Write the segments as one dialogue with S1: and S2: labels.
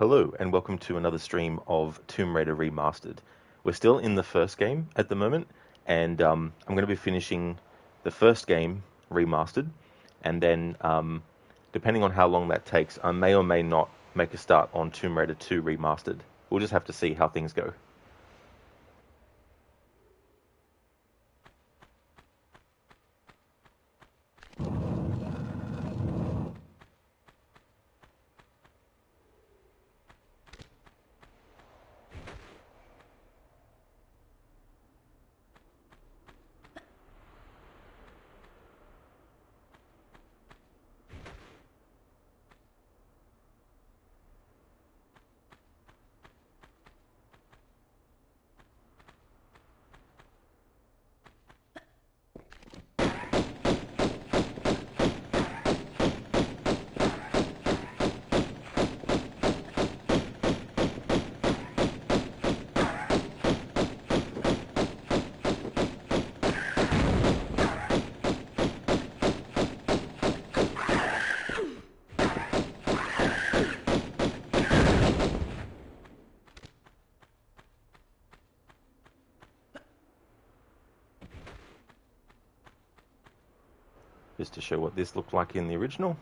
S1: Hello, and welcome to another stream of Tomb Raider Remastered. We're still in the first game at the moment, and I'm going to be finishing the first game, Remastered, and then, depending on how long that takes, I may or may not make a start on Tomb Raider 2 Remastered. We'll just have to see how things go. Just to show what this looked like in the original.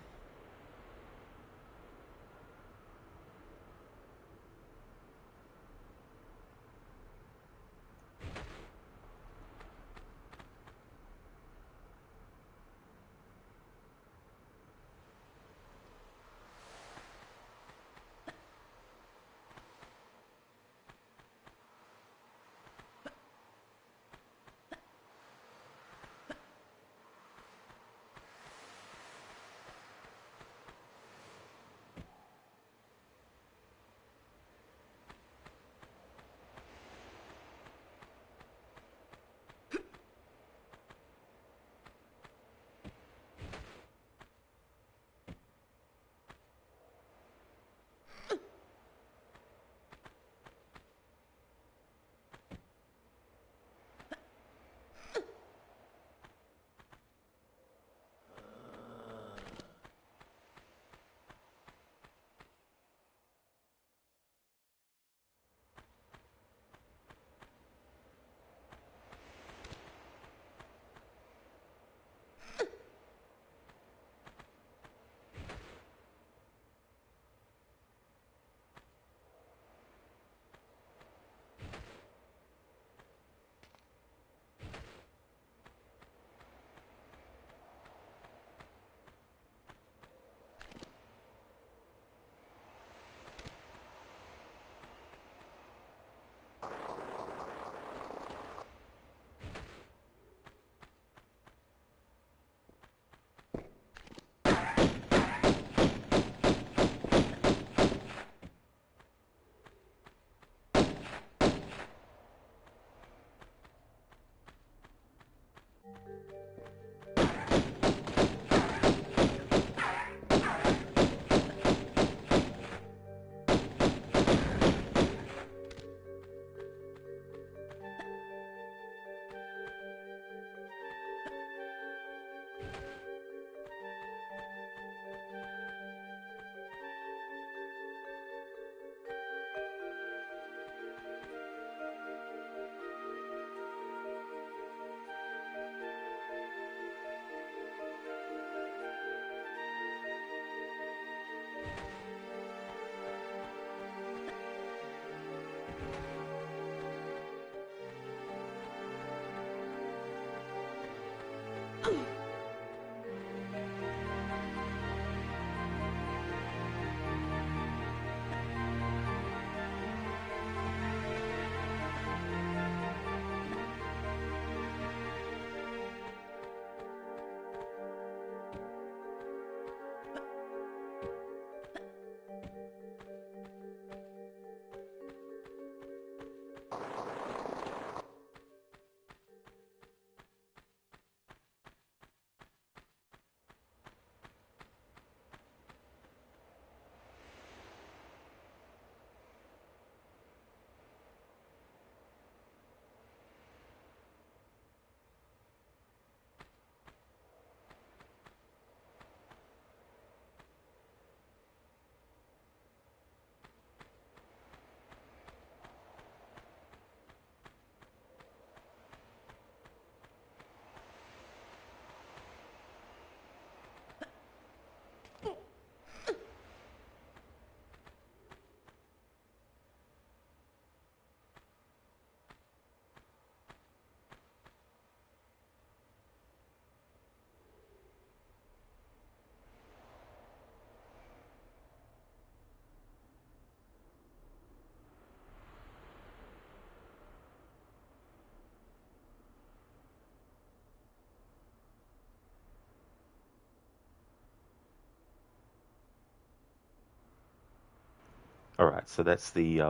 S1: Alright, so that's the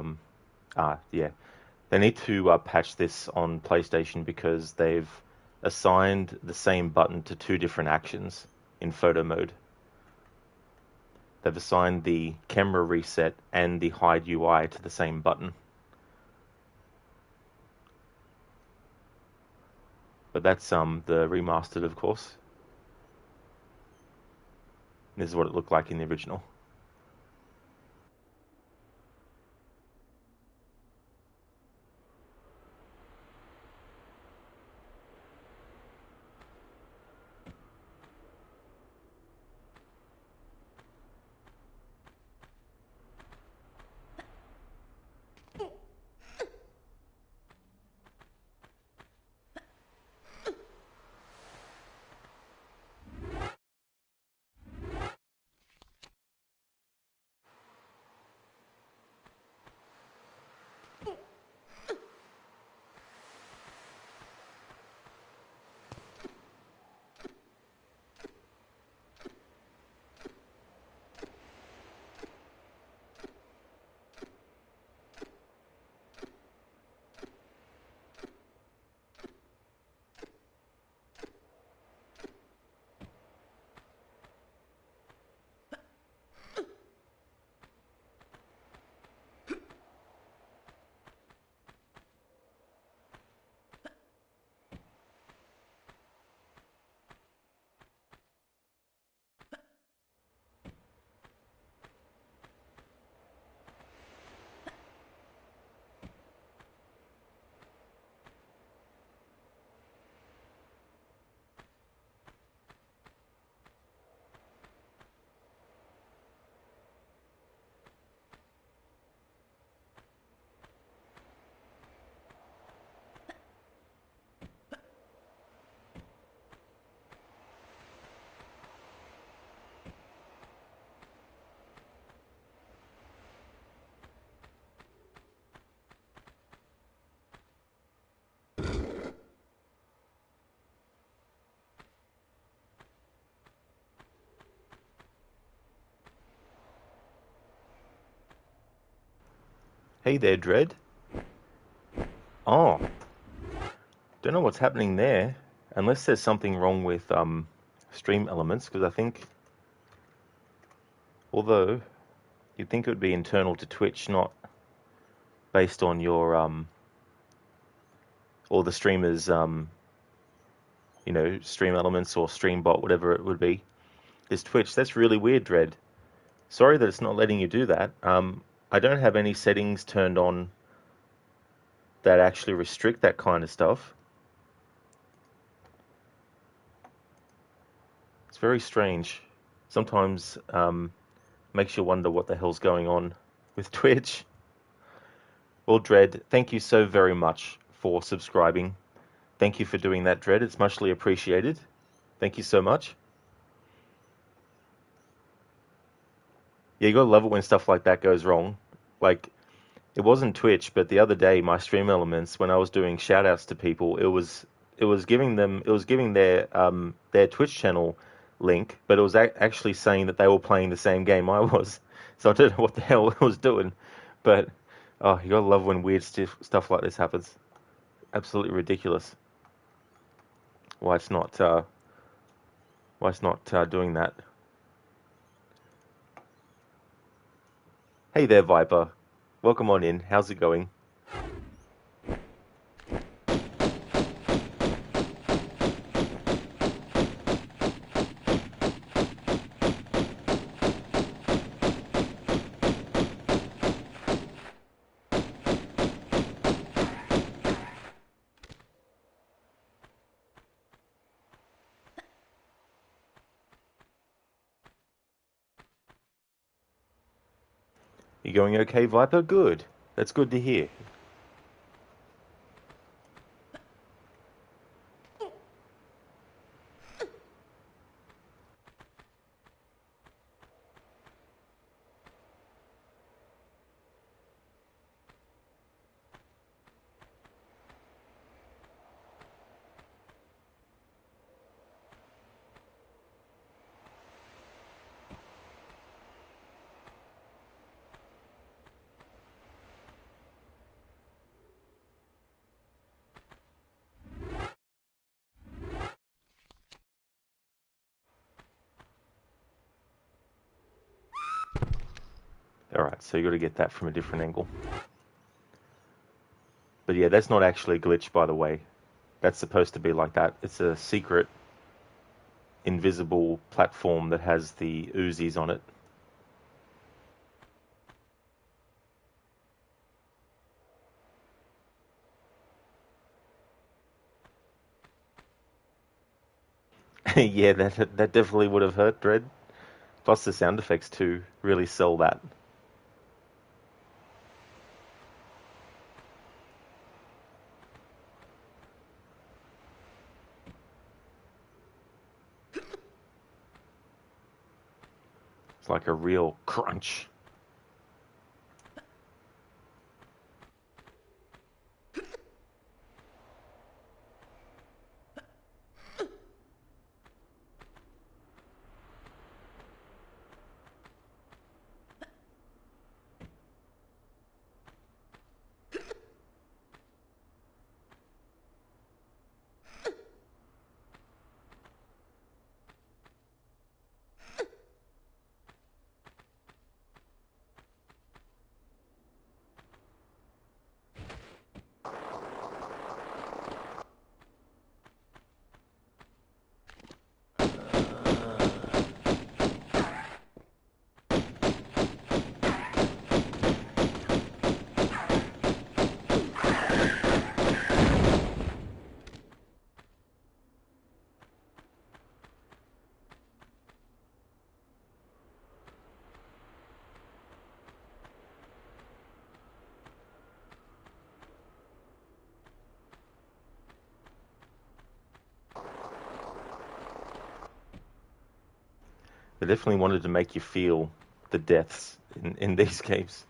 S1: yeah. They need to patch this on PlayStation because they've assigned the same button to two different actions in photo mode. They've assigned the camera reset and the hide UI to the same button. But that's the remastered, of course. This is what it looked like in the original. Hey there, Dread. Oh, don't know what's happening there. Unless there's something wrong with stream elements, because I think, although you'd think it would be internal to Twitch, not based on your or the streamer's stream elements or stream bot, whatever it would be. Is Twitch? That's really weird, Dread. Sorry that it's not letting you do that. I don't have any settings turned on that actually restrict that kind of stuff. It's very strange. Sometimes makes you wonder what the hell's going on with Twitch. Well, Dread, thank you so very much for subscribing. Thank you for doing that, Dread. It's muchly appreciated. Thank you so much. Yeah, you gotta love it when stuff like that goes wrong. Like, it wasn't Twitch, but the other day, my stream elements, when I was doing shout outs to people, it was giving their Twitch channel link, but it was actually saying that they were playing the same game I was. So I don't know what the hell it was doing. But oh, you gotta love when weird stuff like this happens. Absolutely ridiculous. Why it's not doing that. Hey there, Viper. Welcome on in. How's it going? You going okay, Viper? Good. That's good to hear. that, so you got to get that from a different angle. But yeah, that's not actually a glitch, by the way. That's supposed to be like that. It's a secret, invisible platform that has the Uzis on it. Yeah, that definitely would have hurt Dread. Plus the sound effects too really sell that. It's like a real crunch. They definitely wanted to make you feel the deaths in these games.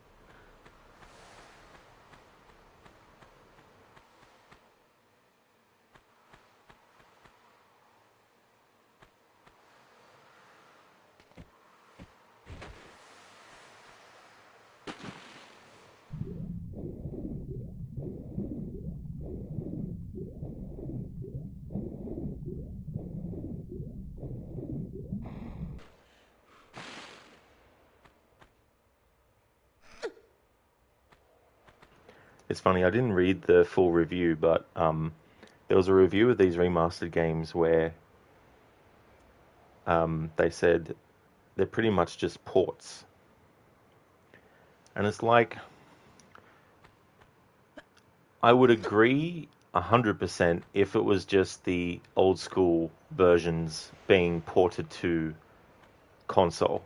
S1: It's funny, I didn't read the full review, but there was a review of these remastered games where they said they're pretty much just ports. And it's like, I would agree 100% if it was just the old school versions being ported to console.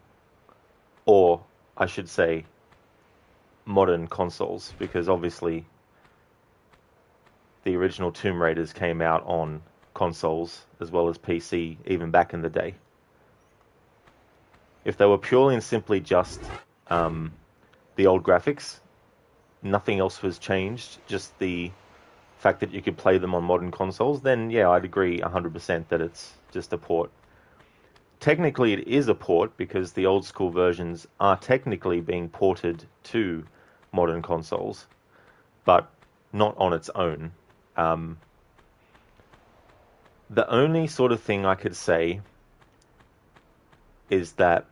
S1: Or, I should say, modern consoles, because obviously the original Tomb Raiders came out on consoles as well as PC even back in the day. If they were purely and simply just the old graphics, nothing else was changed, just the fact that you could play them on modern consoles, then yeah, I'd agree 100% that it's just a port. Technically, it is a port because the old school versions are technically being ported to modern consoles, but not on its own. The only sort of thing I could say is that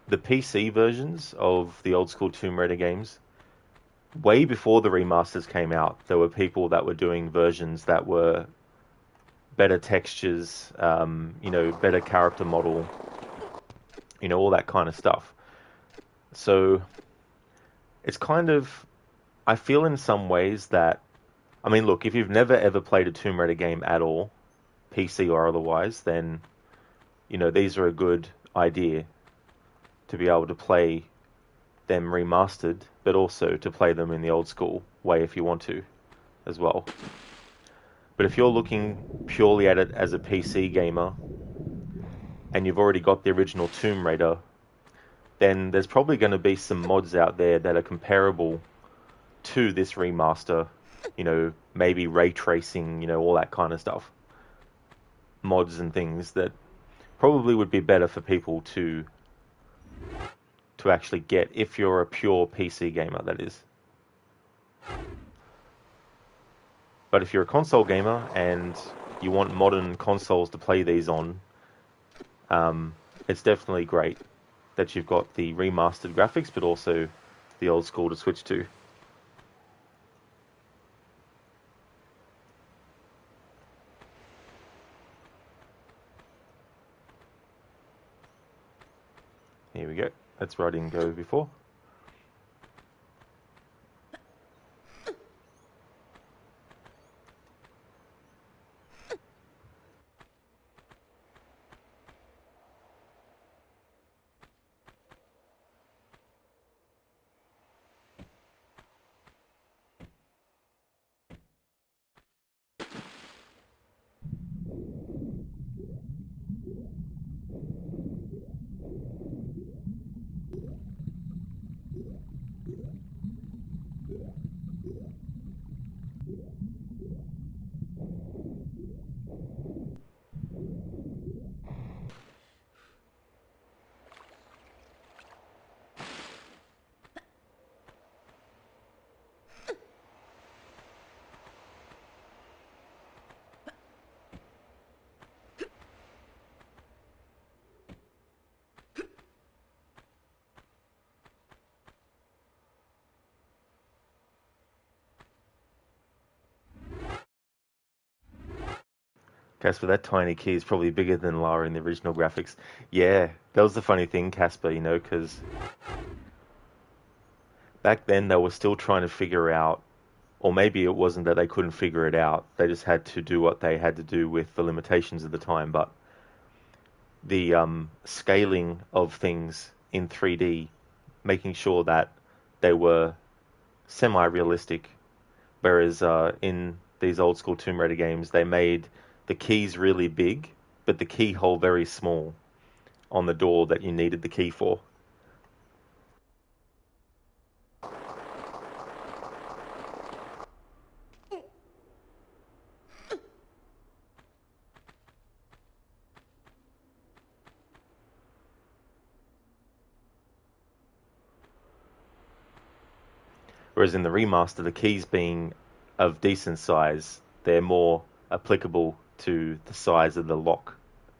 S1: the PC versions of the old school Tomb Raider games, way before the remasters came out, there were people that were doing versions that were better textures, better character model, all that kind of stuff. So it's kind of, I feel in some ways that, I mean, look, if you've never ever played a Tomb Raider game at all, PC or otherwise, then, these are a good idea to be able to play them remastered, but also to play them in the old school way if you want to as well. But if you're looking purely at it as a PC gamer and you've already got the original Tomb Raider, then there's probably going to be some mods out there that are comparable to this remaster, maybe ray tracing, all that kind of stuff. Mods and things that probably would be better for people to actually get if you're a pure PC gamer, that is. But if you're a console gamer and you want modern consoles to play these on, it's definitely great. that you've got the remastered graphics, but also the old school to switch to. Here we go. That's where I didn't go before. Casper, that tiny key is probably bigger than Lara in the original graphics. Yeah, that was the funny thing, Casper, because back then they were still trying to figure out, or maybe it wasn't that they couldn't figure it out, they just had to do what they had to do with the limitations of the time, but the scaling of things in 3D, making sure that they were semi-realistic, whereas in these old school Tomb Raider games, they made the keys really big, but the keyhole very small on the door that you needed the key for. Whereas in the remaster, the keys being of decent size, they're more applicable to the size of the lock.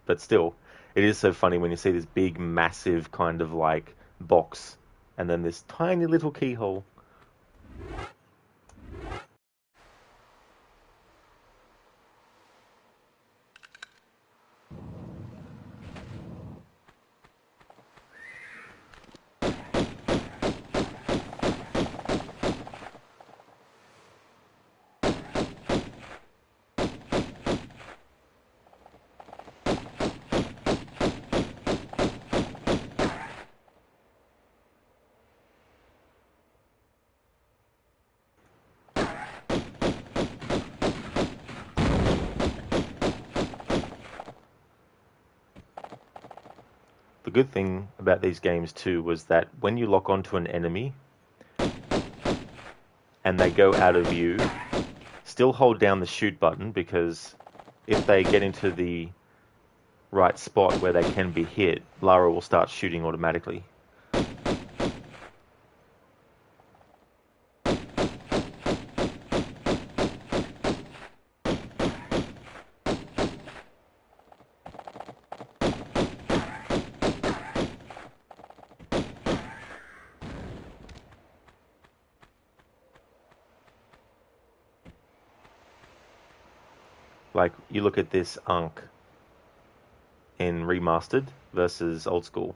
S1: But still, it is so funny when you see this big, massive kind of like box and then this tiny little keyhole. The good thing about these games too was that when you lock onto an enemy and they go out of view, still hold down the shoot button, because if they get into the right spot where they can be hit, Lara will start shooting automatically. Like, you look at this Ankh in Remastered versus old school.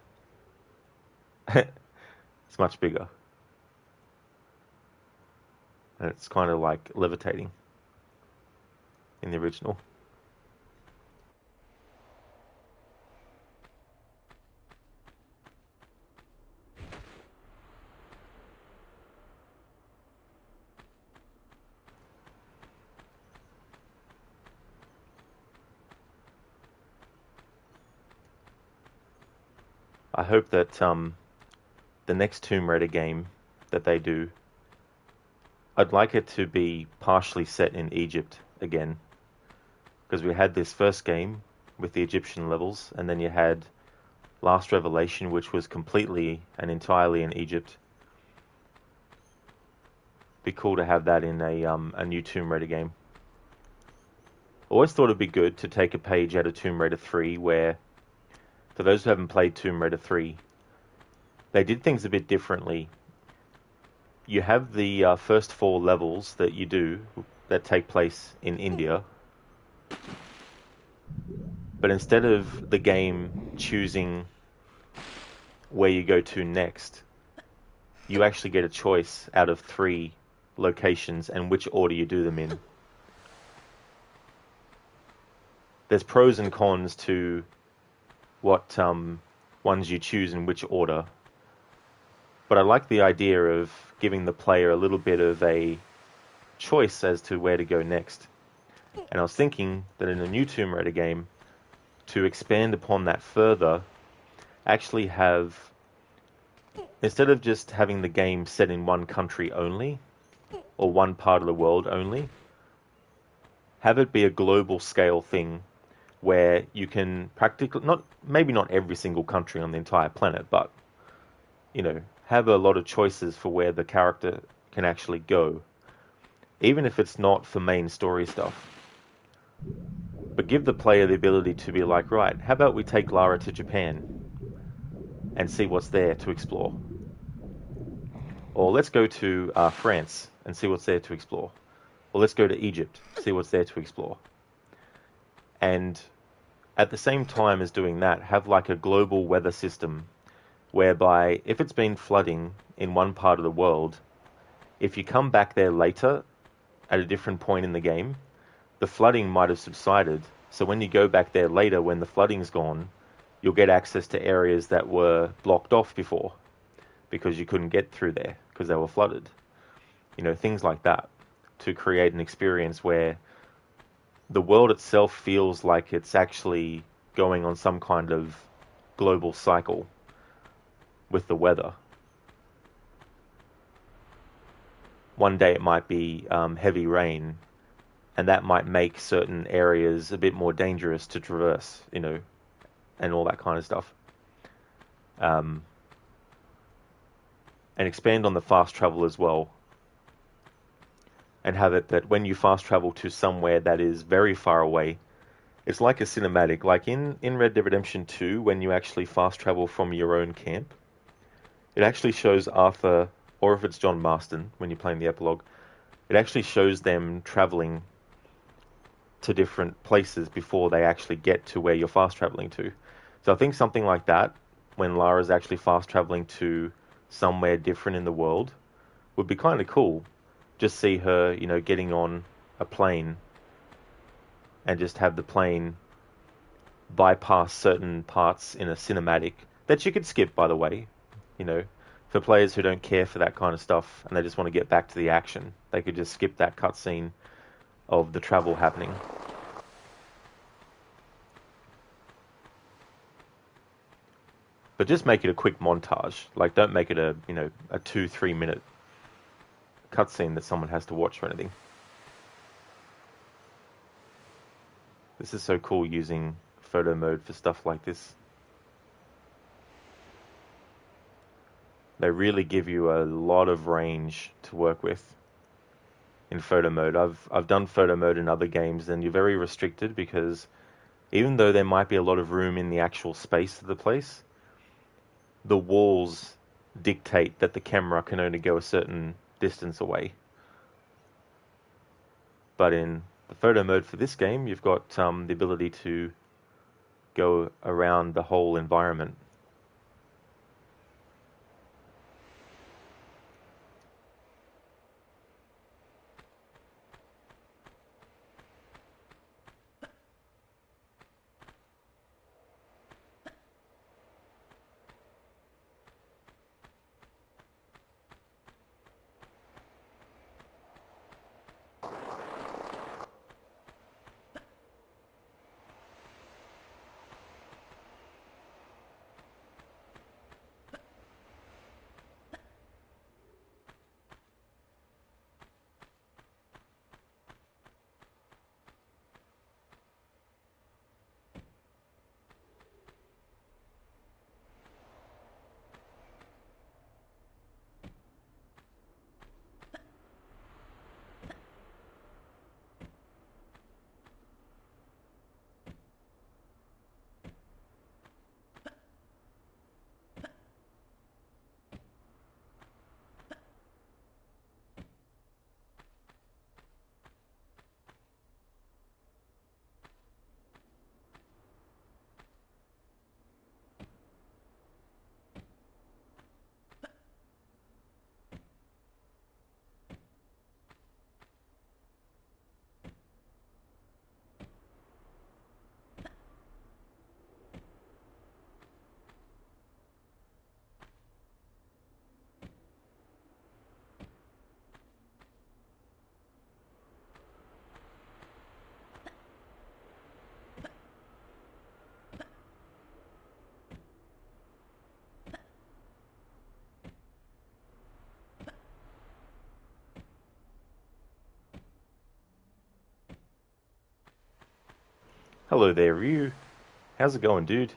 S1: It's much bigger. And it's kind of like levitating in the original. I hope that the next Tomb Raider game that they do, I'd like it to be partially set in Egypt again. Because we had this first game with the Egyptian levels, and then you had Last Revelation, which was completely and entirely in Egypt. Be cool to have that in a new Tomb Raider game. Always thought it'd be good to take a page out of Tomb Raider 3, where, for those who haven't played Tomb Raider 3, They did things a bit differently. You have the first 4 levels that you do that take place in India, but instead of the game choosing where you go to next, you actually get a choice out of 3 locations and which order you do them in. There's pros and cons to what ones you choose in which order, but I like the idea of giving the player a little bit of a choice as to where to go next. And I was thinking that in a new Tomb Raider game, to expand upon that further, actually have, instead of just having the game set in one country only, or one part of the world only, have it be a global scale thing where you can practically, maybe not every single country on the entire planet, but, have a lot of choices for where the character can actually go, even if it's not for main story stuff. But give the player the ability to be like, right, how about we take Lara to Japan and see what's there to explore? Or let's go to France and see what's there to explore. Or let's go to Egypt, see what's there to explore. And at the same time as doing that, have like a global weather system whereby if it's been flooding in one part of the world, if you come back there later at a different point in the game, the flooding might have subsided. So when you go back there later, when the flooding's gone, you'll get access to areas that were blocked off before because you couldn't get through there because they were flooded. Things like that, to create an experience where the world itself feels like it's actually going on some kind of global cycle with the weather. One day it might be heavy rain, and that might make certain areas a bit more dangerous to traverse, and all that kind of stuff. And expand on the fast travel as well. And have it that when you fast travel to somewhere that is very far away, it's like a cinematic. Like in Red Dead Redemption 2, when you actually fast travel from your own camp, it actually shows Arthur, or if it's John Marston, when you're playing the epilogue, it actually shows them traveling to different places before they actually get to where you're fast traveling to. So I think something like that, when Lara's actually fast traveling to somewhere different in the world, would be kind of cool. Just see her, getting on a plane and just have the plane bypass certain parts in a cinematic that you could skip, by the way. For players who don't care for that kind of stuff and they just want to get back to the action, they could just skip that cutscene of the travel happening. But just make it a quick montage. Like, don't make it a 2-3 minute cutscene that someone has to watch or anything. This is so cool using photo mode for stuff like this. They really give you a lot of range to work with in photo mode. I've done photo mode in other games, and you're very restricted because even though there might be a lot of room in the actual space of the place, the walls dictate that the camera can only go a certain distance away. But in the photo mode for this game, you've got the ability to go around the whole environment. Hello there, Ryu. How's it going, dude?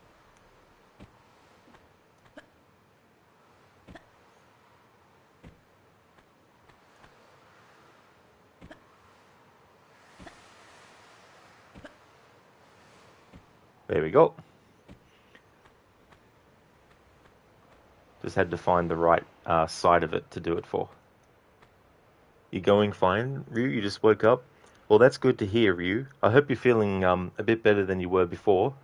S1: There we go. Just had to find the right side of it to do it for. You going fine, Ryu? You just woke up? Well, that's good to hear, Ryu. I hope you're feeling a bit better than you were before.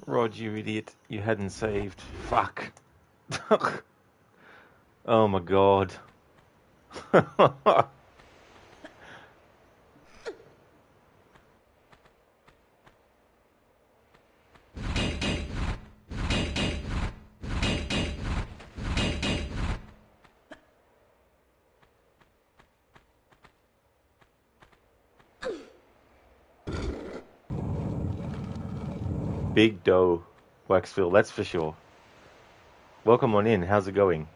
S1: Rod, you idiot. You hadn't saved. Fuck. Oh my god. Big dough, Waxville, that's for sure. Welcome on in. How's it going?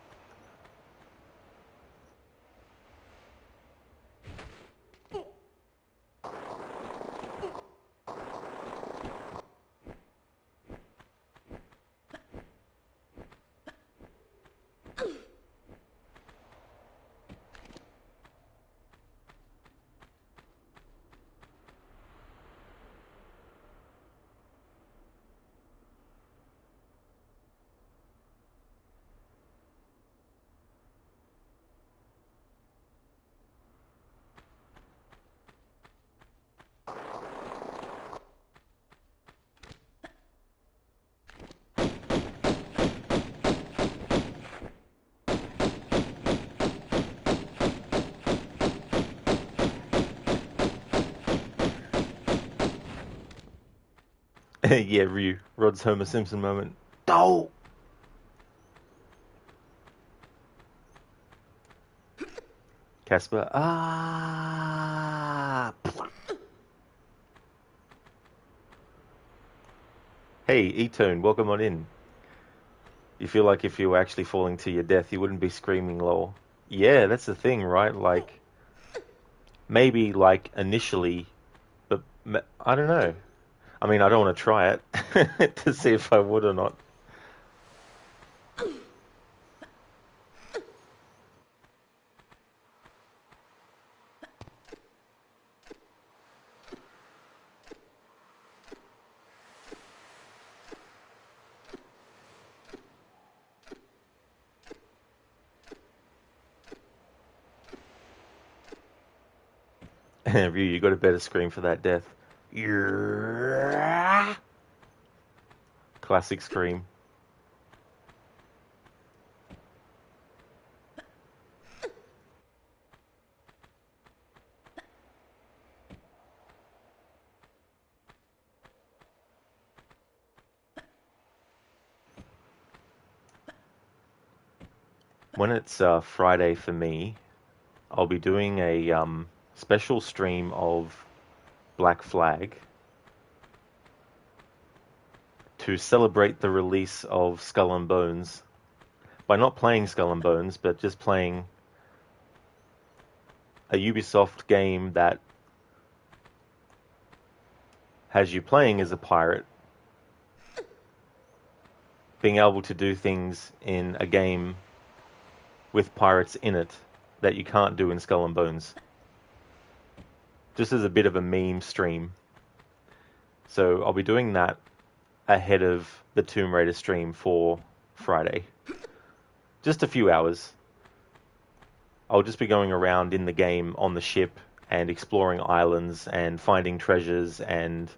S1: Yeah, Ryu. Rod's Homer Simpson moment. Oh! Casper. Ah! Hey, E-Tone, welcome on in. You feel like if you were actually falling to your death, you wouldn't be screaming lol. Yeah, that's the thing, right? Like, maybe, like, initially, but I don't know. I mean, I don't want to try it to see if I would or not. Ryu, you got a better scream for that death. Yeah. Classic scream. When it's Friday for me, I'll be doing a special stream of Black Flag to celebrate the release of Skull and Bones by not playing Skull and Bones, but just playing a Ubisoft game that has you playing as a pirate, being able to do things in a game with pirates in it that you can't do in Skull and Bones. Just as a bit of a meme stream. So I'll be doing that ahead of the Tomb Raider stream for Friday. Just a few hours. I'll just be going around in the game on the ship and exploring islands and finding treasures and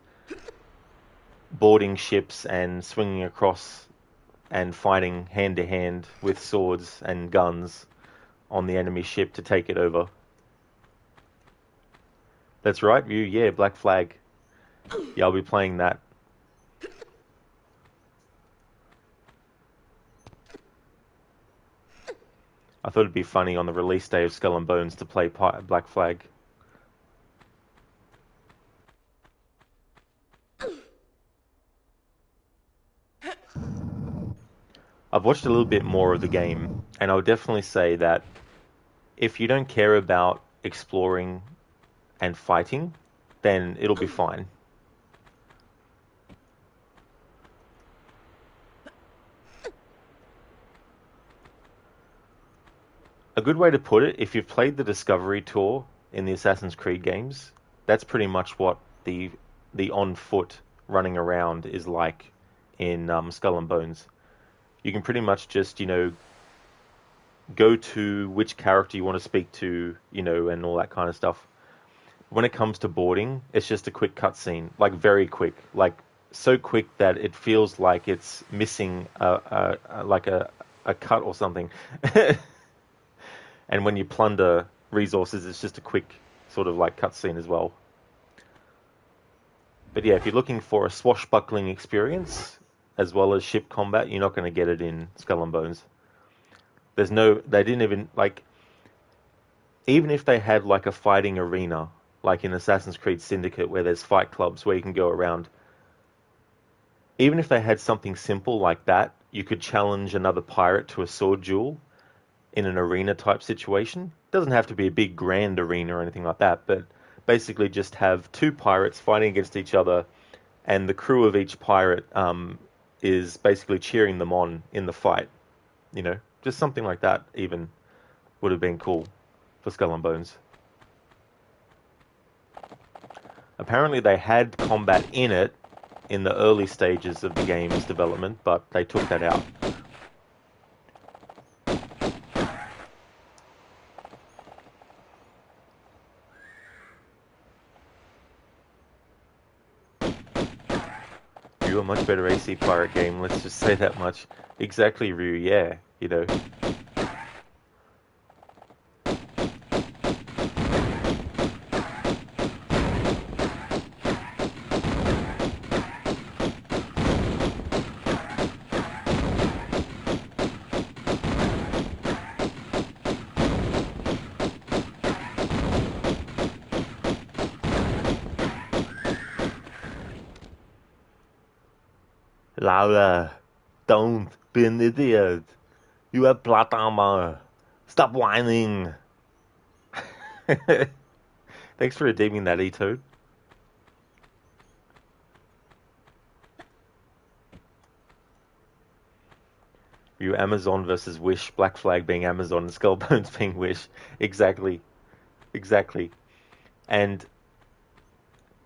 S1: boarding ships and swinging across and fighting hand to hand with swords and guns on the enemy ship to take it over. That's right, Ryu. Yeah, Black Flag. Yeah, I'll be playing that. I thought it'd be funny on the release day of Skull and Bones to play Black Flag. I've watched a little bit more of the game, and I would definitely say that if you don't care about exploring and fighting, then it'll be fine. A good way to put it, if you've played the Discovery Tour in the Assassin's Creed games, that's pretty much what the on foot running around is like in Skull and Bones. You can pretty much just, go to which character you want to speak to, and all that kind of stuff. When it comes to boarding, it's just a quick cutscene, like very quick, like so quick that it feels like it's missing like a cut or something. And when you plunder resources, it's just a quick sort of like cutscene as well. But yeah, if you're looking for a swashbuckling experience as well as ship combat, you're not going to get it in Skull and Bones. They didn't even, like, even if they had like a fighting arena, like in Assassin's Creed Syndicate where there's fight clubs where you can go around, even if they had something simple like that, you could challenge another pirate to a sword duel in an arena type situation. It doesn't have to be a big grand arena or anything like that, but basically just have two pirates fighting against each other, and the crew of each pirate is basically cheering them on in the fight. Just something like that even would have been cool for Skull and Bones. Apparently they had combat in it in the early stages of the game's development, but they took that out. A much better AC pirate game, let's just say that much. Exactly, Ryu, yeah, Lara, don't be an idiot. You have plot armor. Stop whining. Thanks for redeeming that, E-Toad. You Amazon versus Wish, Black Flag being Amazon and Skullbones being Wish. Exactly. Exactly. And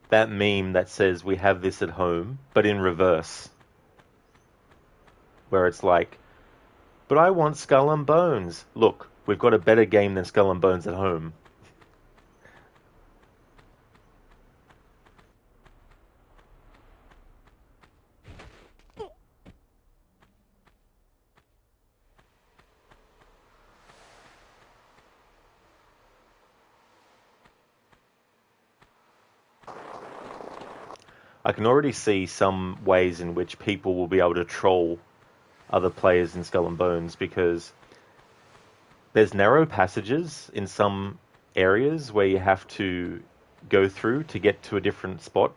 S1: that meme that says we have this at home, but in reverse. Where it's like, but I want Skull and Bones. Look, we've got a better game than Skull and Bones at home. I can already see some ways in which people will be able to troll other players in Skull and Bones, because there's narrow passages in some areas where you have to go through to get to a different spot,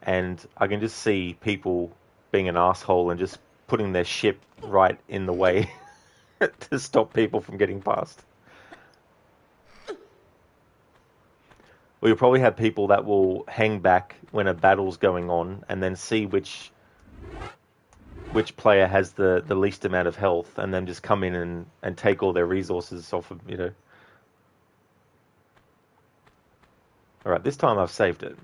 S1: and I can just see people being an asshole and just putting their ship right in the way to stop people from getting past. Or you'll probably have people that will hang back when a battle's going on and then see which player has the least amount of health, and then just come in and take all their resources off of, you know. Alright, this time I've saved it.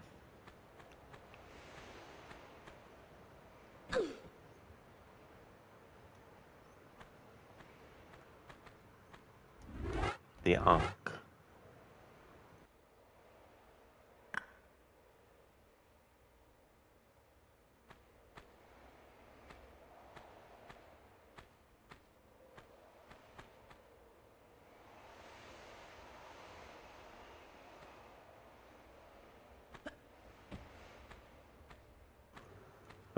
S1: The Ankh.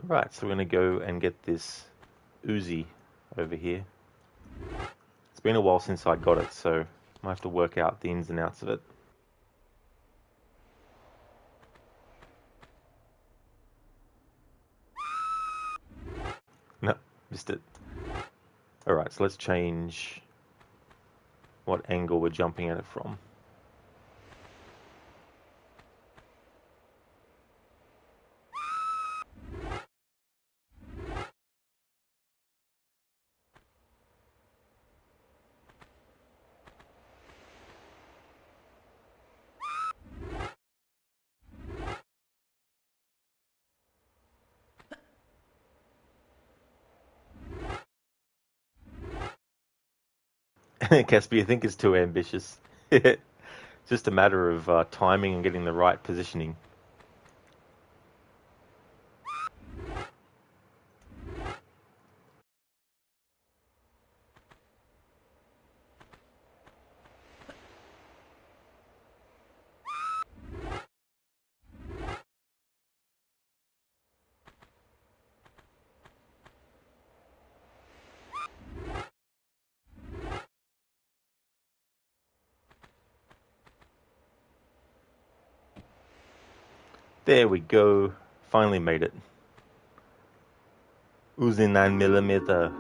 S1: Alright, so we're going to go and get this Uzi over here. It's been a while since I got it, so I might have to work out the ins and outs of it. No, missed it. Alright, so let's change what angle we're jumping at it from. Casper, you think it's too ambitious. It's just a matter of timing and getting the right positioning. There we go. Finally made it. Uzi 9mm.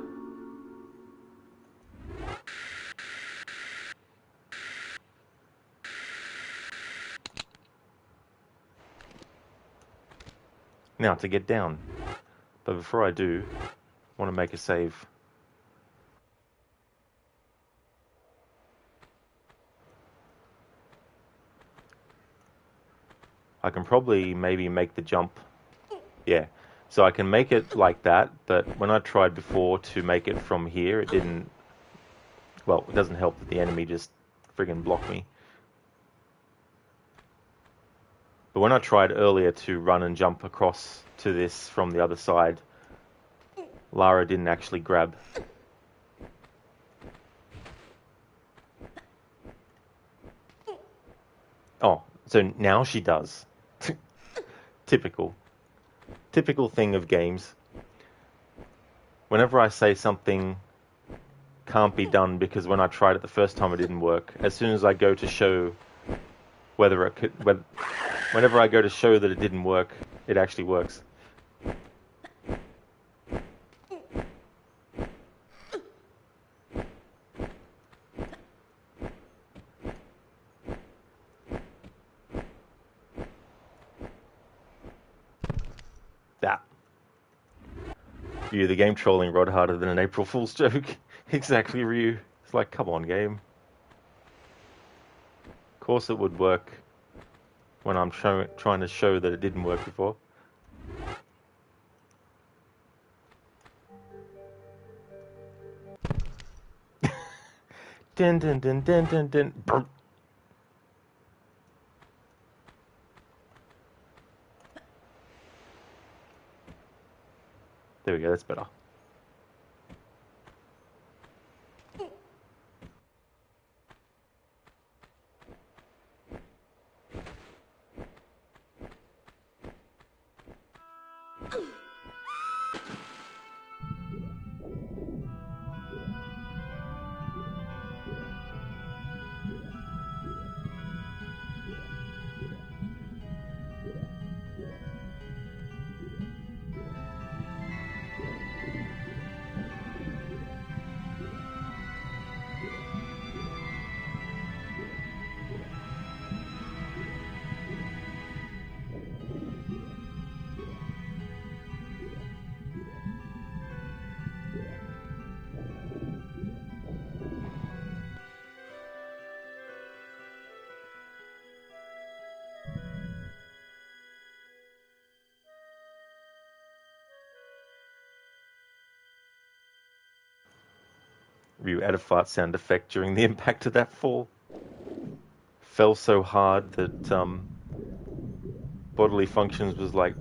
S1: Now to get down. But before I do, I want to make a save. I can probably maybe make the jump. Yeah. So I can make it like that, but when I tried before to make it from here, it didn't... Well, it doesn't help that the enemy just friggin' blocked me. But when I tried earlier to run and jump across to this from the other side, Lara didn't actually grab. Oh, so now she does. Typical. Typical thing of games. Whenever I say something can't be done because when I tried it the first time it didn't work, as soon as I go to show whether it could... Whenever I go to show that it didn't work, it actually works. Ryu, the game trolling Rod harder than an April Fool's joke. Exactly, Ryu. It's like, come on, game. Of course it would work when I'm trying to show that it didn't work before. Dun dun dun dun dun dun. Burp. There we go, that's better. Ryu add a fart sound effect during the impact of that fall. Fell so hard that bodily functions was like.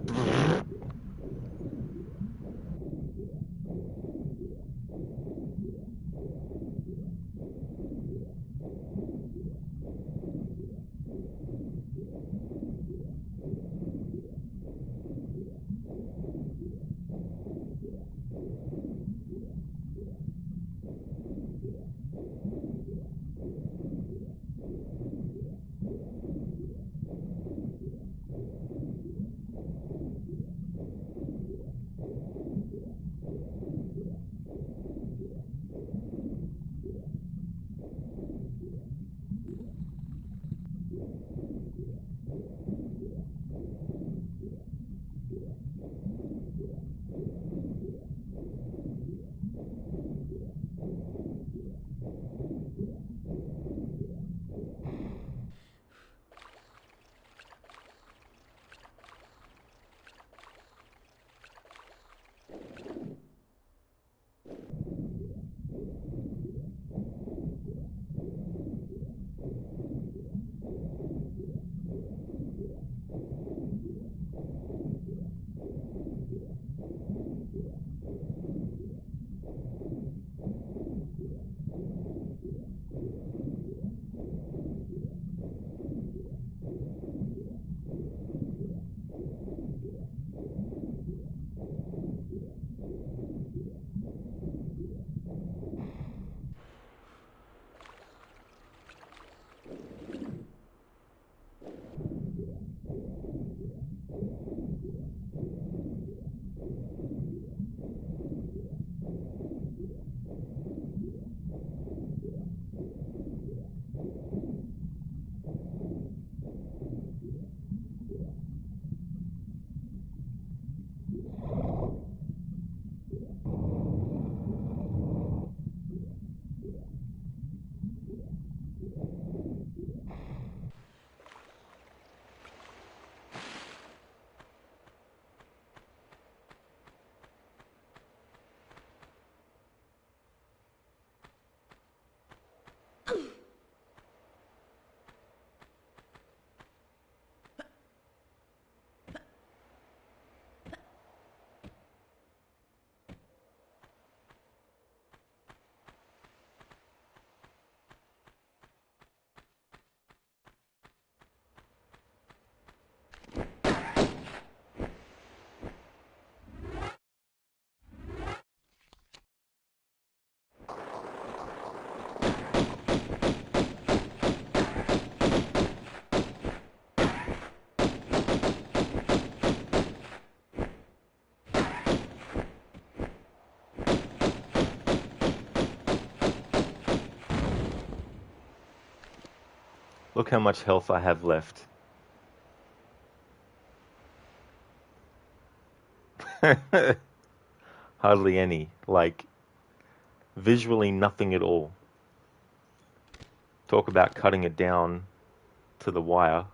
S1: Look how much health I have left. Hardly any. Like, visually nothing at all. Talk about cutting it down to the wire.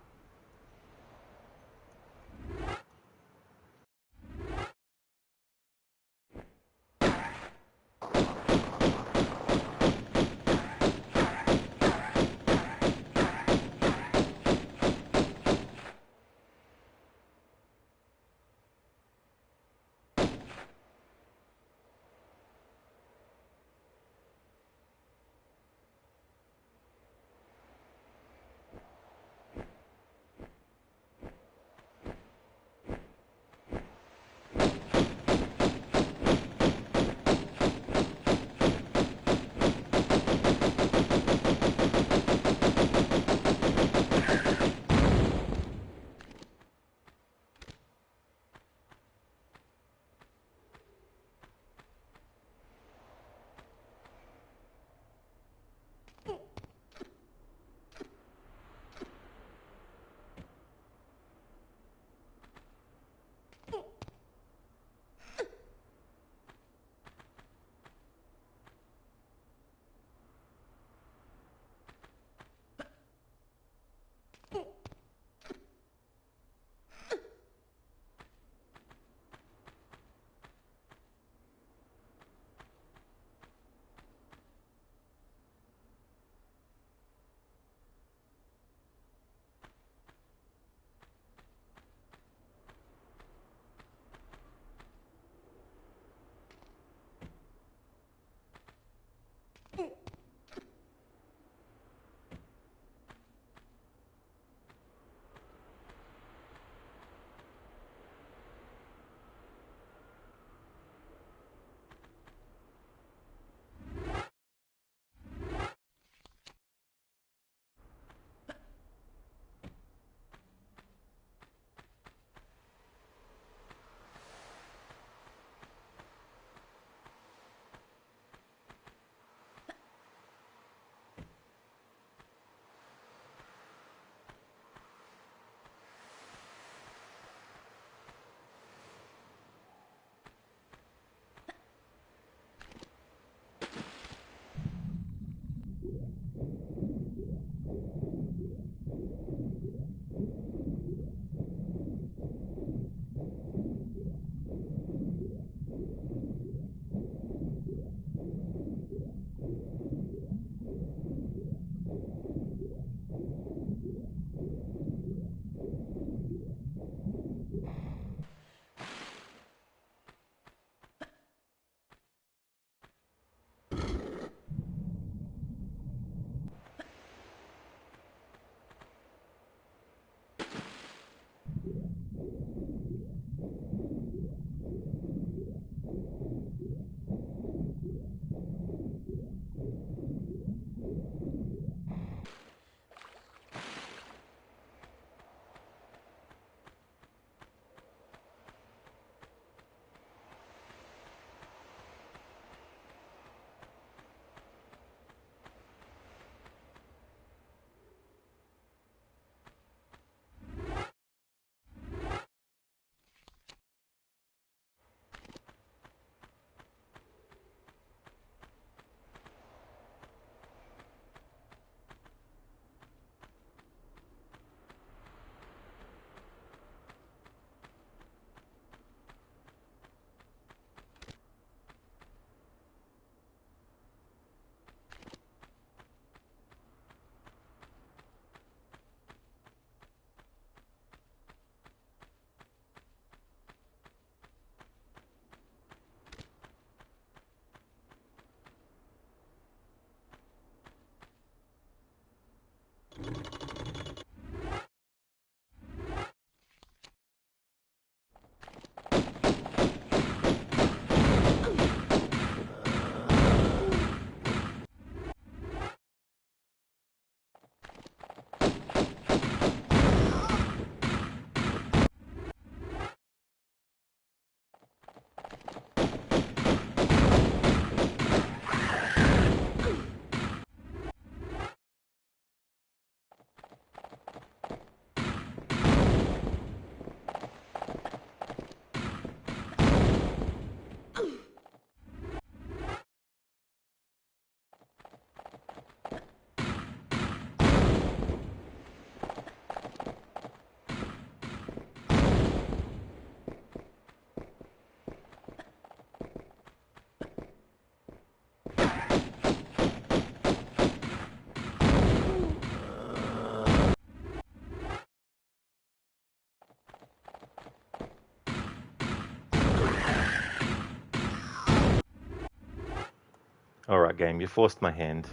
S1: Alright, game, you forced my hand.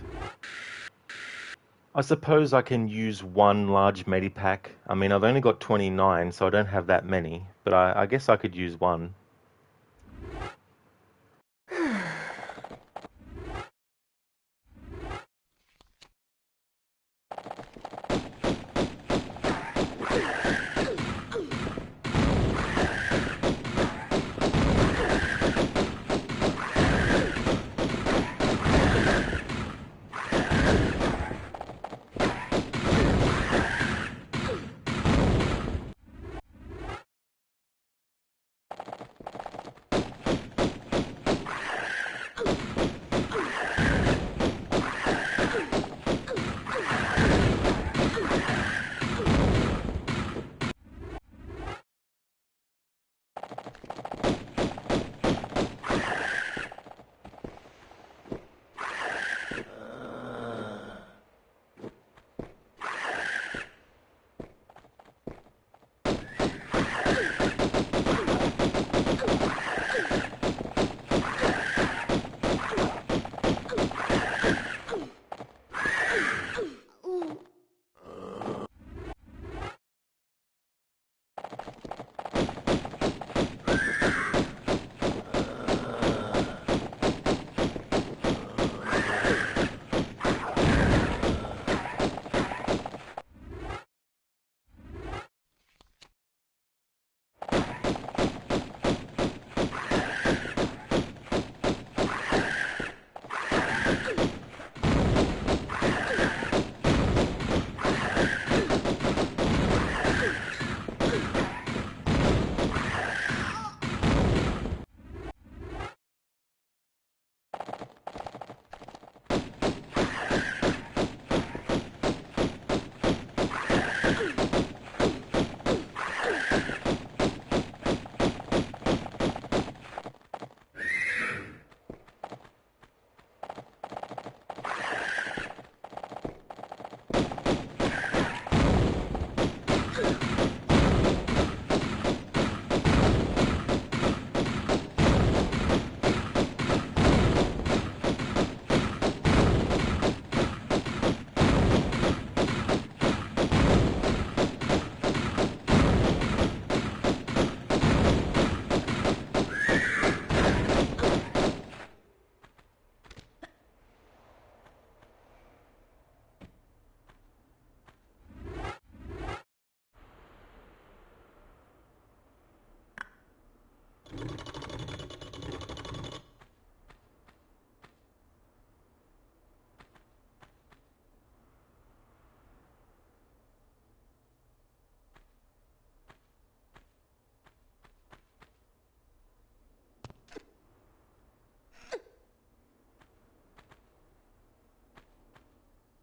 S1: I suppose I can use one large medipack. I mean, I've only got 29, so I don't have that many, but I guess I could use one.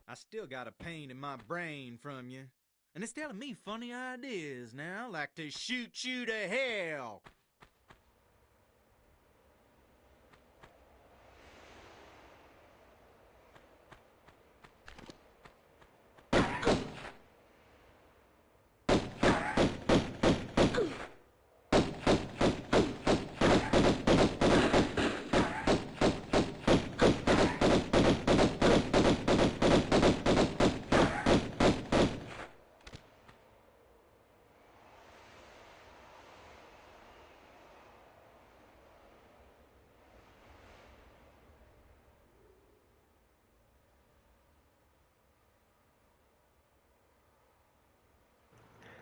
S2: I still got a pain in my brain from you. And it's telling me funny ideas now, like to shoot you to hell.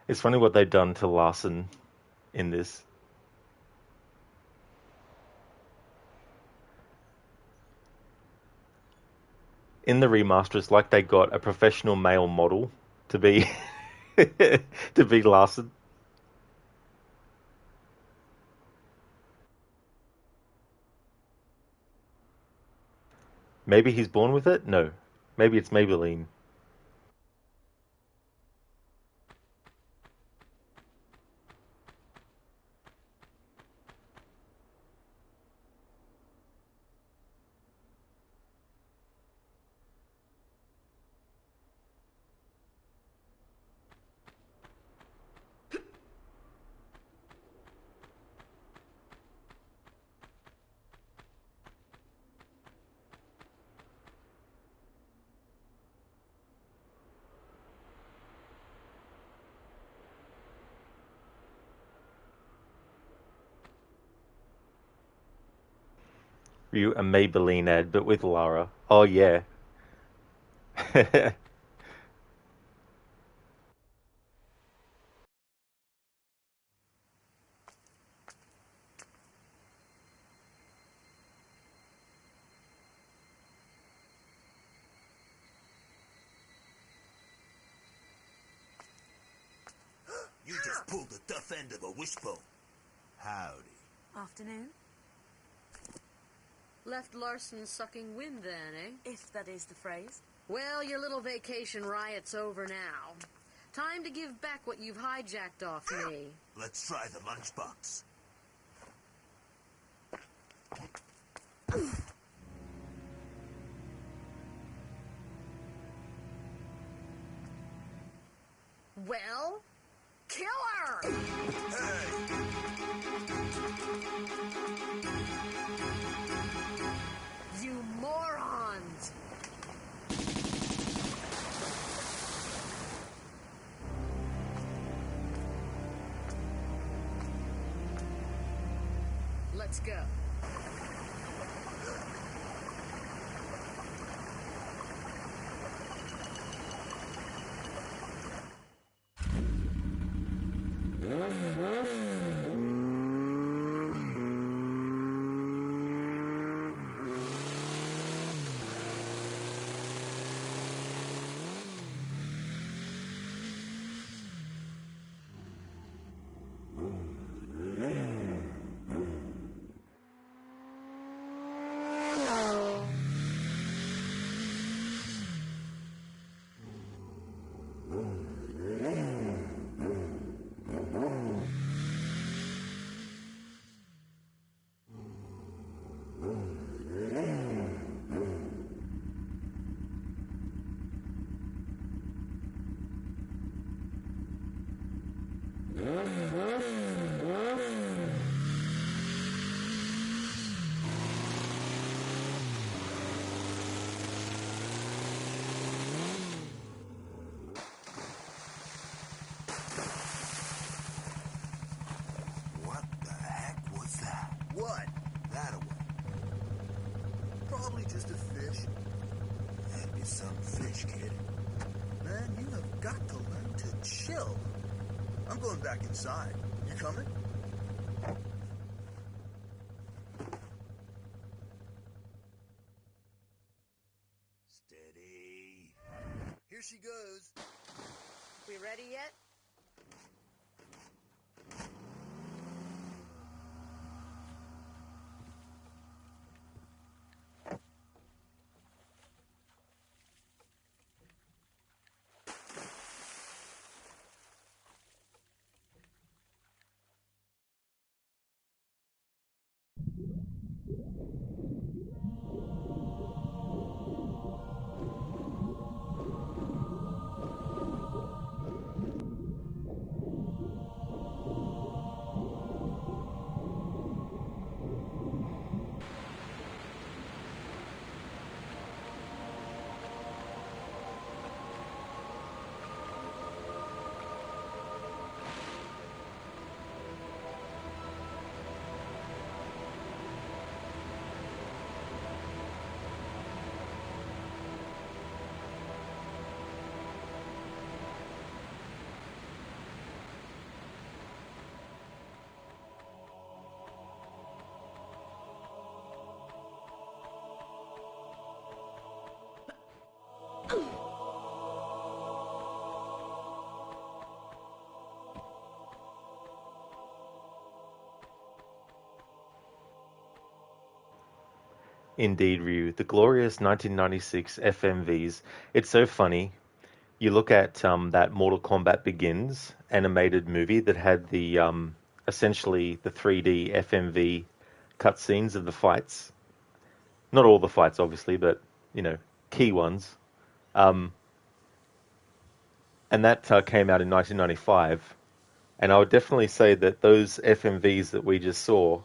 S1: It's funny what they've done to Larson in this. In the remaster, it's like they got a professional male model to be to be Larson. Maybe he's born with it? No. Maybe it's Maybelline. Ryu, a Maybelline ad, but with Lara. Oh yeah.
S3: You just pulled the tough end of a wishbone. Howdy.
S4: Afternoon.
S5: Left Larson sucking wind then, eh?
S4: If that is the phrase.
S5: Well, your little vacation riot's over now. Time to give back what you've hijacked off me.
S3: Let's try the lunchbox.
S5: Well, kill her!
S3: Hey!
S5: You morons! Let's go.
S3: What the heck was that? What? That away. Probably just a fish. That'd be some fish, kid. Man, you have got to learn to chill. I'm going back inside. You coming? Steady. Here she goes.
S5: We ready yet?
S1: Indeed, Ryu, the glorious 1996 FMVs. It's so funny. You look at that Mortal Kombat Begins animated movie that had the essentially the 3D FMV cutscenes of the fights. Not all the fights, obviously, but key ones. Um, and that came out in 1995. And I would definitely say that those FMVs that we just saw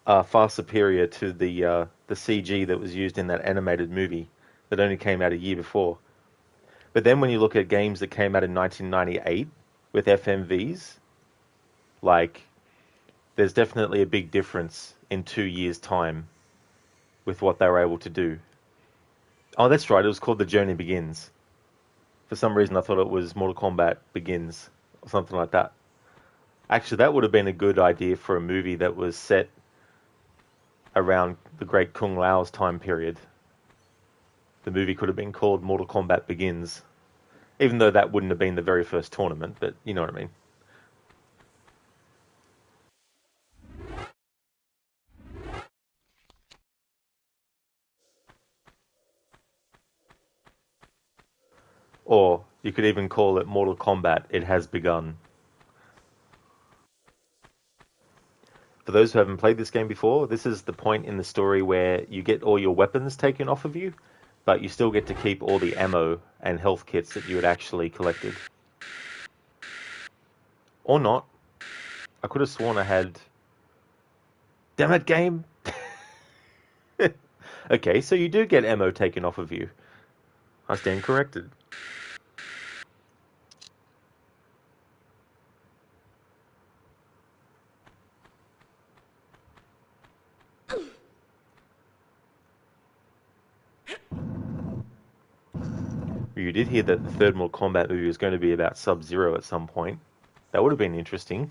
S1: are far superior to the CG that was used in that animated movie that only came out a year before. But then when you look at games that came out in 1998 with FMVs, like there's definitely a big difference in 2 years' time. with what they were able to do. Oh, that's right. It was called The Journey Begins. For some reason, I thought it was Mortal Kombat Begins or something like that. Actually, that would have been a good idea for a movie that was set around the Great Kung Lao's time period. The movie could have been called Mortal Kombat Begins, even though that wouldn't have been the very first tournament, but you know what I mean. Or you could even call it Mortal Kombat It Has Begun. For those who haven't played this game before, this is the point in the story where you get all your weapons taken off of you, but you still get to keep all the ammo and health kits that you had actually collected. Or not. I could have sworn I had... Damn it, game! Okay, so you do get ammo taken off of you. I stand corrected. You did hear that the third Mortal Kombat movie was going to be about Sub-Zero at some point. That would have been interesting.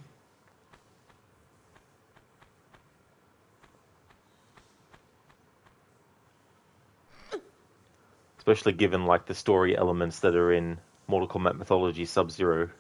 S1: Especially given like the story elements that are in Mortal Kombat mythology Sub-Zero.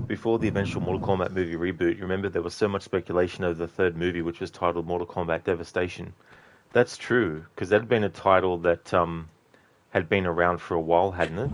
S1: Before the eventual Mortal Kombat movie reboot, remember there was so much speculation over the third movie, which was titled Mortal Kombat Devastation. That's true, because that had been a title that had been around for a while, hadn't it?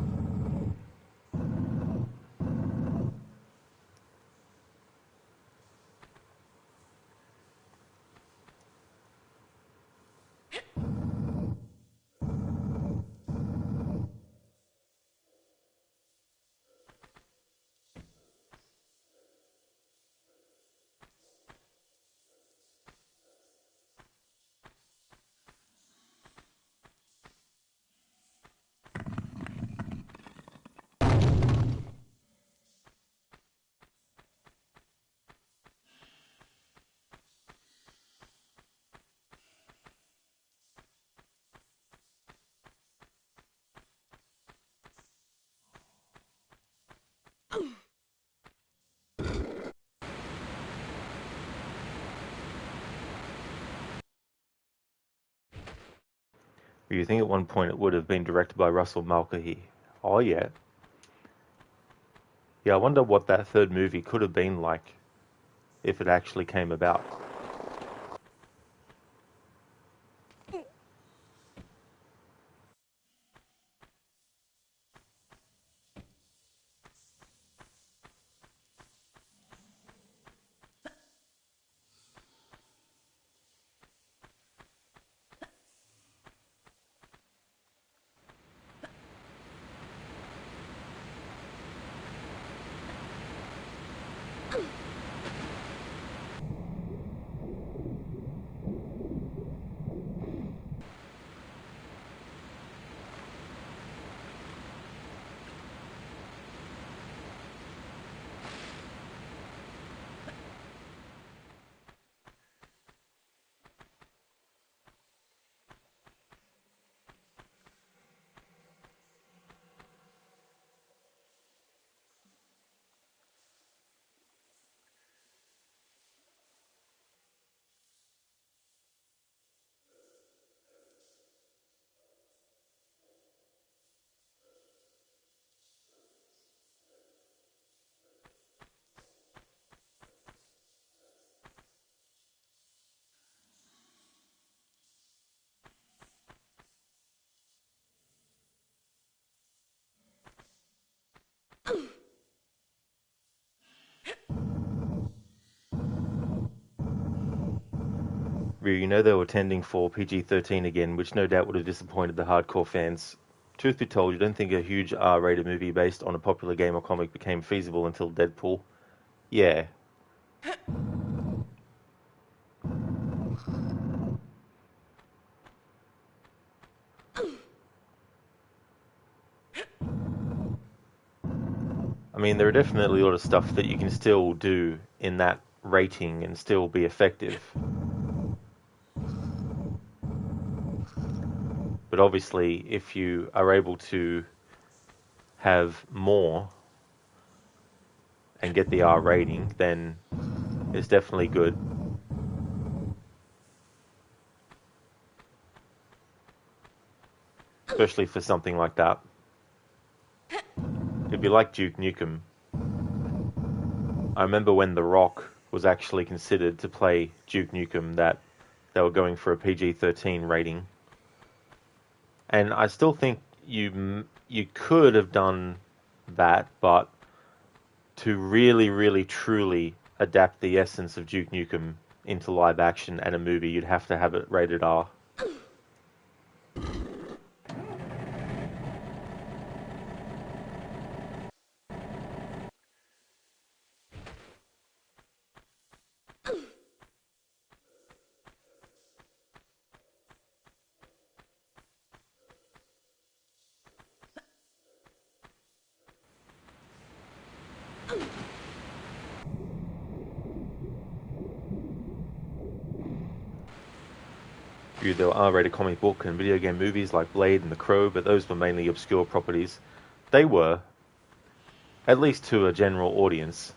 S1: You think at one point it would have been directed by Russell Mulcahy? Oh yeah. Yeah, I wonder what that third movie could have been like if it actually came about. You know they were tending for PG-13 again, which no doubt would have disappointed the hardcore fans. Truth be told, you don't think a huge R-rated movie based on a popular game or comic became feasible until Deadpool? Yeah. I mean, there are definitely a lot of stuff that you can still do in that rating and still be effective. But obviously, if you are able to have more and get the R rating, then it's definitely good. Especially for something like that. It'd be like Duke Nukem. I remember when The Rock was actually considered to play Duke Nukem, that they were going for a PG-13 rating. And I still think you could have done that, but to really, really, truly adapt the essence of Duke Nukem into live action and a movie, you'd have to have it rated R. There were R-rated comic book and video game movies like Blade and The Crow, but those were mainly obscure properties. They were, at least to a general audience.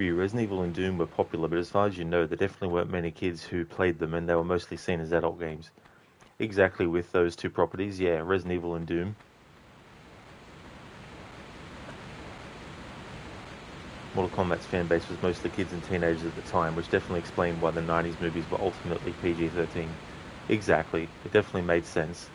S1: Resident Evil and Doom were popular, but as far as you know, there definitely weren't many kids who played them, and they were mostly seen as adult games. Exactly, with those two properties, yeah, Resident Evil and Doom. Mortal Kombat's fan base was mostly kids and teenagers at the time, which definitely explained why the 90s movies were ultimately PG-13. Exactly, it definitely made sense.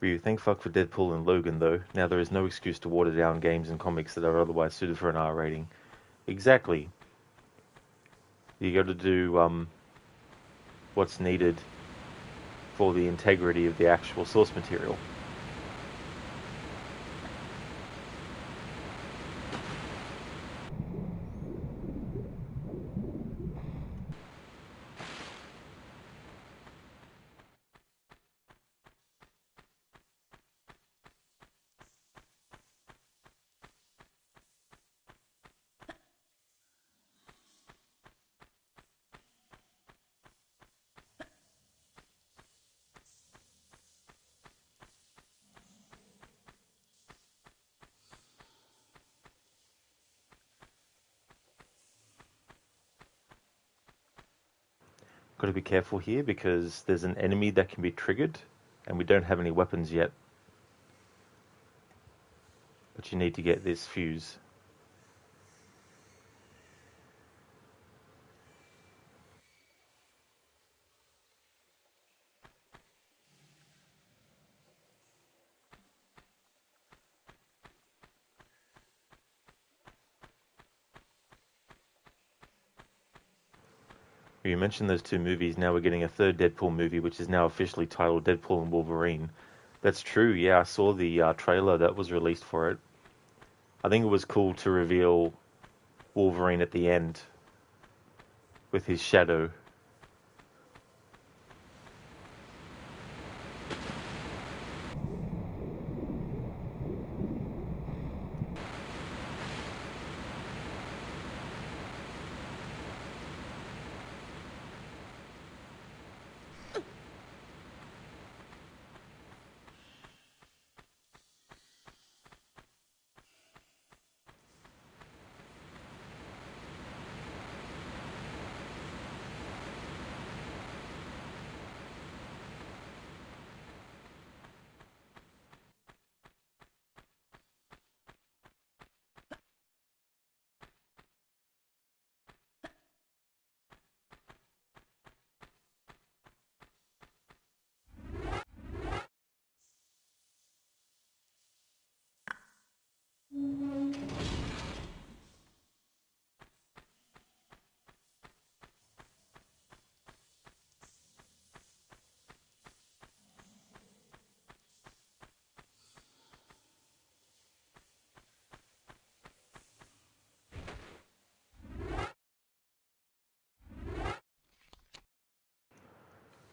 S1: Ryu, thank fuck for Deadpool and Logan, though. Now there is no excuse to water down games and comics that are otherwise suited for an R rating. Exactly. You got to do what's needed for the integrity of the actual source material. Got to be careful here because there's an enemy that can be triggered, and we don't have any weapons yet. But you need to get this fuse. You mentioned those two movies. Now we're getting a third Deadpool movie, which is now officially titled Deadpool and Wolverine. That's true. Yeah, I saw the trailer that was released for it. I think it was cool to reveal Wolverine at the end with his shadow.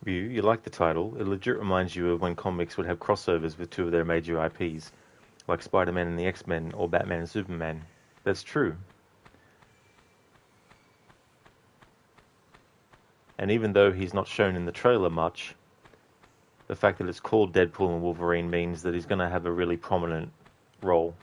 S1: Ryu, you like the title. It legit reminds you of when comics would have crossovers with two of their major IPs, like Spider-Man and the X-Men or Batman and Superman. That's true. And even though he's not shown in the trailer much, the fact that it's called Deadpool and Wolverine means that he's going to have a really prominent role.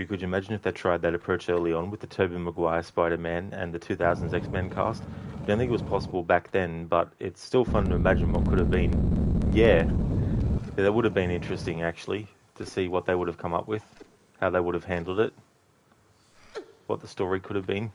S1: Could you imagine if they tried that approach early on with the Tobey Maguire Spider-Man and the 2000s X-Men cast? I don't think it was possible back then, but it's still fun to imagine what could have been. Yeah, that would have been interesting, actually, to see what they would have come up with, how they would have handled it, what the story could have been.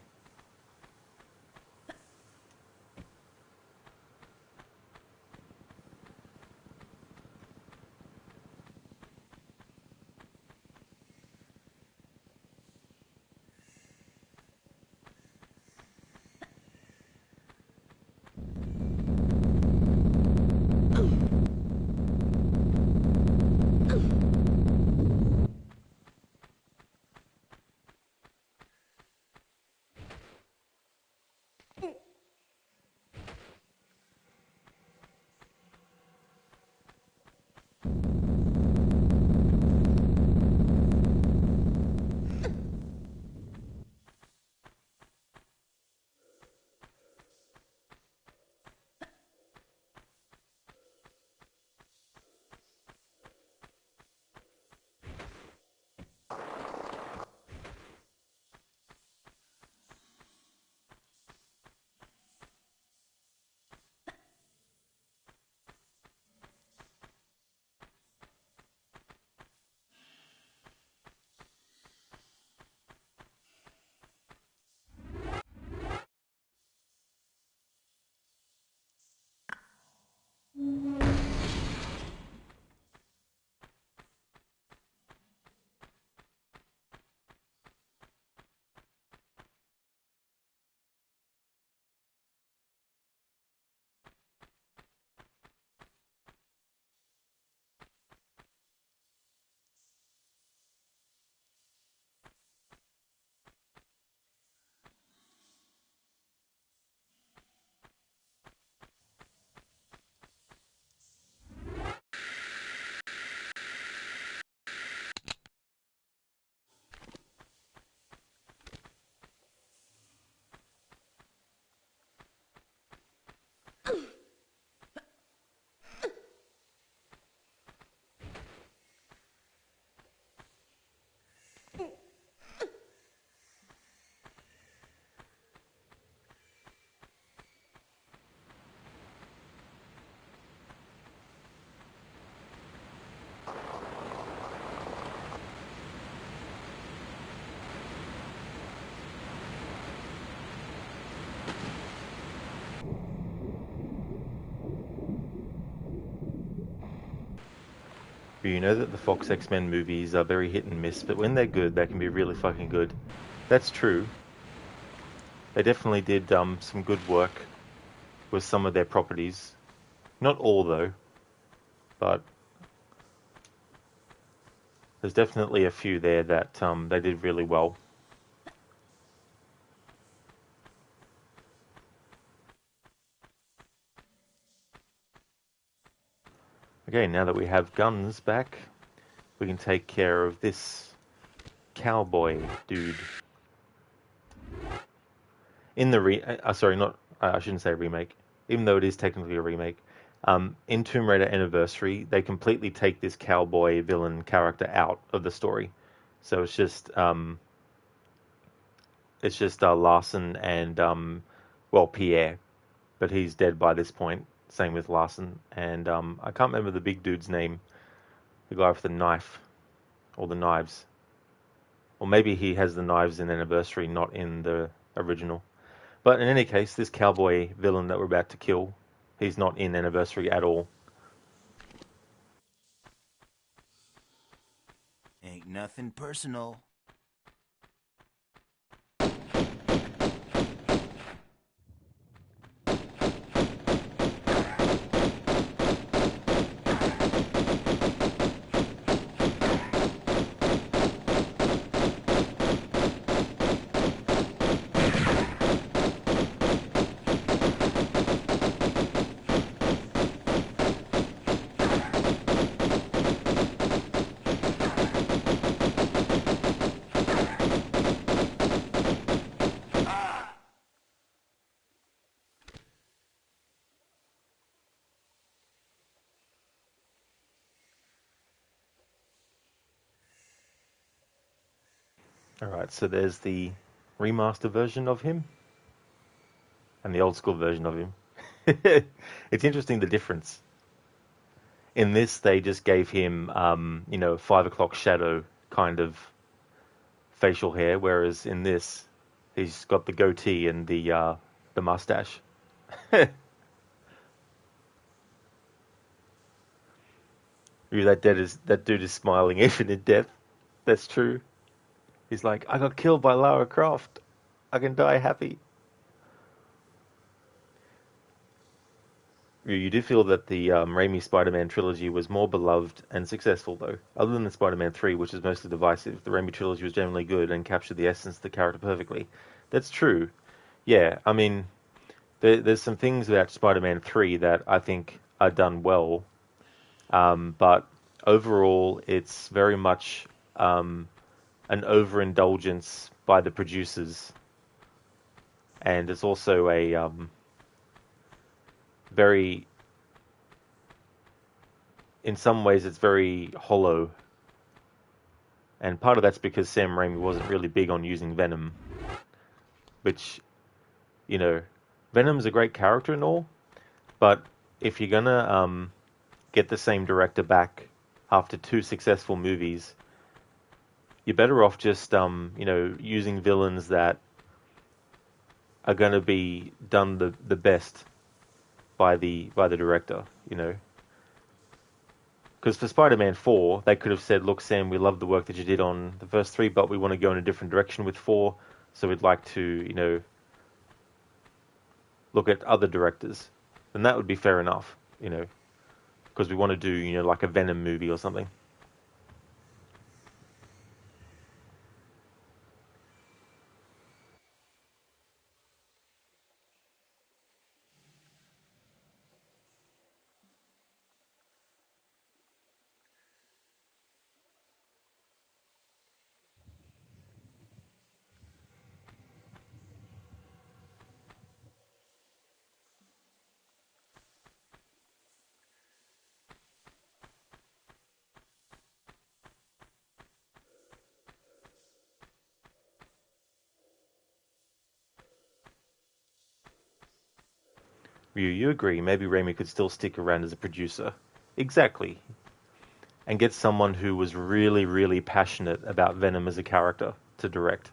S1: You know that the Fox X-Men movies are very hit and miss, but when they're good, they can be really fucking good. That's true. They definitely did some good work with some of their properties. Not all, though, but there's definitely a few there that they did really well. Okay, now that we have guns back, we can take care of this cowboy dude. In the sorry, not I shouldn't say remake, even though it is technically a remake. In Tomb Raider Anniversary, they completely take this cowboy villain character out of the story, so it's just Larson and well, Pierre, but he's dead by this point. Same with Larson, and I can't remember the big dude's name, the guy with the knife or the knives, or maybe he has the knives in Anniversary, not in the original. But in any case, this cowboy villain that we're about to kill, he's not in Anniversary at all.
S3: Ain't nothing personal.
S1: Alright, so there's the remaster version of him and the old school version of him. It's interesting the difference. In this, they just gave him, 5 o'clock shadow kind of facial hair, whereas in this, he's got the goatee and the mustache. Ooh, that dude is smiling even in death. That's true. He's like, I got killed by Lara Croft. I can die happy. You do feel that the Raimi Spider-Man trilogy was more beloved and successful, though. Other than the Spider-Man 3, which is mostly divisive, the Raimi trilogy was generally good and captured the essence of the character perfectly. That's true. Yeah, I mean, there's some things about Spider-Man 3 that I think are done well, but overall, it's very much an overindulgence by the producers, and it's also a very, in some ways, it's very hollow. And part of that's because Sam Raimi wasn't really big on using Venom, which, you know, Venom's a great character and all, but if you're gonna get the same director back after two successful movies, you're better off just using villains that are gonna be done the best by the director, you know. Because for Spider-Man 4, they could have said, look, Sam, we love the work that you did on the first three, but we want to go in a different direction with 4, so we'd like to, look at other directors. And that would be fair enough, because we want to do, like a Venom movie or something. You agree, maybe Raimi could still stick around as a producer. Exactly. And get someone who was really, really passionate about Venom as a character to direct.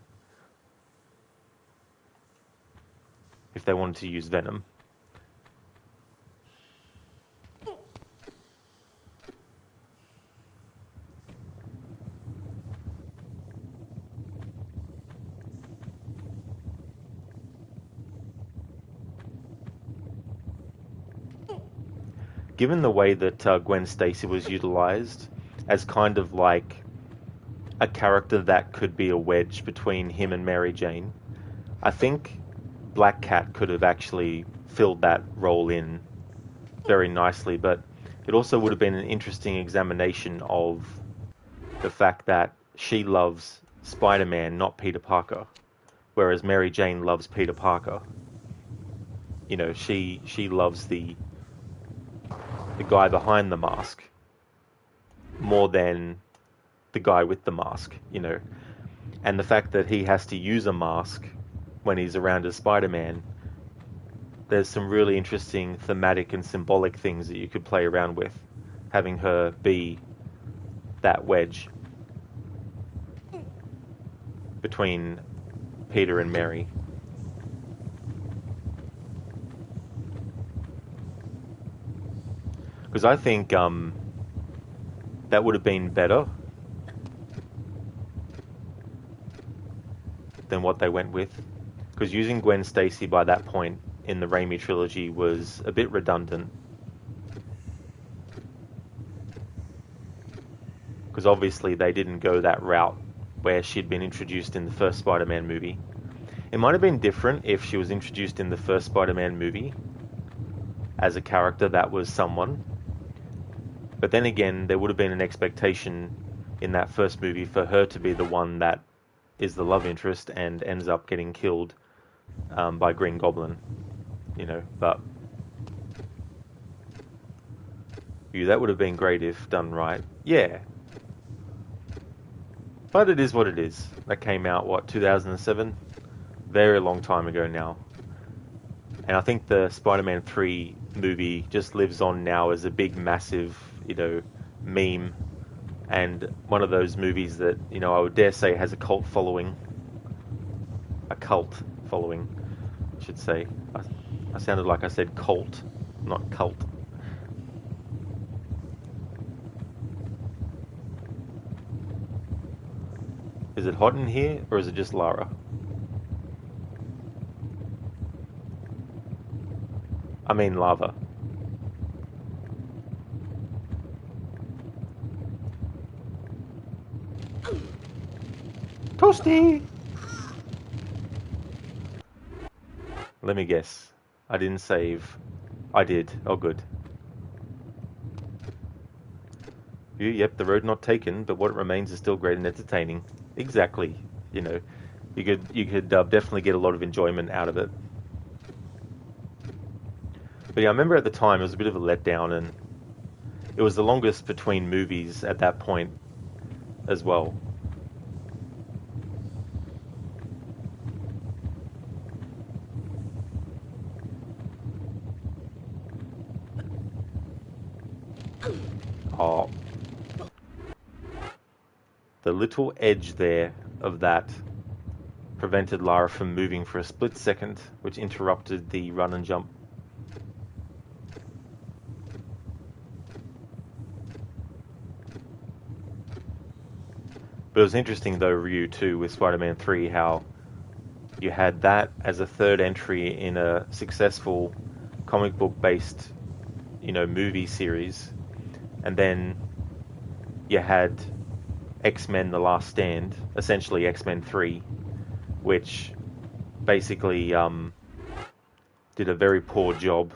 S1: If they wanted to use Venom. given the way that Gwen Stacy was utilized as kind of like a character that could be a wedge between him and Mary Jane, I think Black Cat could have actually filled that role in very nicely, but it also would have been an interesting examination of the fact that she loves Spider-Man, not Peter Parker, whereas Mary Jane loves Peter Parker. You know, she loves the guy behind the mask more than the guy with the mask, you know. And the fact that he has to use a mask when he's around as Spider-Man, there's some really interesting thematic and symbolic things that you could play around with, having her be that wedge between Peter and Mary. Because I think that would have been better than what they went with. Because using Gwen Stacy by that point in the Raimi trilogy was a bit redundant. Because obviously they didn't go that route where she'd been introduced in the first Spider-Man movie. It might have been different if she was introduced in the first Spider-Man movie as a character that was someone. But then again, there would have been an expectation in that first movie for her to be the one that is the love interest and ends up getting killed by Green Goblin. You know, but that would have been great if done right. Yeah. But it is what it is. That came out, 2007? Very long time ago now. And I think the Spider-Man 3 movie just lives on now as a big, massive, meme. And one of those movies that, I would dare say has a cult following. A cult following, I should say. I sounded like I said cult, not cult. Is it hot in here, or is it just Lara? I mean lava. Toasty! Let me guess. I didn't save. I did. Oh, good. Yep, the road not taken, but what remains is still great and entertaining. Exactly. You could definitely get a lot of enjoyment out of it. But yeah, I remember at the time it was a bit of a letdown, and it was the longest between movies at that point as well. Oh. The little edge there of that prevented Lara from moving for a split second, which interrupted the run and jump. But it was interesting though, Ryu, too, with Spider-Man 3, how you had that as a third entry in a successful comic book-based, movie series. And then you had X-Men The Last Stand, essentially X-Men 3, which basically did a very poor job.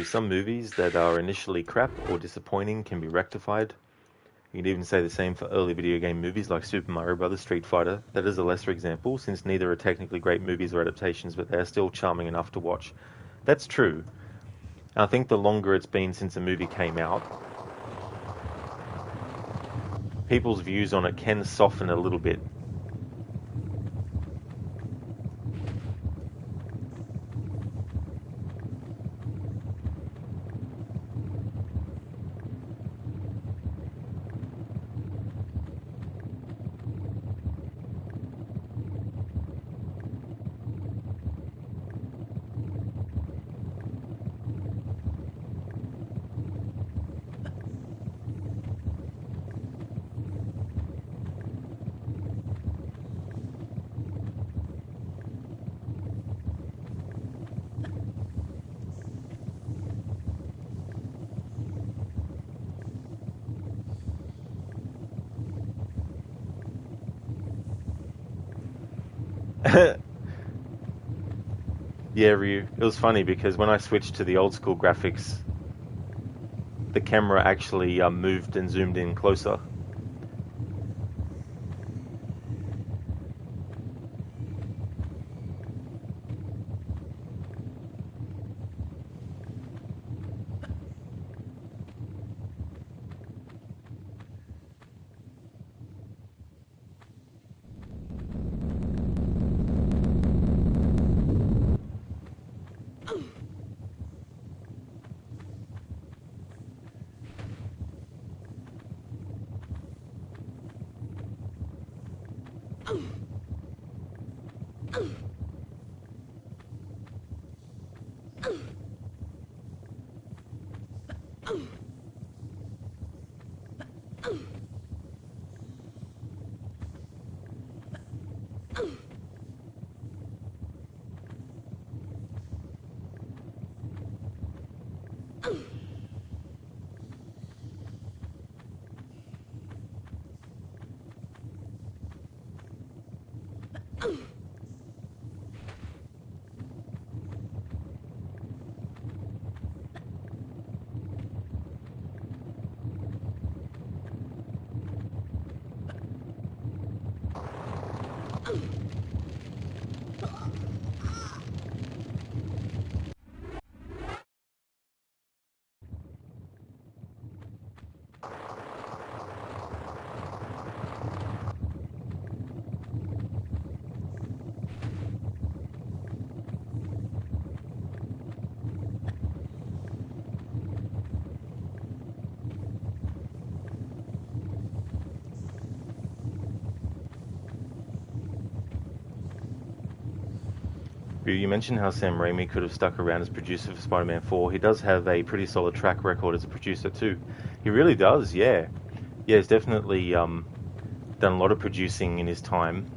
S1: Some movies that are initially crap or disappointing can be rectified. You can even say the same for early video game movies like Super Mario Bros. Street Fighter. That is a lesser example, since neither are technically great movies or adaptations, but they are still charming enough to watch. That's true. And I think the longer it's been since a movie came out, people's views on it can soften a little bit. Yeah, Ryu. It was funny because when I switched to the old school graphics, the camera actually moved and zoomed in closer. You mentioned how Sam Raimi could have stuck around as producer for Spider-Man 4. He does have a pretty solid track record as a producer too. He really does, yeah. Yeah, he's definitely done a lot of producing in his time.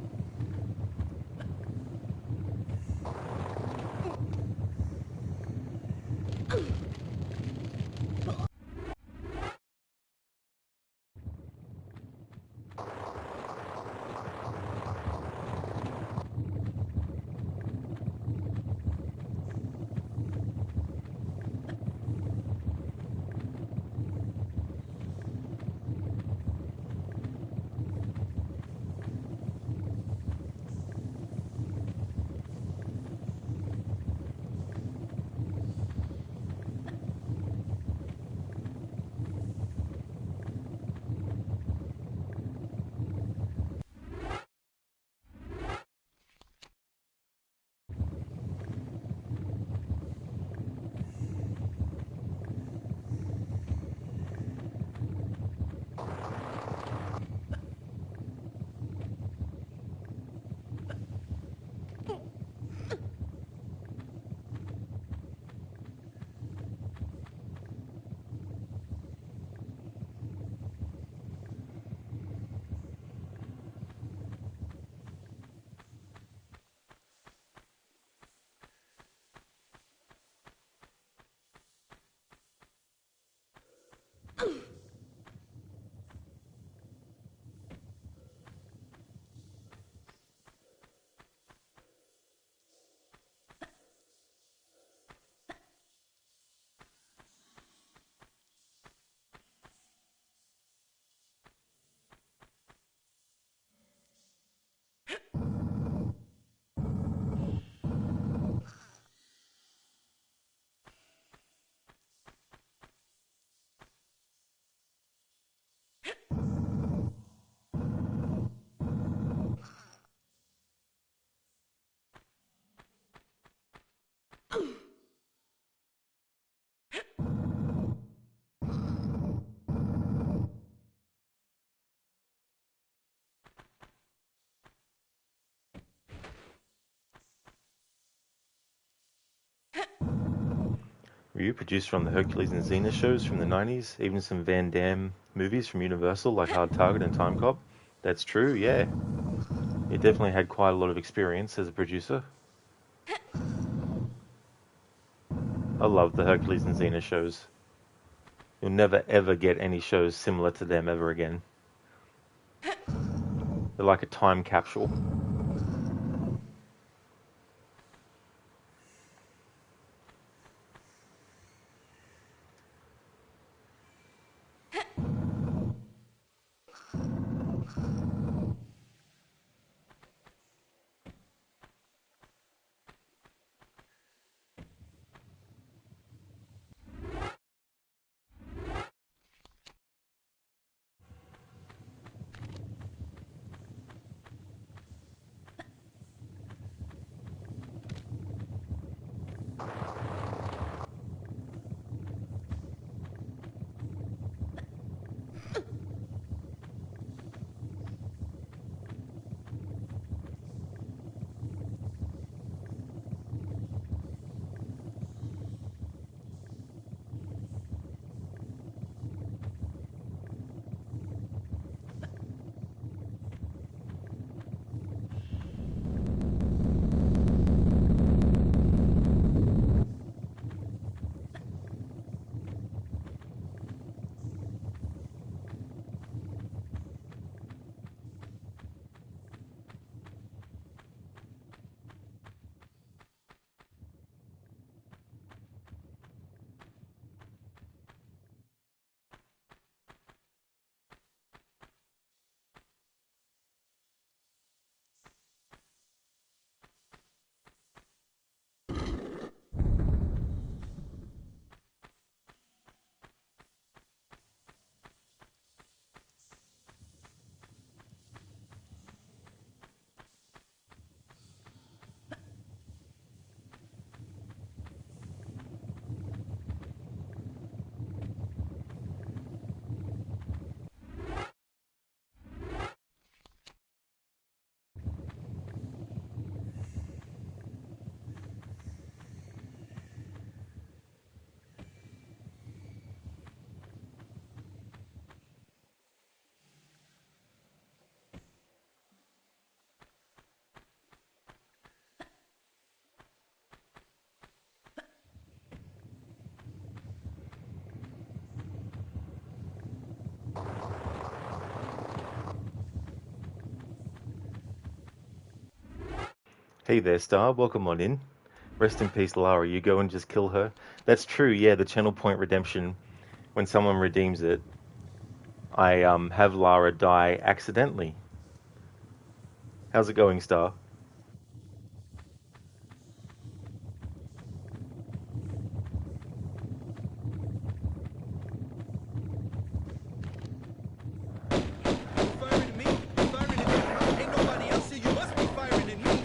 S1: You produced from the Hercules and Xena shows from the 90s, even some Van Damme movies from Universal like Hard Target and Time Cop. That's true, yeah. You definitely had quite a lot of experience as a producer. I love the Hercules and Xena shows. You'll never ever get any shows similar to them ever again. They're like a time capsule. Hey there, Star. Welcome on in. Rest in peace, Lara. You go and just kill her. That's true, yeah, the channel point redemption, when someone redeems it, I have Lara die accidentally. How's it going, Star?
S2: You firing at me? You firing at me? Huh? Ain't nobody else here. You must be firing at me.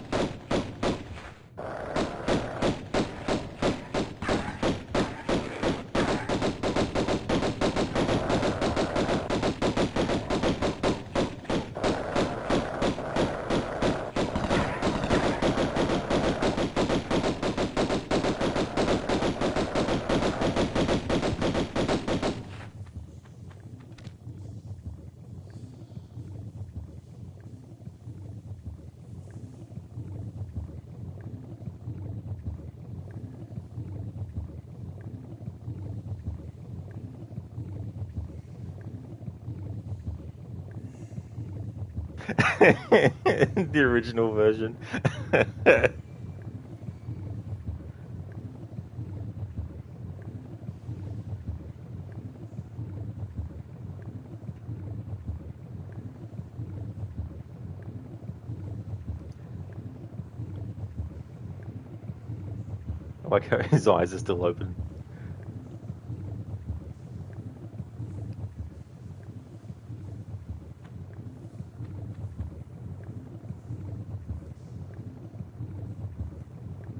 S1: The original version. Like how his eyes are still open.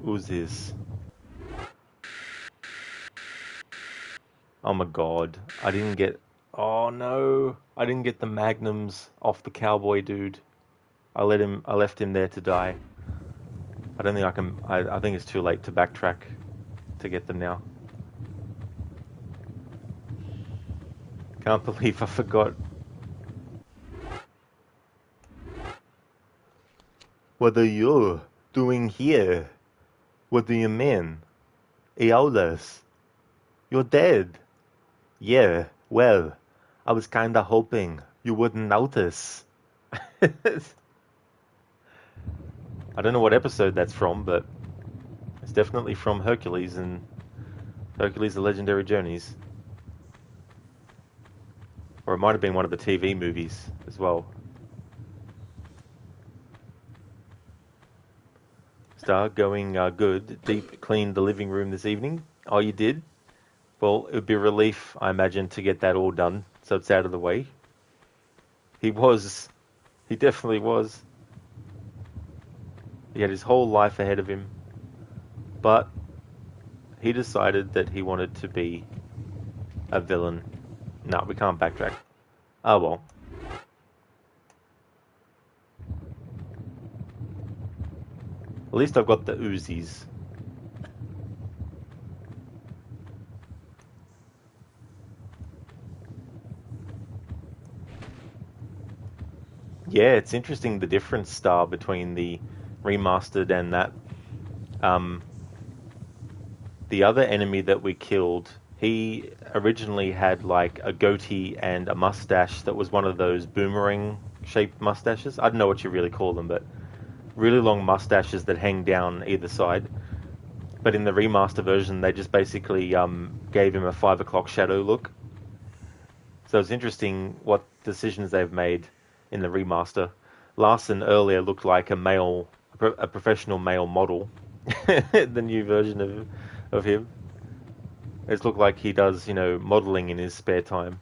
S1: Who's this? Oh my god. I didn't get... Oh no. I didn't get the magnums off the cowboy dude. I left him there to die. I don't think I can... I think it's too late to backtrack to get them now. Can't believe I forgot. What are you doing here? What do you mean? Aeolus, you're dead. Yeah, well, I was kinda hoping you wouldn't notice. I don't know what episode that's from, but it's definitely from Hercules and Hercules: The Legendary Journeys. Or it might have been one of the TV movies as well. Star, going good. Deep cleaned the living room this evening. Oh, you did? Well, it would be a relief, I imagine, to get that all done, so it's out of the way. He was. He definitely was. He had his whole life ahead of him. But he decided that he wanted to be a villain. No, we can't backtrack. Oh well. At least I've got the Uzis. Yeah, it's interesting the difference, Star, between the remastered and that. The other enemy that we killed, he originally had like a goatee and a mustache that was one of those boomerang shaped mustaches. I don't know what you really call them, but really long mustaches that hang down either side. But in the remaster version, they just basically gave him a 5 o'clock shadow look. So it's interesting what decisions they've made in the remaster. Larson earlier looked like a professional male model. The new version of him. It's looked like he does, modeling in his spare time.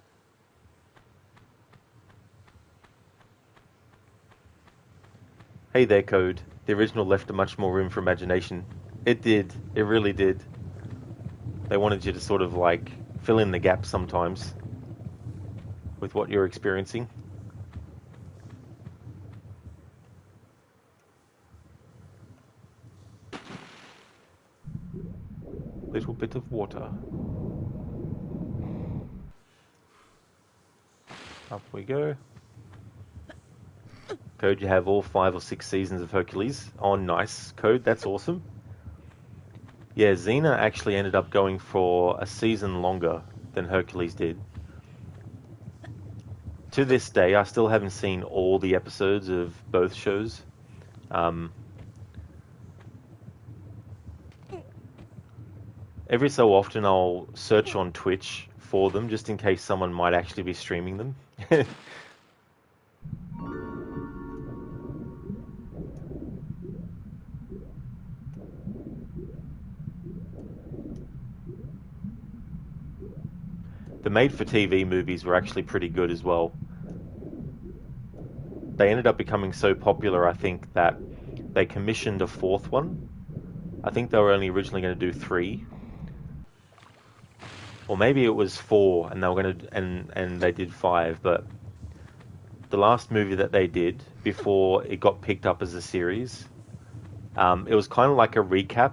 S1: Hey there, Code. The original left much more room for imagination. It did. It really did. They wanted you to sort of like fill in the gaps sometimes with what you're experiencing. Little bit of water. Up we go. Code, you have all 5 or 6 seasons of Hercules. Oh, nice. Code, that's awesome. Yeah, Xena actually ended up going for a season longer than Hercules did. To this day, I still haven't seen all the episodes of both shows. Every so often, I'll search on Twitch for them, just in case someone might actually be streaming them. The made-for-TV movies were actually pretty good as well. They ended up becoming so popular, I think, that they commissioned a 4th one. I think they were only originally going to do 3. Or maybe it was 4 and they were going to and they did 5, but the last movie that they did before it got picked up as a series, it was kind of like a recap,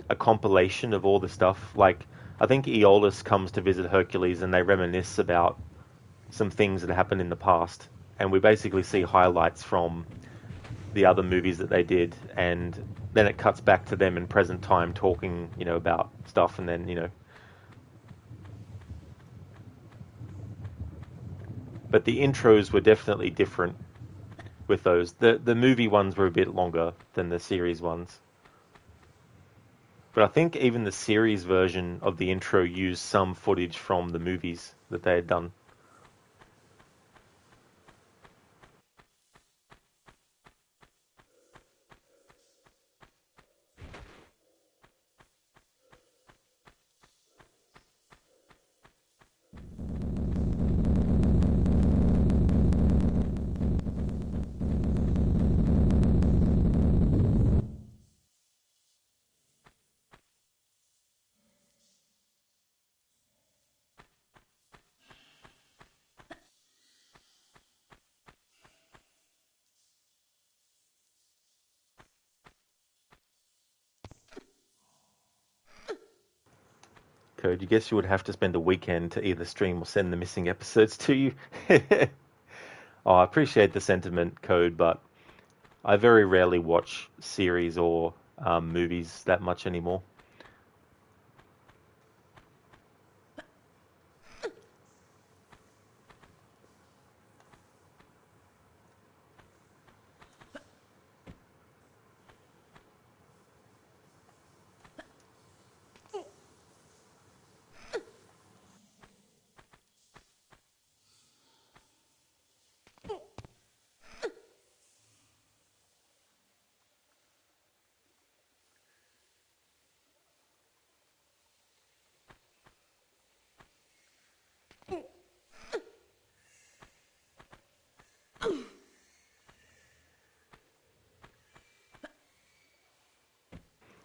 S1: a compilation of all the stuff. Like, I think Aeolus comes to visit Hercules and they reminisce about some things that happened in the past. And we basically see highlights from the other movies that they did. And then it cuts back to them in present time talking, about stuff. And then, But the intros were definitely different with those. The movie ones were a bit longer than the series ones. But I think even the series version of the intro used some footage from the movies that they had done. Code, you guess you would have to spend a weekend to either stream or send the missing episodes to you. Oh, I appreciate the sentiment, Code, but I very rarely watch series or movies that much anymore.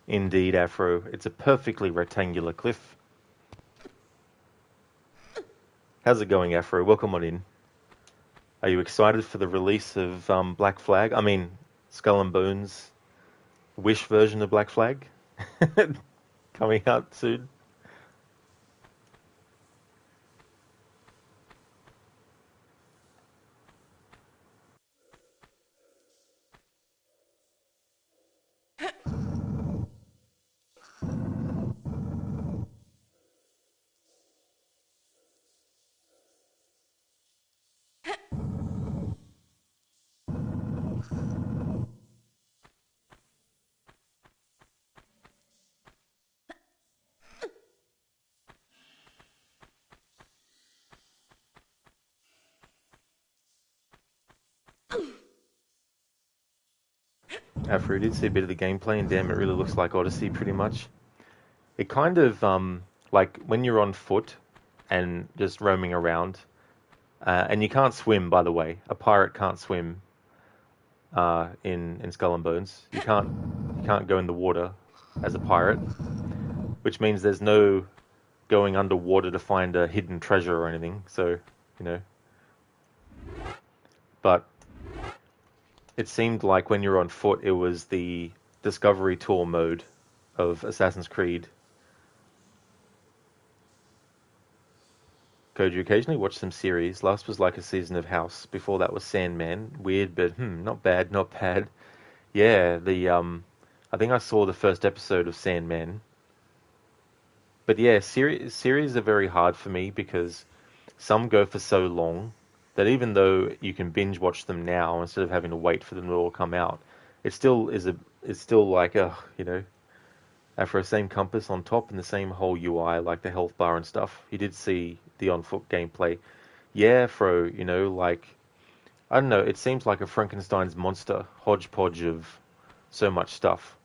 S1: Indeed, Afro. It's a perfectly rectangular cliff. How's it going, Afro? Welcome on in. Are you excited for the release of Black Flag? I mean, Skull and Bones Wish version of Black Flag coming out soon? Afro did see a bit of the gameplay, and damn, it really looks like Odyssey pretty much. It kind of, like when you're on foot and just roaming around, and you can't swim, by the way. A pirate can't swim in Skull and Bones. You can't go in the water as a pirate, which means there's no going underwater to find a hidden treasure or anything. So, you know. But it seemed like when you're on foot, it was the Discovery Tour mode of Assassin's Creed. Code, you occasionally watch some series. Last was like a season of House. Before that was Sandman. Weird, but not bad, not bad. Yeah, I think I saw the first episode of Sandman. But yeah, series are very hard for me because some go for so long that even though you can binge watch them now instead of having to wait for them to all come out, it's still like after the same compass on top and the same whole UI, like the health bar and stuff. You did see the on-foot gameplay. Yeah, Fro, like, I don't know, it seems like a Frankenstein's monster, hodgepodge of so much stuff.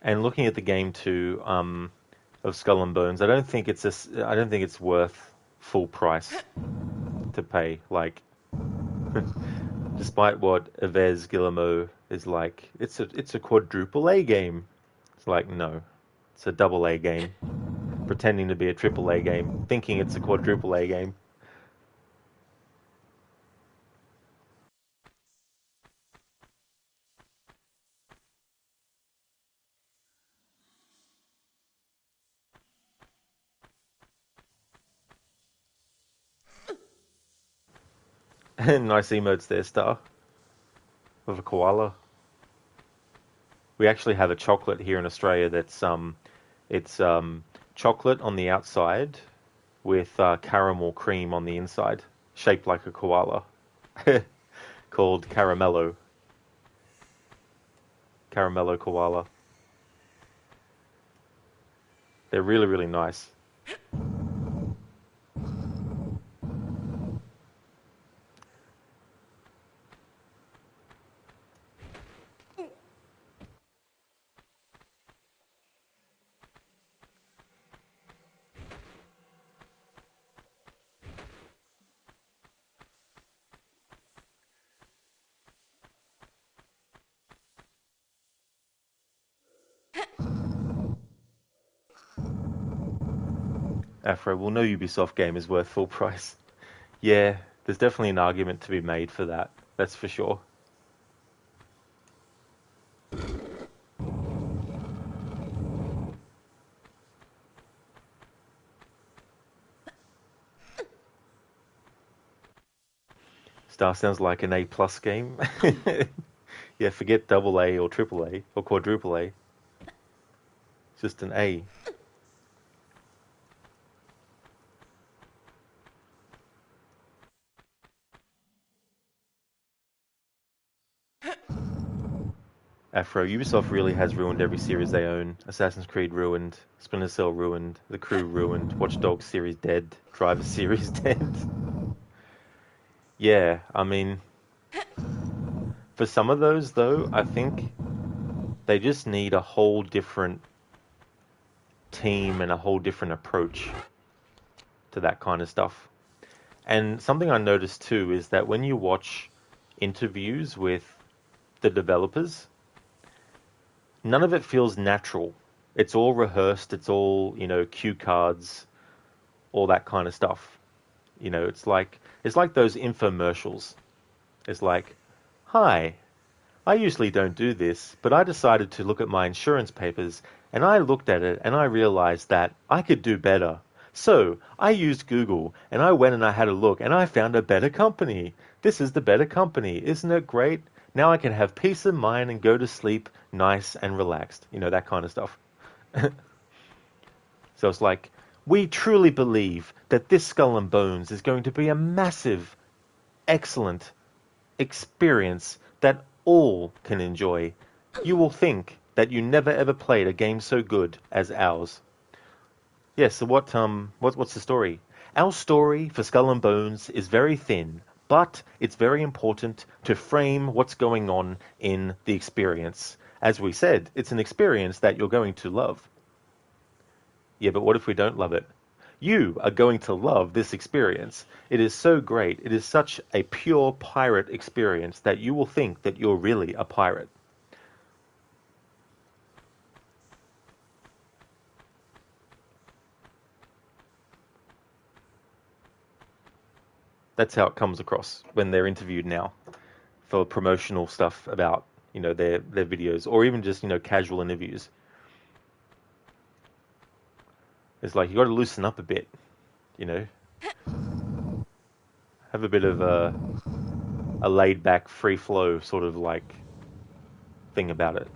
S1: And looking at the game too, of Skull and Bones, I don't think it's worth full price to pay. Like, despite what Yves Guillemot is like, it's a quadruple A game. It's like, no, it's a double A game, pretending to be a triple A game, thinking it's a quadruple A game. Nice emotes there, Star, of a koala. We actually have a chocolate here in Australia that's it's chocolate on the outside with caramel cream on the inside, shaped like a koala, called Caramello. Caramello koala. They're really, really nice. Afro, well, no Ubisoft game is worth full price. Yeah, there's definitely an argument to be made for that. That's for sure. Star sounds like an A+ game. Yeah, forget double A or triple A or quadruple A. It's just an A. Afro, Ubisoft really has ruined every series they own. Assassin's Creed ruined, Splinter Cell ruined, The Crew ruined, Watch Dogs series dead, Driver series dead. Yeah, I mean, for some of those though, I think they just need a whole different team and a whole different approach to that kind of stuff. And something I noticed too is that when you watch interviews with the developers, none of it feels natural. It's all rehearsed, it's all, cue cards, all that kind of stuff. It's like those infomercials. It's like, "Hi, I usually don't do this, but I decided to look at my insurance papers and I looked at it and I realized that I could do better. So I used Google and I went and I had a look and I found a better company. This is the better company. Isn't it great? Now I can have peace of mind and go to sleep nice and relaxed." That kind of stuff. So it's like, "We truly believe that this Skull and Bones is going to be a massive, excellent experience that all can enjoy. You will think that you never ever played a game so good as ours." Yeah, so what's the story? Our story for Skull and Bones is very thin, but it's very important to frame what's going on in the experience. As we said, it's an experience that you're going to love. Yeah, but what if we don't love it? You are going to love this experience. It is so great. It is such a pure pirate experience that you will think that you're really a pirate. That's how it comes across when they're interviewed now for promotional stuff about, their videos, or even just, casual interviews. It's like, you got to loosen up a bit, you know. Have a bit of a laid back, free flow sort of like thing about it.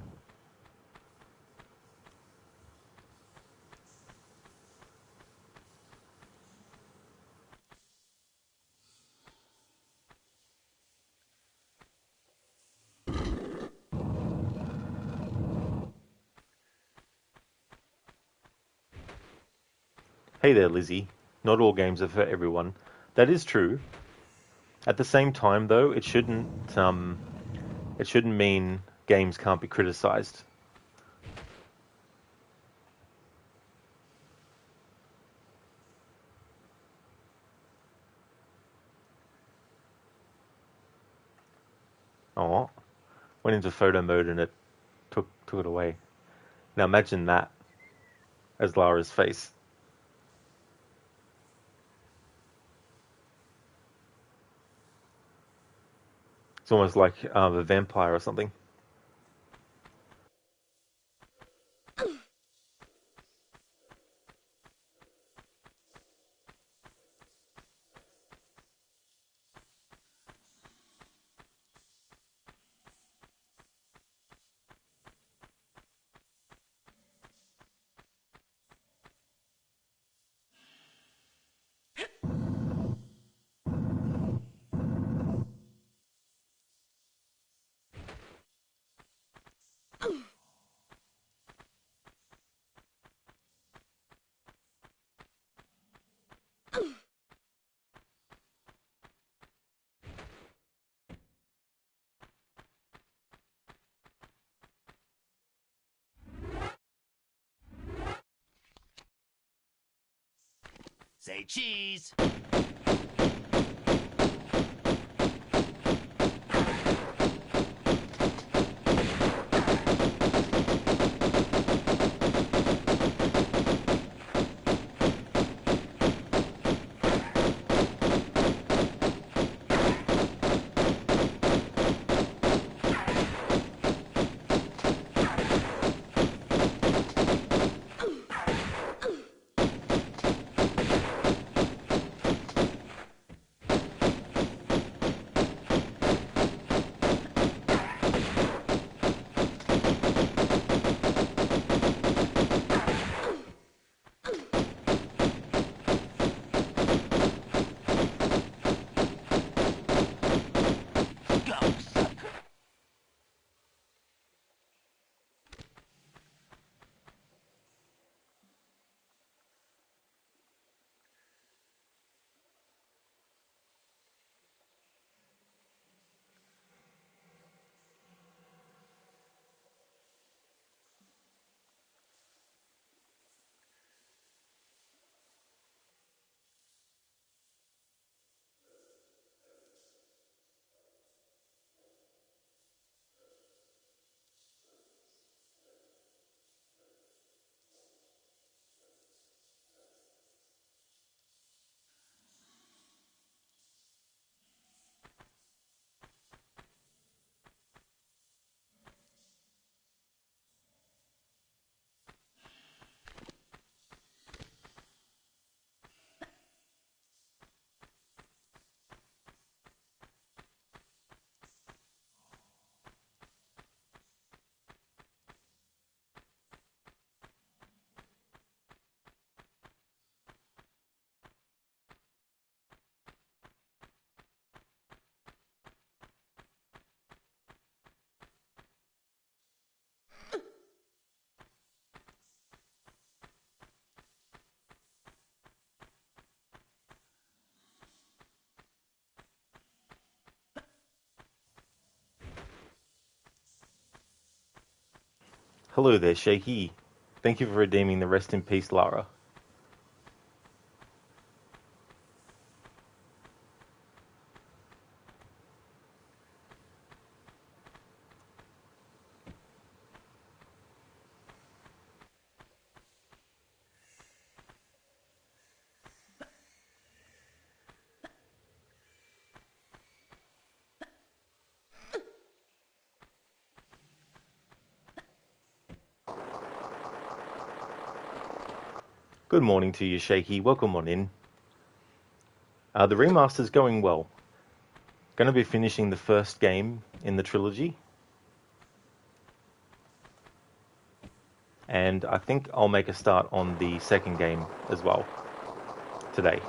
S1: Hey there, Lizzie. Not all games are for everyone. That is true. At the same time, though, it shouldn't mean games can't be criticized. Oh, went into photo mode and it took it away. Now imagine that as Lara's face. It's almost like a vampire or something.
S6: Say cheese!
S1: Hello there, Shaky. Thank you for redeeming the rest in peace, Lara. Good morning to you, Shaky. Welcome on in. The remaster's going well. Going to be finishing the first game in the trilogy. And I think I'll make a start on the second game as well today.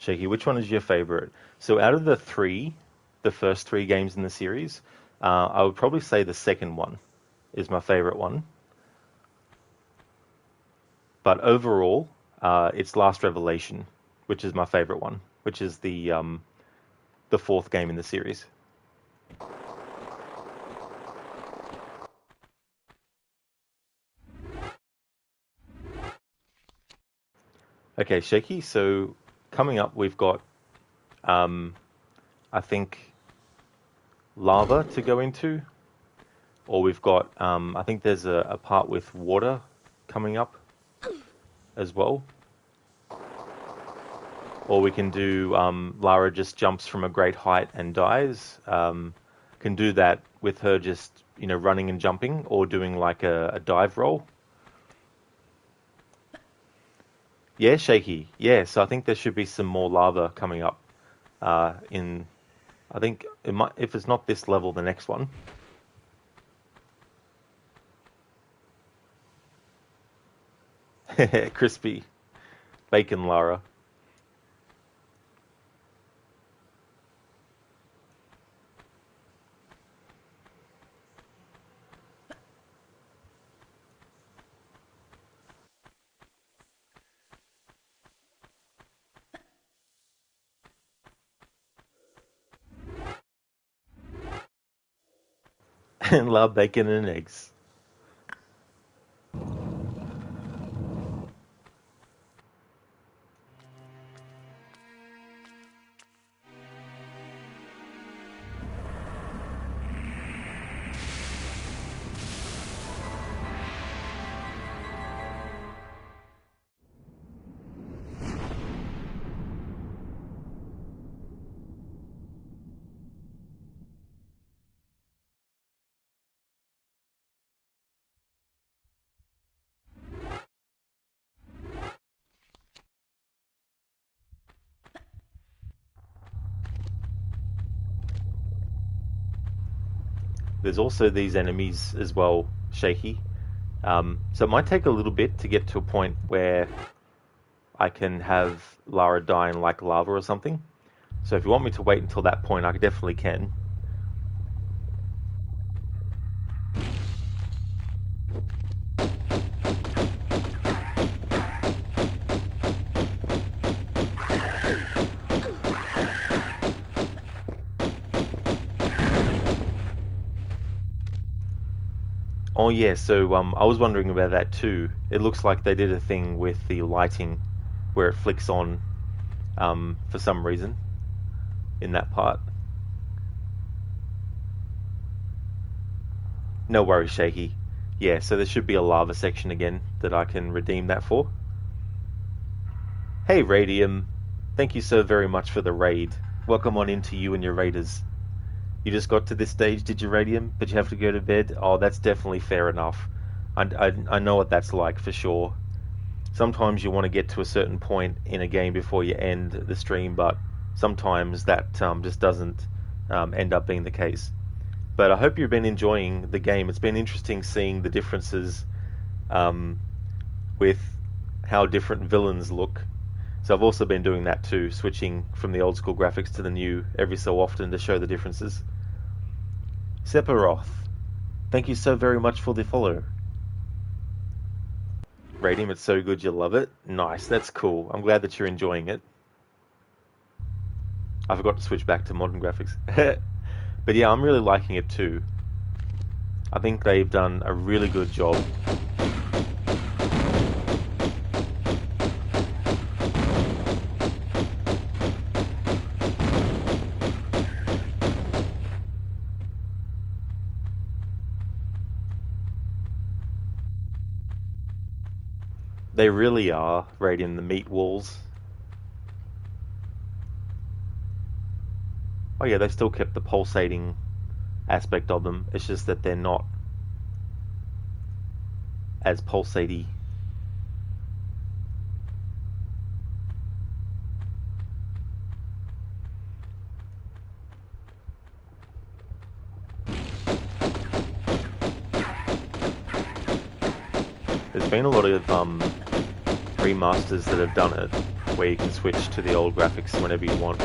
S1: Shaky, which one is your favorite? So out of the first three games in the series, I would probably say the second one is my favorite one. But overall, it's Last Revelation, which is my favorite one, which is the fourth game in the series. Okay, Shaky, so coming up we've got, I think, lava to go into, or we've got, I think there's a part with water coming up as well. Or we can do, Lara just jumps from a great height and dies. Can do that with her just, running and jumping, or doing like a dive roll. Yeah, Shaky. Yeah, so I think there should be some more lava coming up in, I think it might, if it's not this level, the next one. Crispy. Bacon Lara. And love bacon and eggs. There's also these enemies as well, Shaky. So it might take a little bit to get to a point where I can have Lara die in like lava or something. So if you want me to wait until that point, I definitely can. Oh yeah, so I was wondering about that too. It looks like they did a thing with the lighting where it flicks on for some reason in that part. No worries, Shaky. Yeah, so there should be a lava section again that I can redeem that for. Hey Radium, thank you so very much for the raid. Welcome on into you and your raiders. You just got to this stage, did you, Radium? But you have to go to bed? Oh, that's definitely fair enough. I know what that's like, for sure. Sometimes you want to get to a certain point in a game before you end the stream, but sometimes that just doesn't end up being the case. But I hope you've been enjoying the game. It's been interesting seeing the differences with how different villains look. So I've also been doing that too, switching from the old school graphics to the new every so often to show the differences. Sephiroth, thank you so very much for the follow. Radium, it's so good you love it. Nice, that's cool. I'm glad that you're enjoying it. I forgot to switch back to modern graphics. But yeah, I'm really liking it too. I think they've done a really good job. They really are, Radium, the meat walls. Oh yeah, they still kept the pulsating aspect of them. It's just that they're not as pulsatey. There's been a lot of remasters that have done it, where you can switch to the old graphics whenever you want.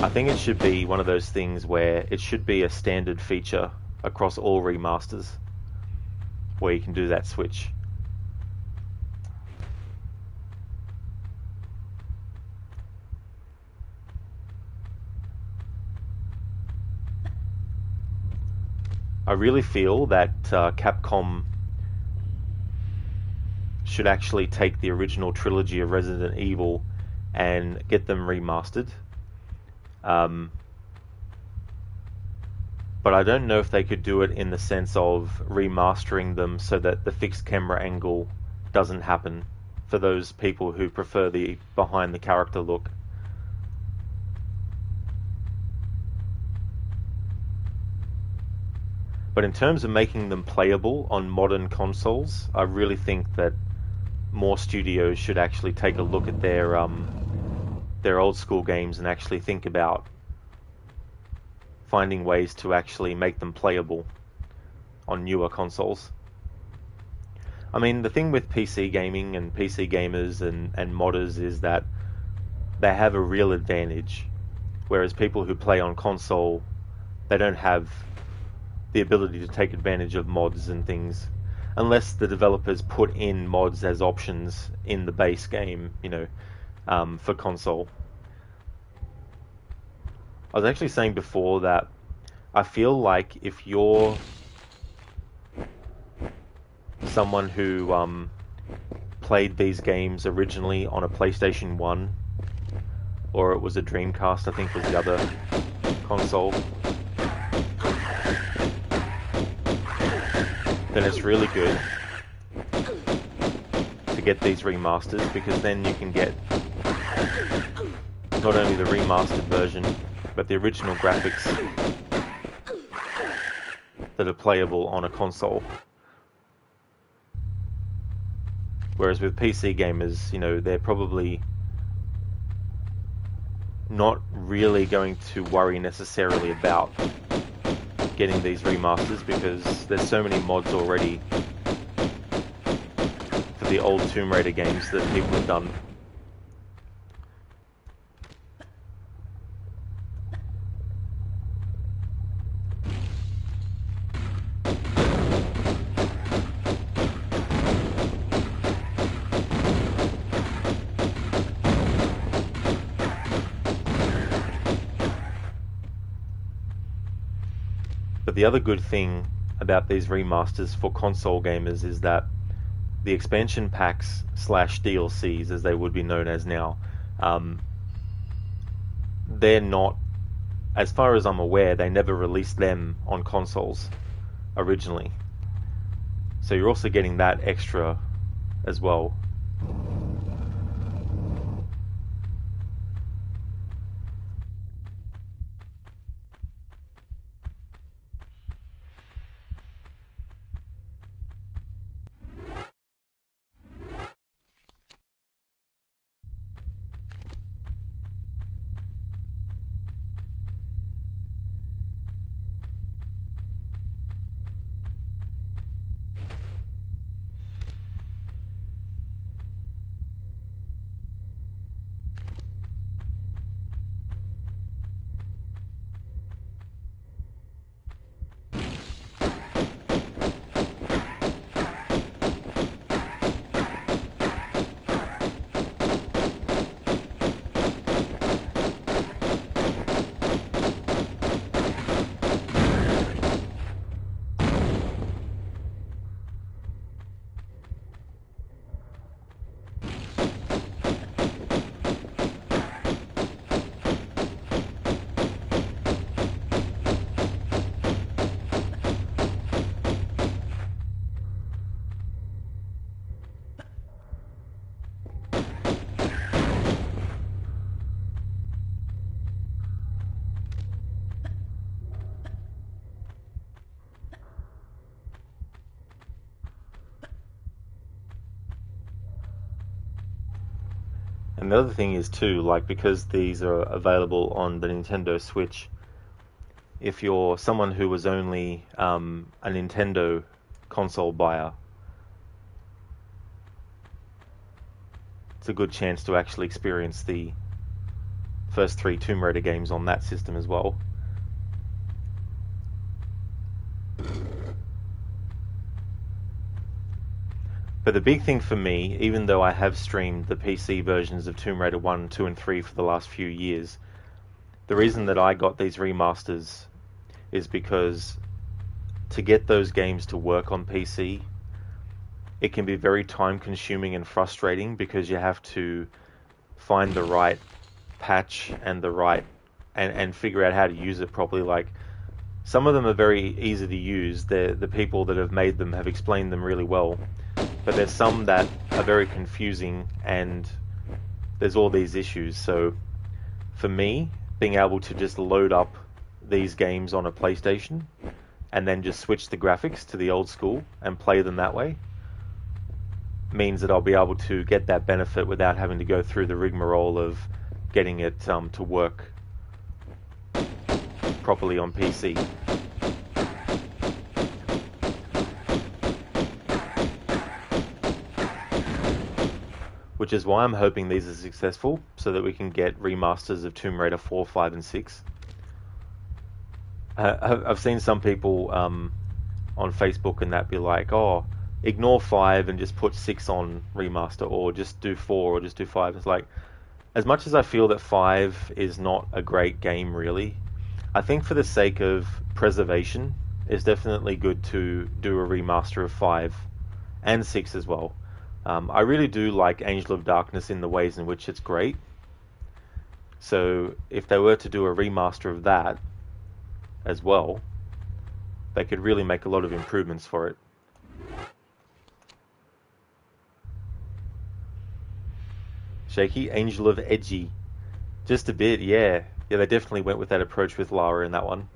S1: I think it should be one of those things where it should be a standard feature across all remasters, where you can do that switch. I really feel that Capcom should actually take the original trilogy of Resident Evil and get them remastered. But I don't know if they could do it in the sense of remastering them so that the fixed camera angle doesn't happen for those people who prefer the behind the character look. But in terms of making them playable on modern consoles, I really think that more studios should actually take a look at their old school games and actually think about finding ways to actually make them playable on newer consoles. I mean, the thing with PC gaming and PC gamers and modders is that they have a real advantage, whereas people who play on console, they don't have the ability to take advantage of mods and things, unless the developers put in mods as options in the base game, for console. I was actually saying before that I feel like if you're someone who played these games originally on a PlayStation 1, or it was a Dreamcast, I think was the other console, then it's really good to get these remasters, because then you can get not only the remastered version, but the original graphics that are playable on a console. Whereas with PC gamers, they're probably not really going to worry necessarily about getting these remasters, because there's so many mods already for the old Tomb Raider games that people have done. But the other good thing about these remasters for console gamers is that the expansion packs / DLCs, as they would be known as now, they're not, as far as I'm aware, they never released them on consoles originally. So you're also getting that extra as well. And the other thing is too, like, because these are available on the Nintendo Switch, if you're someone who was only a Nintendo console buyer, it's a good chance to actually experience the first 3 Tomb Raider games on that system as well. But the big thing for me, even though I have streamed the PC versions of Tomb Raider 1, 2, and 3 for the last few years, the reason that I got these remasters is because to get those games to work on PC, it can be very time consuming and frustrating because you have to find the right patch and the right and figure out how to use it properly. Like, some of them are very easy to use. The people that have made them have explained them really well. But there's some that are very confusing and there's all these issues. So for me, being able to just load up these games on a PlayStation and then just switch the graphics to the old school and play them that way means that I'll be able to get that benefit without having to go through the rigmarole of getting it to work properly on PC. Which is why I'm hoping these are successful, so that we can get remasters of Tomb Raider 4, 5, and 6. I've seen some people on Facebook and that be like, oh, ignore 5 and just put 6 on remaster, or just do 4 or just do 5. It's like, as much as I feel that 5 is not a great game really, I think for the sake of preservation, it's definitely good to do a remaster of 5 and 6 as well. I really do like Angel of Darkness in the ways in which it's great. So if they were to do a remaster of that as well, they could really make a lot of improvements for it. Shaky, Angel of Edgy. Just a bit, yeah. Yeah, they definitely went with that approach with Lara in that one.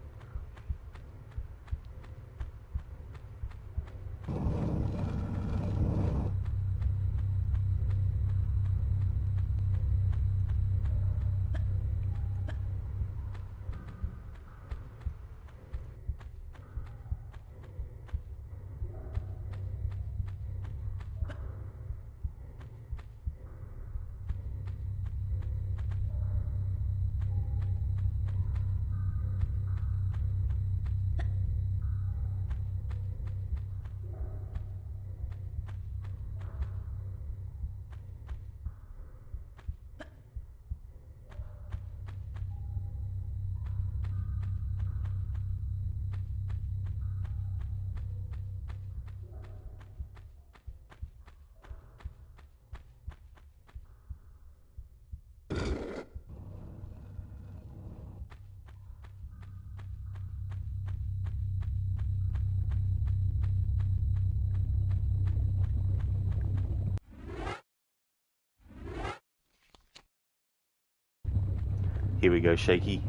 S1: Here we go, Shaky.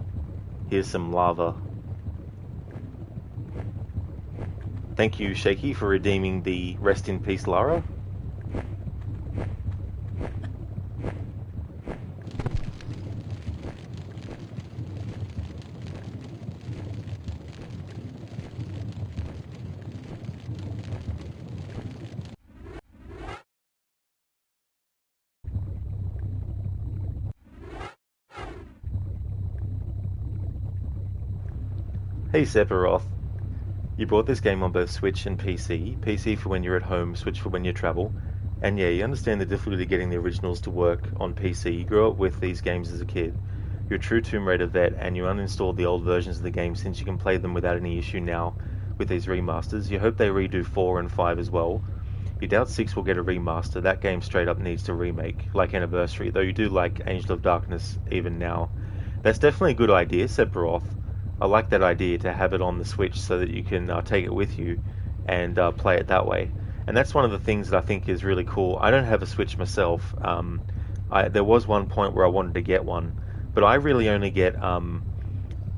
S1: Here's some lava. Thank you, Shaky, for redeeming the Rest in Peace Lara. Hey Sephiroth, you bought this game on both Switch and PC. PC for when you're at home, Switch for when you travel. And yeah, you understand the difficulty getting the originals to work on PC. You grew up with these games as a kid. You're a true Tomb Raider vet, and you uninstalled the old versions of the game since you can play them without any issue now with these remasters. You hope they redo 4 and 5 as well. You doubt 6 will get a remaster. That game straight up needs a remake, like Anniversary, though you do like Angel of Darkness even now. That's definitely a good idea, Sephiroth. I like that idea to have it on the Switch so that you can take it with you and play it that way. And that's one of the things that I think is really cool. I don't have a Switch myself. There was one point where I wanted to get one, but I really only get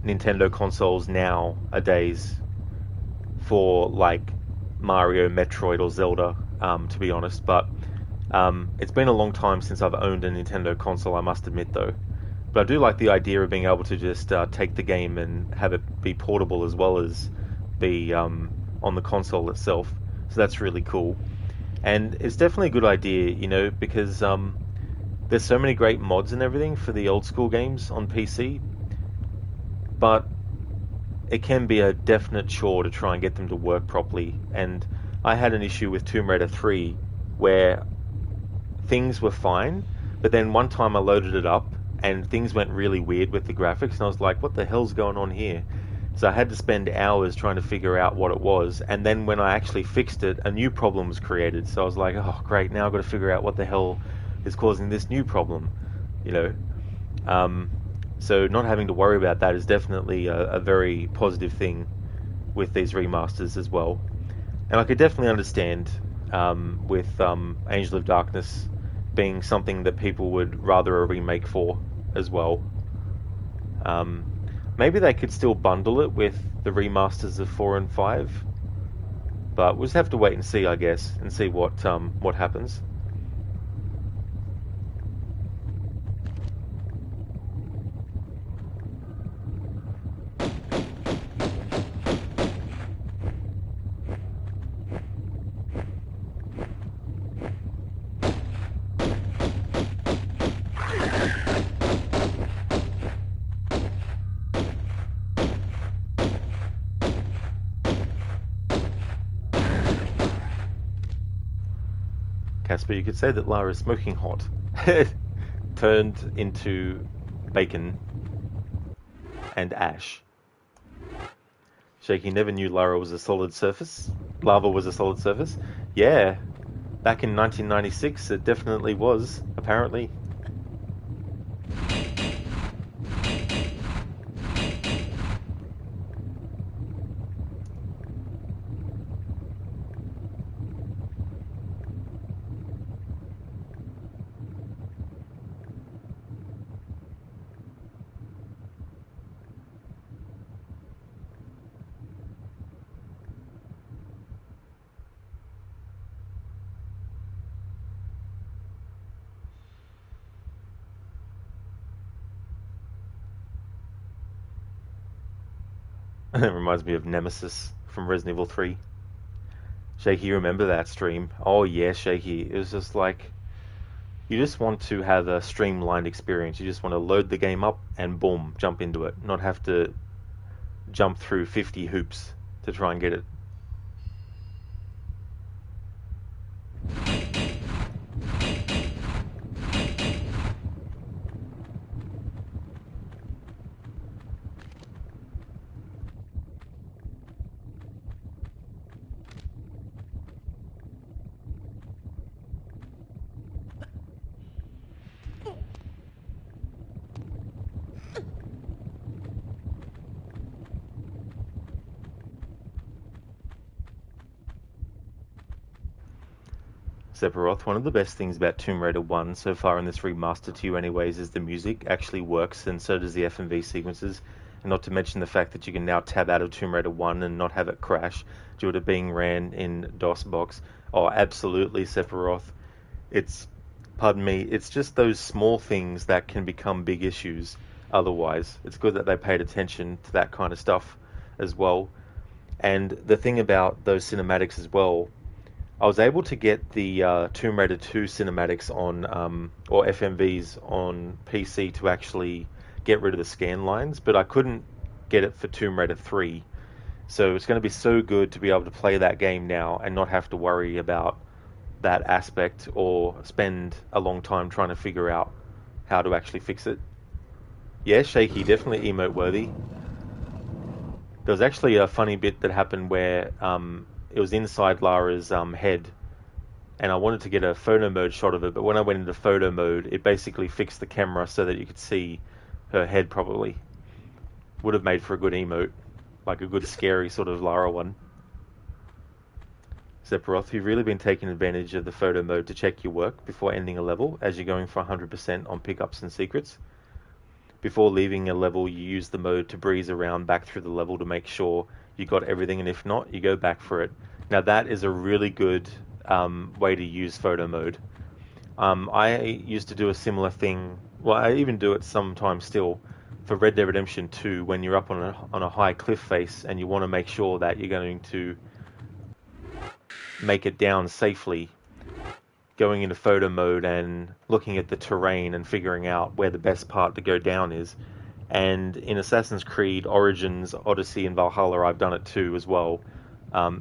S1: Nintendo consoles nowadays for like Mario, Metroid, or Zelda, to be honest. But It's been a long time since I've owned a Nintendo console, I must admit, though. But I do like the idea of being able to just take the game and have it be portable as well as be on the console itself. So that's really cool. And it's definitely a good idea, you know, because there's so many great mods and everything for the old school games on PC. But it can be a definite chore to try and get them to work properly. And I had an issue with Tomb Raider 3 where things were fine, but then one time I loaded it up and things went really weird with the graphics, and I was like, what the hell's going on here? So I had to spend hours trying to figure out what it was, and then when I actually fixed it, a new problem was created. So I was like, oh great, now I've got to figure out what the hell is causing this new problem, you know. So not having to worry about that is definitely a very positive thing with these remasters as well. And I could definitely understand with Angel of Darkness being something that people would rather a remake for as well. Maybe they could still bundle it with the remasters of 4 and 5, but we'll just have to wait and see, I guess, and see what happens. Casper, you could say that Lara is smoking hot. Turned into bacon and ash. Shaky never knew Lara was a solid surface. Lava was a solid surface. Yeah, back in 1996 it definitely was, apparently. It reminds me of Nemesis from Resident Evil 3. Shaky, you remember that stream? Oh yeah, Shaky. It was just like, you just want to have a streamlined experience. You just want to load the game up and boom, jump into it. Not have to jump through 50 hoops to try and get it. Sephiroth, one of the best things about Tomb Raider 1 so far in this remaster to you anyways is the music actually works, and so does the FMV sequences, and not to mention the fact that you can now tab out of Tomb Raider 1 and not have it crash due to being ran in DOSBox. Oh, absolutely, Sephiroth. Pardon me, it's just those small things that can become big issues otherwise. It's good that they paid attention to that kind of stuff as well. And the thing about those cinematics as well, I was able to get the Tomb Raider 2 cinematics on, or FMVs on PC to actually get rid of the scan lines, but I couldn't get it for Tomb Raider 3. So it's going to be so good to be able to play that game now and not have to worry about that aspect or spend a long time trying to figure out how to actually fix it. Yeah, Shaky, definitely emote worthy. There was actually a funny bit that happened where it was inside Lara's head, and I wanted to get a photo mode shot of it, but when I went into photo mode, it basically fixed the camera so that you could see her head properly. Would have made for a good emote, like a good scary sort of Lara one. Sephiroth, you've really been taking advantage of the photo mode to check your work before ending a level, as you're going for 100% on pickups and secrets. Before leaving a level, you use the mode to breeze around back through the level to make sure you got everything, and if not, you go back for it. Now that is a really good way to use photo mode. I used to do a similar thing. Well, I even do it sometimes still for Red Dead Redemption 2 when you're up on a high cliff face and you want to make sure that you're going to make it down safely, going into photo mode and looking at the terrain and figuring out where the best part to go down is. And in Assassin's Creed Origins, Odyssey, and Valhalla, I've done it too as well.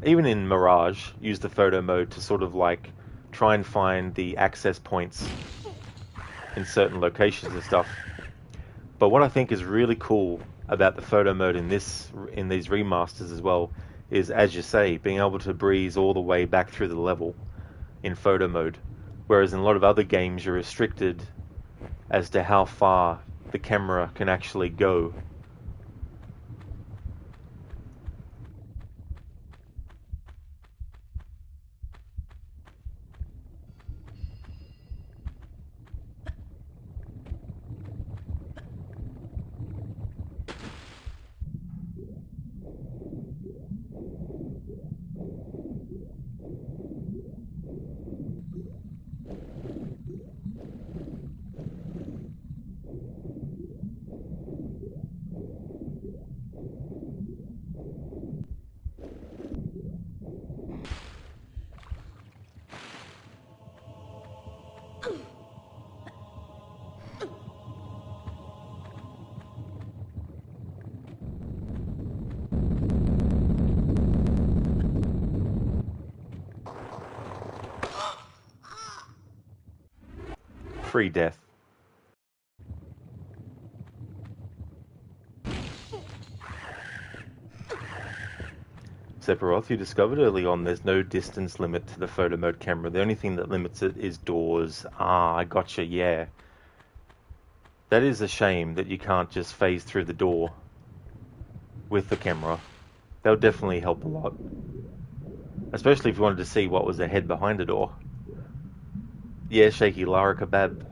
S1: Even in Mirage, use the photo mode to sort of like try and find the access points in certain locations and stuff. But what I think is really cool about the photo mode in these remasters as well is, as you say, being able to breeze all the way back through the level in photo mode. Whereas in a lot of other games, you're restricted as to how far the camera can actually go. Free death. Sephiroth, you discovered early on there's no distance limit to the photo mode camera. The only thing that limits it is doors. Ah, I gotcha, yeah. That is a shame that you can't just phase through the door with the camera. That would definitely help a lot. Especially if you wanted to see what was ahead behind the door. Yeah, shaky Lara kebab.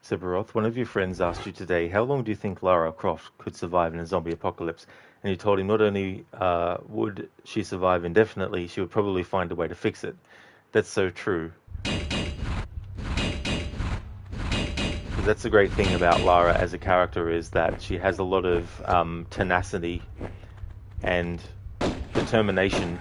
S1: Sephiroth, one of your friends asked you today, how long do you think Lara Croft could survive in a zombie apocalypse? And you told him not only would she survive indefinitely, she would probably find a way to fix it. That's so true. Because that's the great thing about Lara as a character, is that she has a lot of tenacity and determination.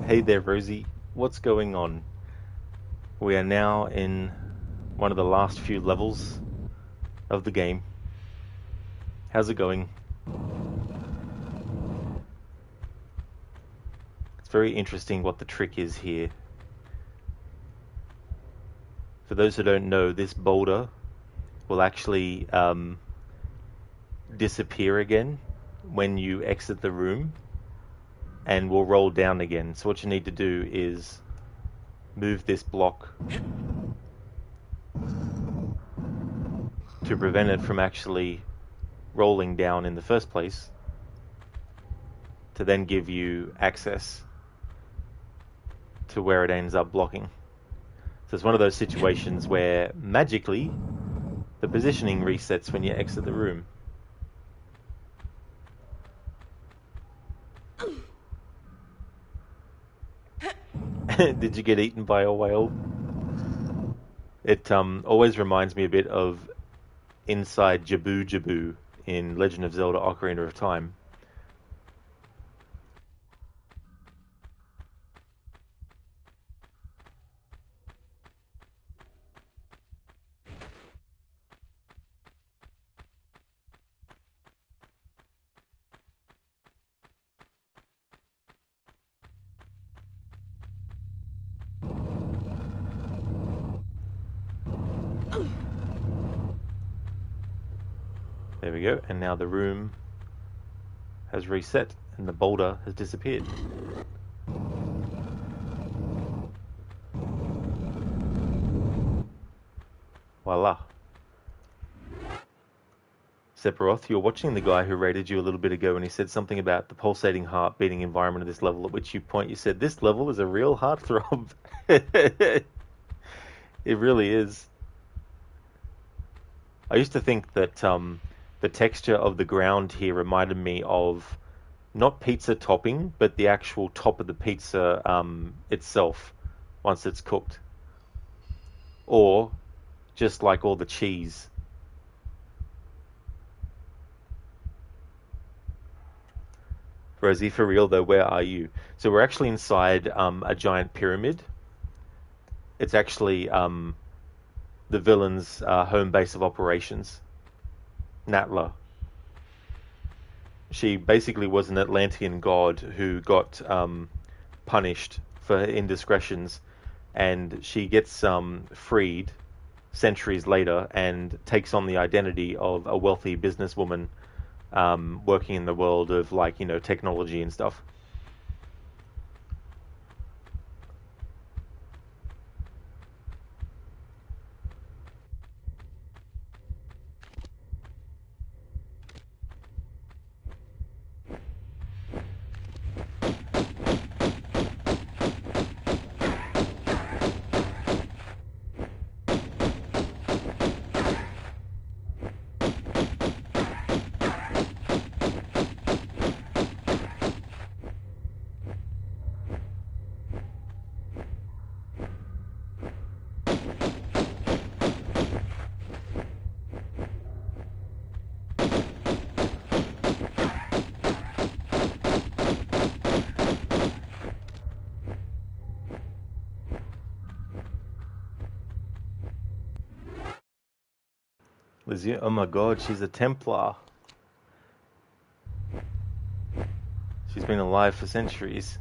S1: Hey there, Rosie. What's going on? We are now in one of the last few levels of the game. How's it going? It's very interesting what the trick is here. For those who don't know, this boulder will actually disappear again when you exit the room, and will roll down again. So what you need to do is move this block to prevent it from actually rolling down in the first place, to then give you access to where it ends up blocking. So it's one of those situations where magically the positioning resets when you exit the room. Did you get eaten by a whale? It always reminds me a bit of inside Jabu Jabu in Legend of Zelda Ocarina of Time. There we go, and now the room has reset and the boulder has disappeared. Voila. Sephiroth, you're watching the guy who raided you a little bit ago, and he said something about the pulsating heart beating environment of this level, at which you said, this level is a real heartthrob. It really is. I used to think that the texture of the ground here reminded me of not pizza topping, but the actual top of the pizza itself once it's cooked. Or just like all the cheese. Rosie, for real though, where are you? So we're actually inside a giant pyramid. It's actually the villain's home base of operations. Natla. She basically was an Atlantean god who got punished for her indiscretions, and she gets freed centuries later and takes on the identity of a wealthy businesswoman working in the world of, like, you know, technology and stuff. Lizzie, oh my god, she's a Templar. She's been alive for centuries.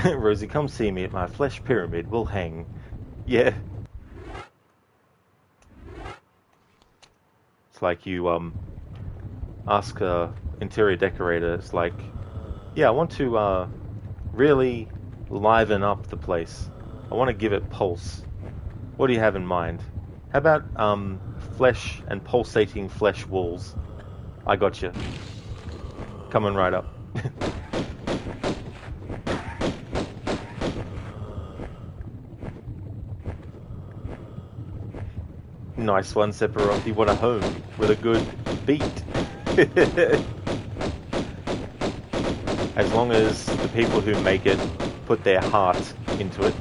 S1: Rosie, come see me at my flesh pyramid. We'll hang. Yeah. It's like you ask a interior decorator. It's like, yeah, I want to really liven up the place. I want to give it pulse. What do you have in mind? How about flesh and pulsating flesh walls? I got you. Coming right up. Nice one, Sephiroth. You want a home with a good beat. As long as the people who make it put their heart into it.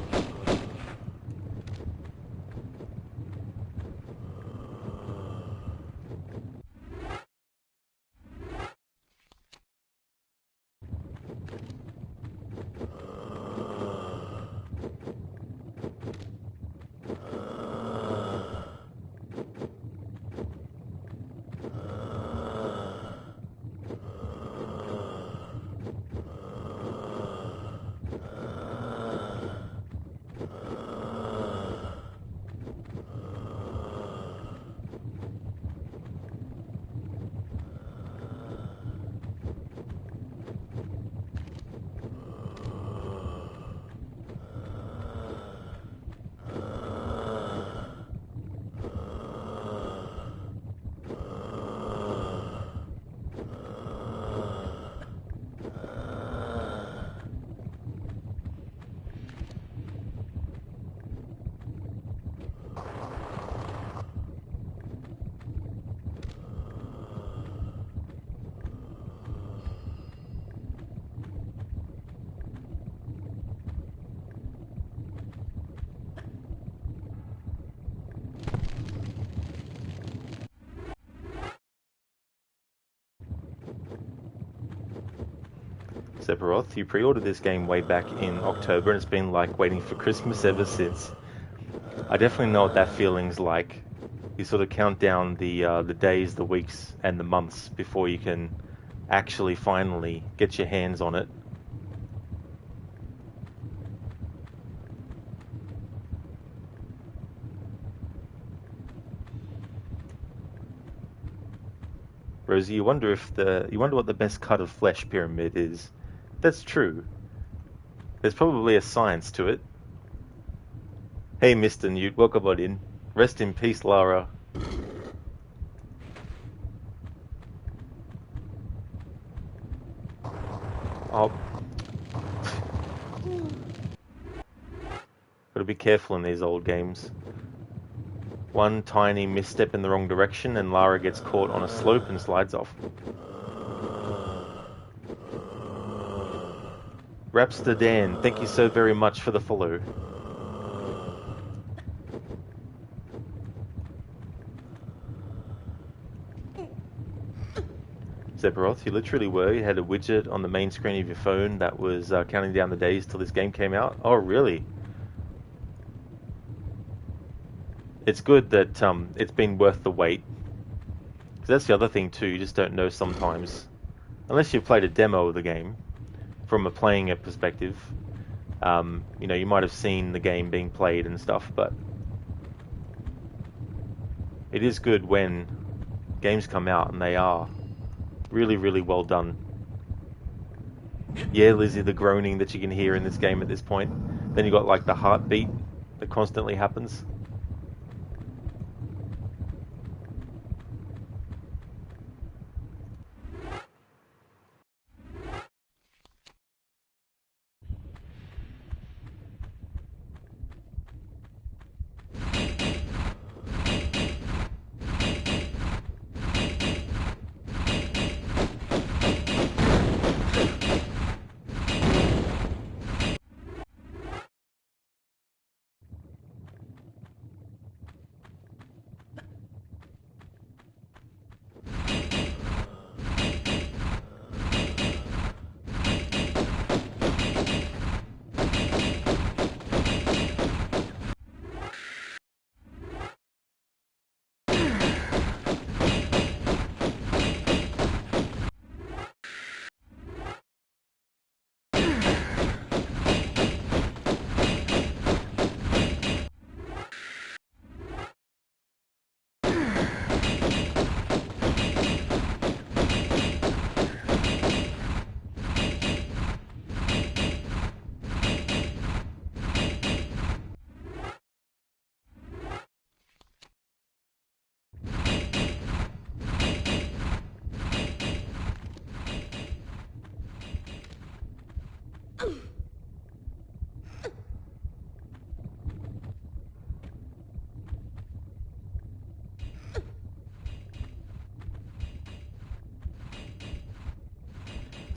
S1: Sephiroth, you pre-ordered this game way back in October, and it's been like waiting for Christmas ever since. I definitely know what that feeling's like. You sort of count down the days, the weeks, and the months before you can actually finally get your hands on it. Rosie, you wonder what the best cut of flesh pyramid is. That's true. There's probably a science to it. Hey, Mr. Newt, welcome on in. Rest in peace, Lara. Oh. Gotta be careful in these old games. One tiny misstep in the wrong direction and Lara gets caught on a slope and slides off. Rapster Dan, thank you so very much for the follow. Sephiroth, you literally were. You had a widget on the main screen of your phone that was counting down the days till this game came out. Oh, really? It's good that it's been worth the wait. Because that's the other thing too, you just don't know sometimes. Unless you've played a demo of the game, from a playing it perspective, you know, you might have seen the game being played and stuff, but it is good when games come out and they are really, really well done. Yeah, Lizzie, the groaning that you can hear in this game at this point. Then you got like the heartbeat that constantly happens.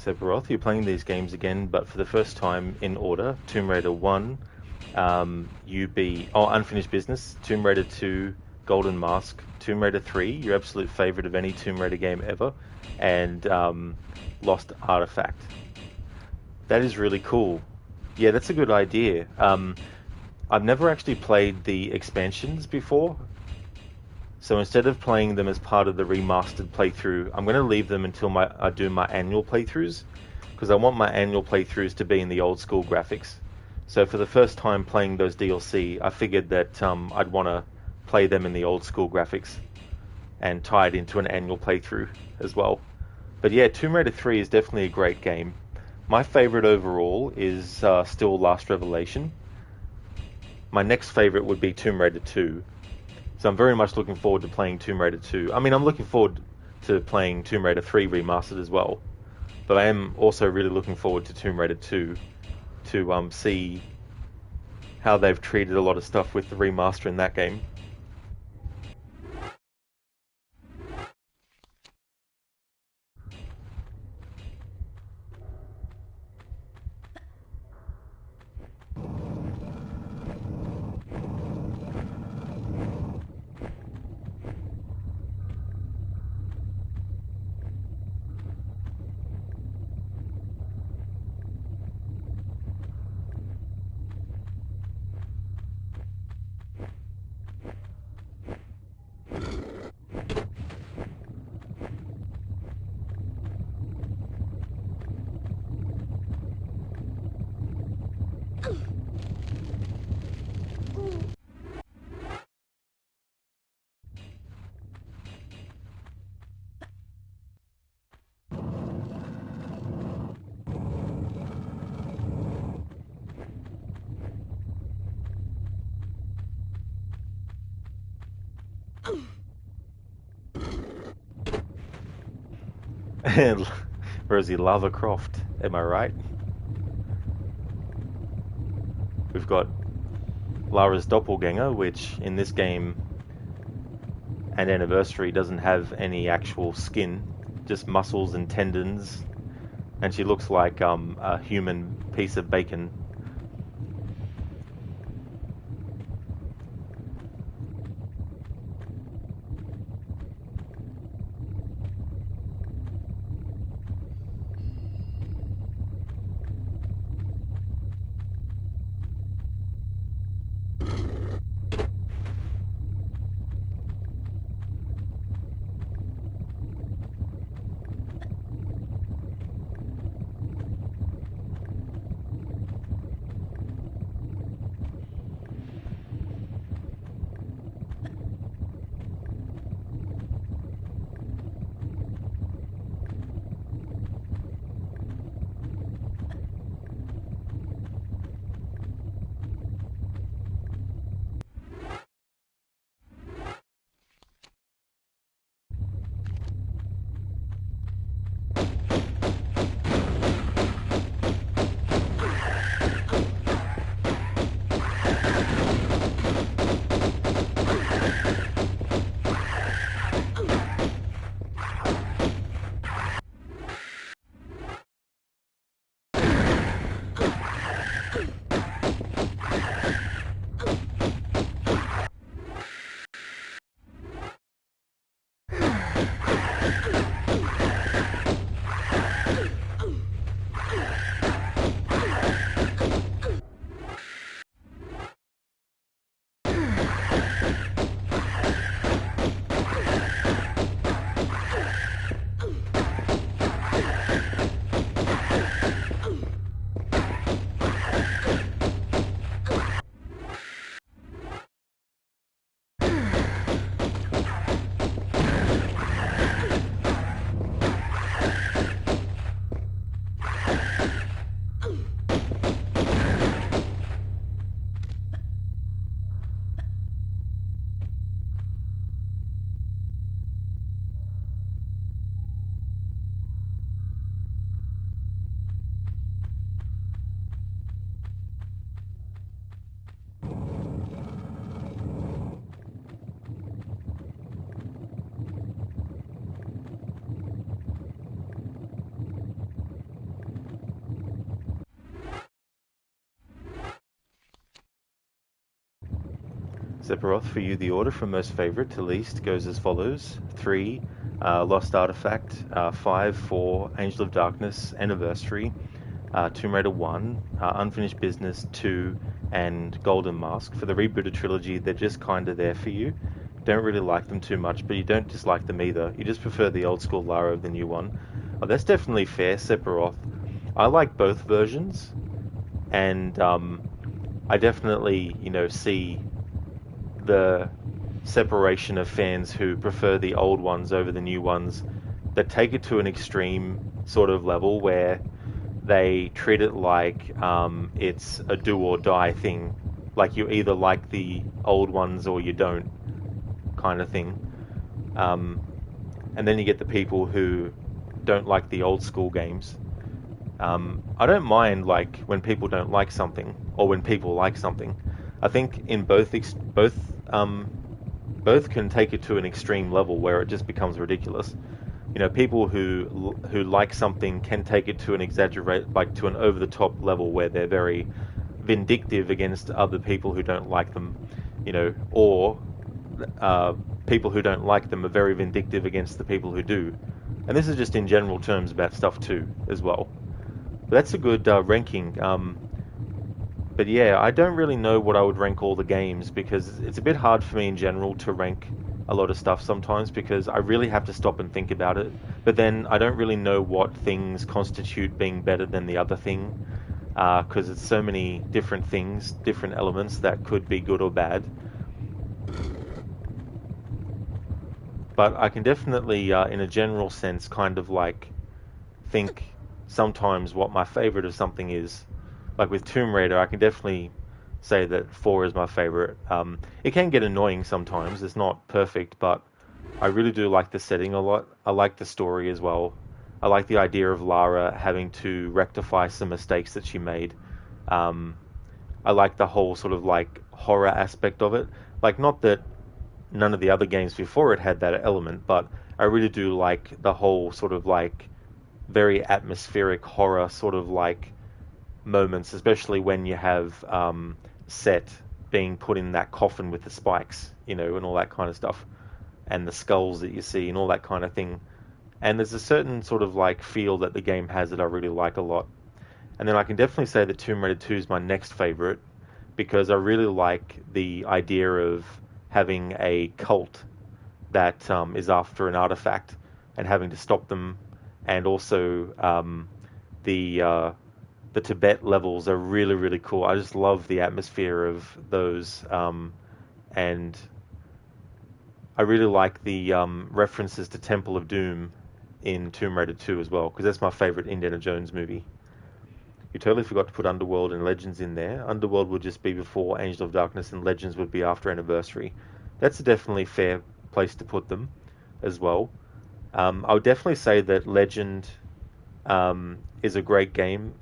S1: Sephiroth. You're playing these games again, but for the first time in order. Tomb Raider 1, Unfinished Business, Tomb Raider 2, Golden Mask, Tomb Raider 3, your absolute favorite of any Tomb Raider game ever, and Lost Artifact. That is really cool. Yeah, that's a good idea. I've never actually played the expansions before, so instead of playing them as part of the remastered playthrough, I'm going to leave them until I do my annual playthroughs, because I want my annual playthroughs to be in the old school graphics. So for the first time playing those DLC, I figured that I'd want to play them in the old school graphics and tie it into an annual playthrough as well. But yeah, Tomb Raider 3 is definitely a great game. My favorite overall is still Last Revelation. My next favorite would be Tomb Raider 2. So I'm very much looking forward to playing Tomb Raider 2. I mean, I'm looking forward to playing Tomb Raider 3 Remastered as well. But I am also really looking forward to Tomb Raider 2 to see how they've treated a lot of stuff with the remaster in that game. Rosie Lava Croft, am I right? We've got Lara's doppelganger, which in this game and Anniversary doesn't have any actual skin, just muscles and tendons, and she looks like a human piece of bacon. Sephiroth, for you, the order from most favorite to least goes as follows: 3, Lost Artifact; 5, 4, Angel of Darkness, Anniversary; Tomb Raider 1, Unfinished Business 2, and Golden Mask. For the rebooted trilogy, they're just kind of there for you. Don't really like them too much, but you don't dislike them either. You just prefer the old school Lara of the new one. Oh, that's definitely fair, Sephiroth. I like both versions, and I definitely, see the separation of fans who prefer the old ones over the new ones, that take it to an extreme sort of level where they treat it like it's a do or die thing. Like you either like the old ones or you don't, kind of thing. And then you get the people who don't like the old school games. I don't mind like when people don't like something or when people like something. I think in both can take it to an extreme level where it just becomes ridiculous. People who like something can take it to an to an over the top level where they're very vindictive against other people who don't like them, or people who don't like them are very vindictive against the people who do. And this is just in general terms about stuff too, as well. But that's a good ranking. But yeah, I don't really know what I would rank all the games, because it's a bit hard for me in general to rank a lot of stuff sometimes, because I really have to stop and think about it. But then I don't really know what things constitute being better than the other thing, because it's so many different things, different elements that could be good or bad. But I can definitely, in a general sense, kind of like think sometimes what my favorite of something is. Like with Tomb Raider, I can definitely say that 4 is my favorite. It can get annoying sometimes. It's not perfect, but I really do like the setting a lot. I like the story as well. I like the idea of Lara having to rectify some mistakes that she made. I like the whole sort of like horror aspect of it. Like, not that none of the other games before it had that element, but I really do like the whole sort of like very atmospheric horror sort of like moments, especially when you have Set being put in that coffin with the spikes, and all that kind of stuff, and the skulls that you see and all that kind of thing. And there's a certain sort of like feel that the game has that I really like a lot. And then I can definitely say that Tomb Raider 2 is my next favorite, because I really like the idea of having a cult that is after an artifact and having to stop them, and also the Tibet levels are really, really cool. I just love the atmosphere of those, and I really like the references to Temple of Doom in Tomb Raider 2 as well, because that's my favorite Indiana Jones movie. You totally forgot to put Underworld and Legends in there. Underworld would just be before Angel of Darkness, and Legends would be after Anniversary. That's a definitely fair place to put them as well. I would definitely say that Legend is a great game.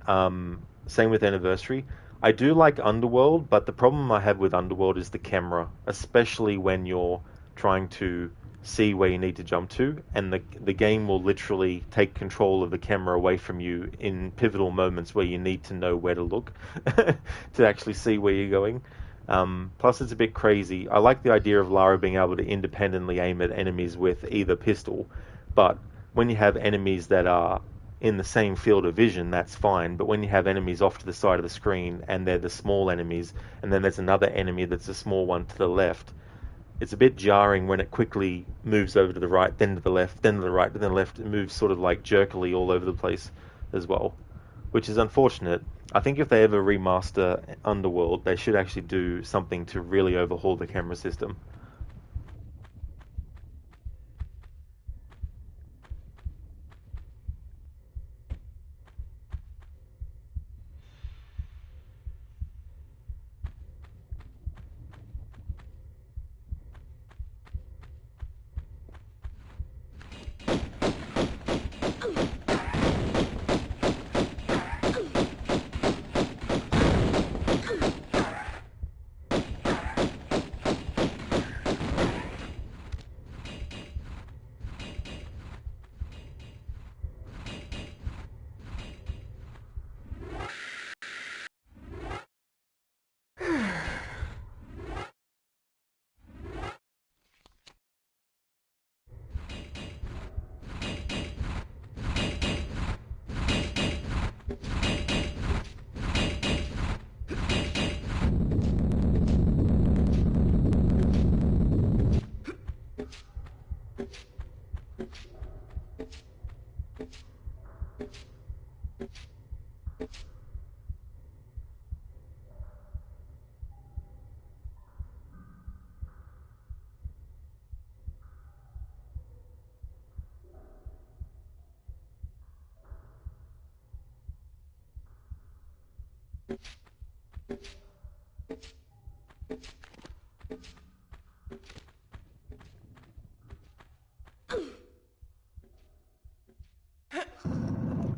S1: Same with Anniversary. I do like Underworld, but the problem I have with Underworld is the camera, especially when you're trying to see where you need to jump to, and the game will literally take control of the camera away from you in pivotal moments where you need to know where to look to actually see where you're going. Plus, it's a bit crazy. I like the idea of Lara being able to independently aim at enemies with either pistol, but when you have enemies that are in the same field of vision, that's fine. But when you have enemies off to the side of the screen, and they're the small enemies, and then there's another enemy that's a small one to the left, it's a bit jarring when it quickly moves over to the right, then to the left, then to the right, then to the left. It moves sort of like jerkily all over the place as well, which is unfortunate. I think if they ever remaster Underworld, they should actually do something to really overhaul the camera system.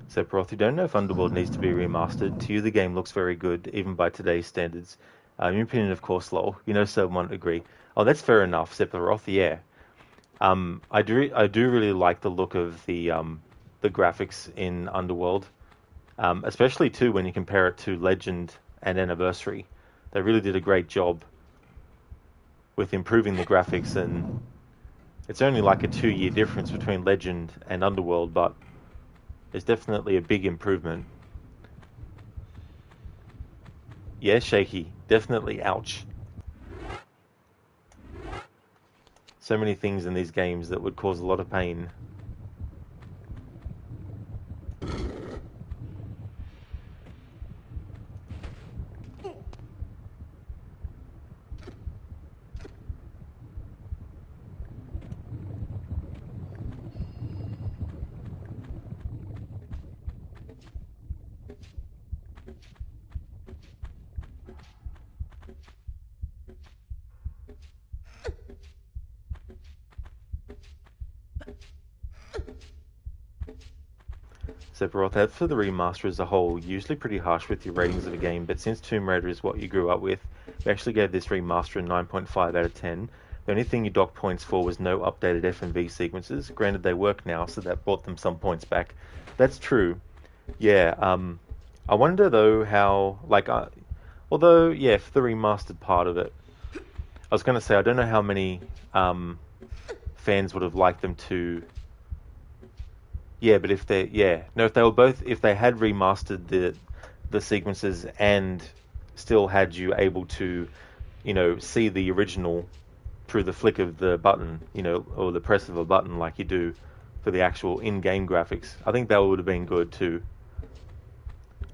S1: Sephiroth, you don't know if Underworld needs to be remastered. To you, the game looks very good, even by today's standards. Your opinion, of course, lol. You know, so won't agree. Oh, that's fair enough, Sephiroth. Yeah. I do really like the look of the graphics in Underworld, especially too when you compare it to Legend and Anniversary. They really did a great job with improving the graphics, and it's only like a 2-year difference between Legend and Underworld, but it's definitely a big improvement. Yeah, shaky. Definitely ouch. So many things in these games that would cause a lot of pain. Sephiroth, as for the remaster as a whole, usually pretty harsh with your ratings of a game, but since Tomb Raider is what you grew up with, we actually gave this remaster a 9.5 out of 10. The only thing you docked points for was no updated F&V sequences. Granted, they work now, so that brought them some points back. That's true. Yeah, I wonder though how, like, although, yeah, for the remastered part of it, I was going to say, I don't know how many fans would have liked them to. Yeah, but if they, yeah, no, if they were both, if they had remastered the sequences and still had you able to, see the original through the flick of the button, or the press of a button like you do for the actual in-game graphics, I think that would have been good too.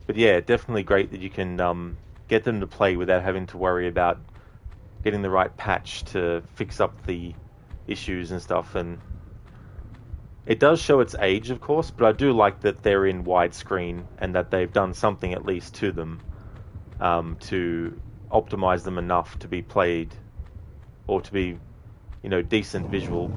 S1: But yeah, definitely great that you can get them to play without having to worry about getting the right patch to fix up the issues and stuff. And it does show its age, of course, but I do like that they're in widescreen and that they've done something at least to them to optimize them enough to be played or to be, decent visual.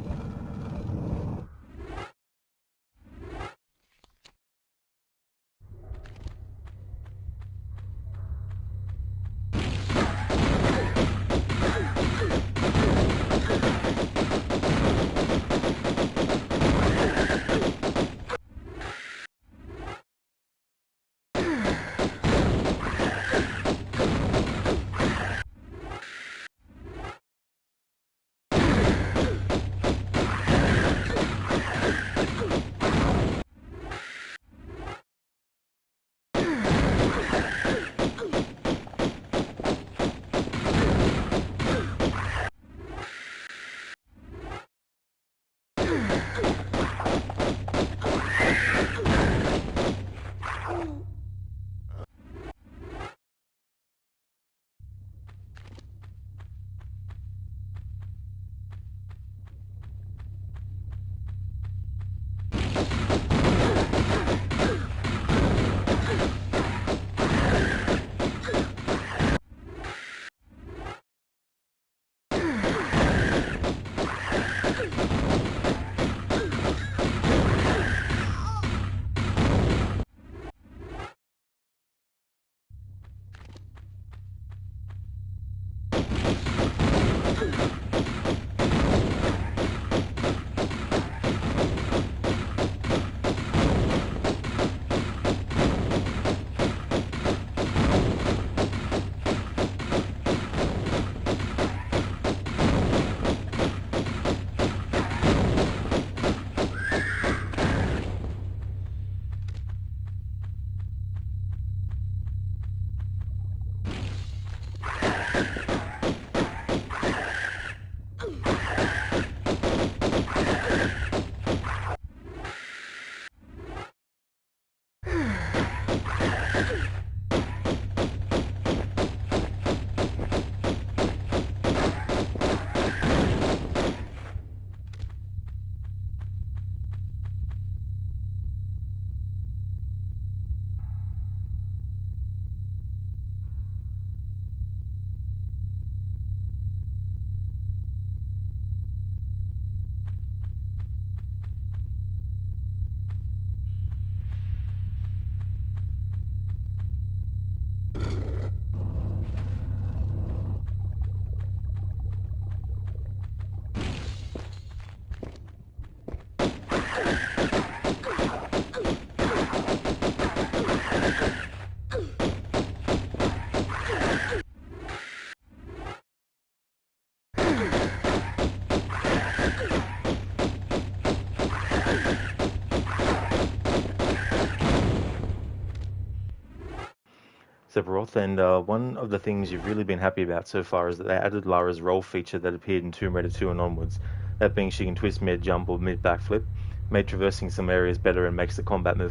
S1: Sephiroth, and one of the things you've really been happy about so far is that they added Lara's roll feature that appeared in Tomb Raider 2 and onwards. That being she can twist mid-jump or mid-backflip, made traversing some areas better and makes the combat more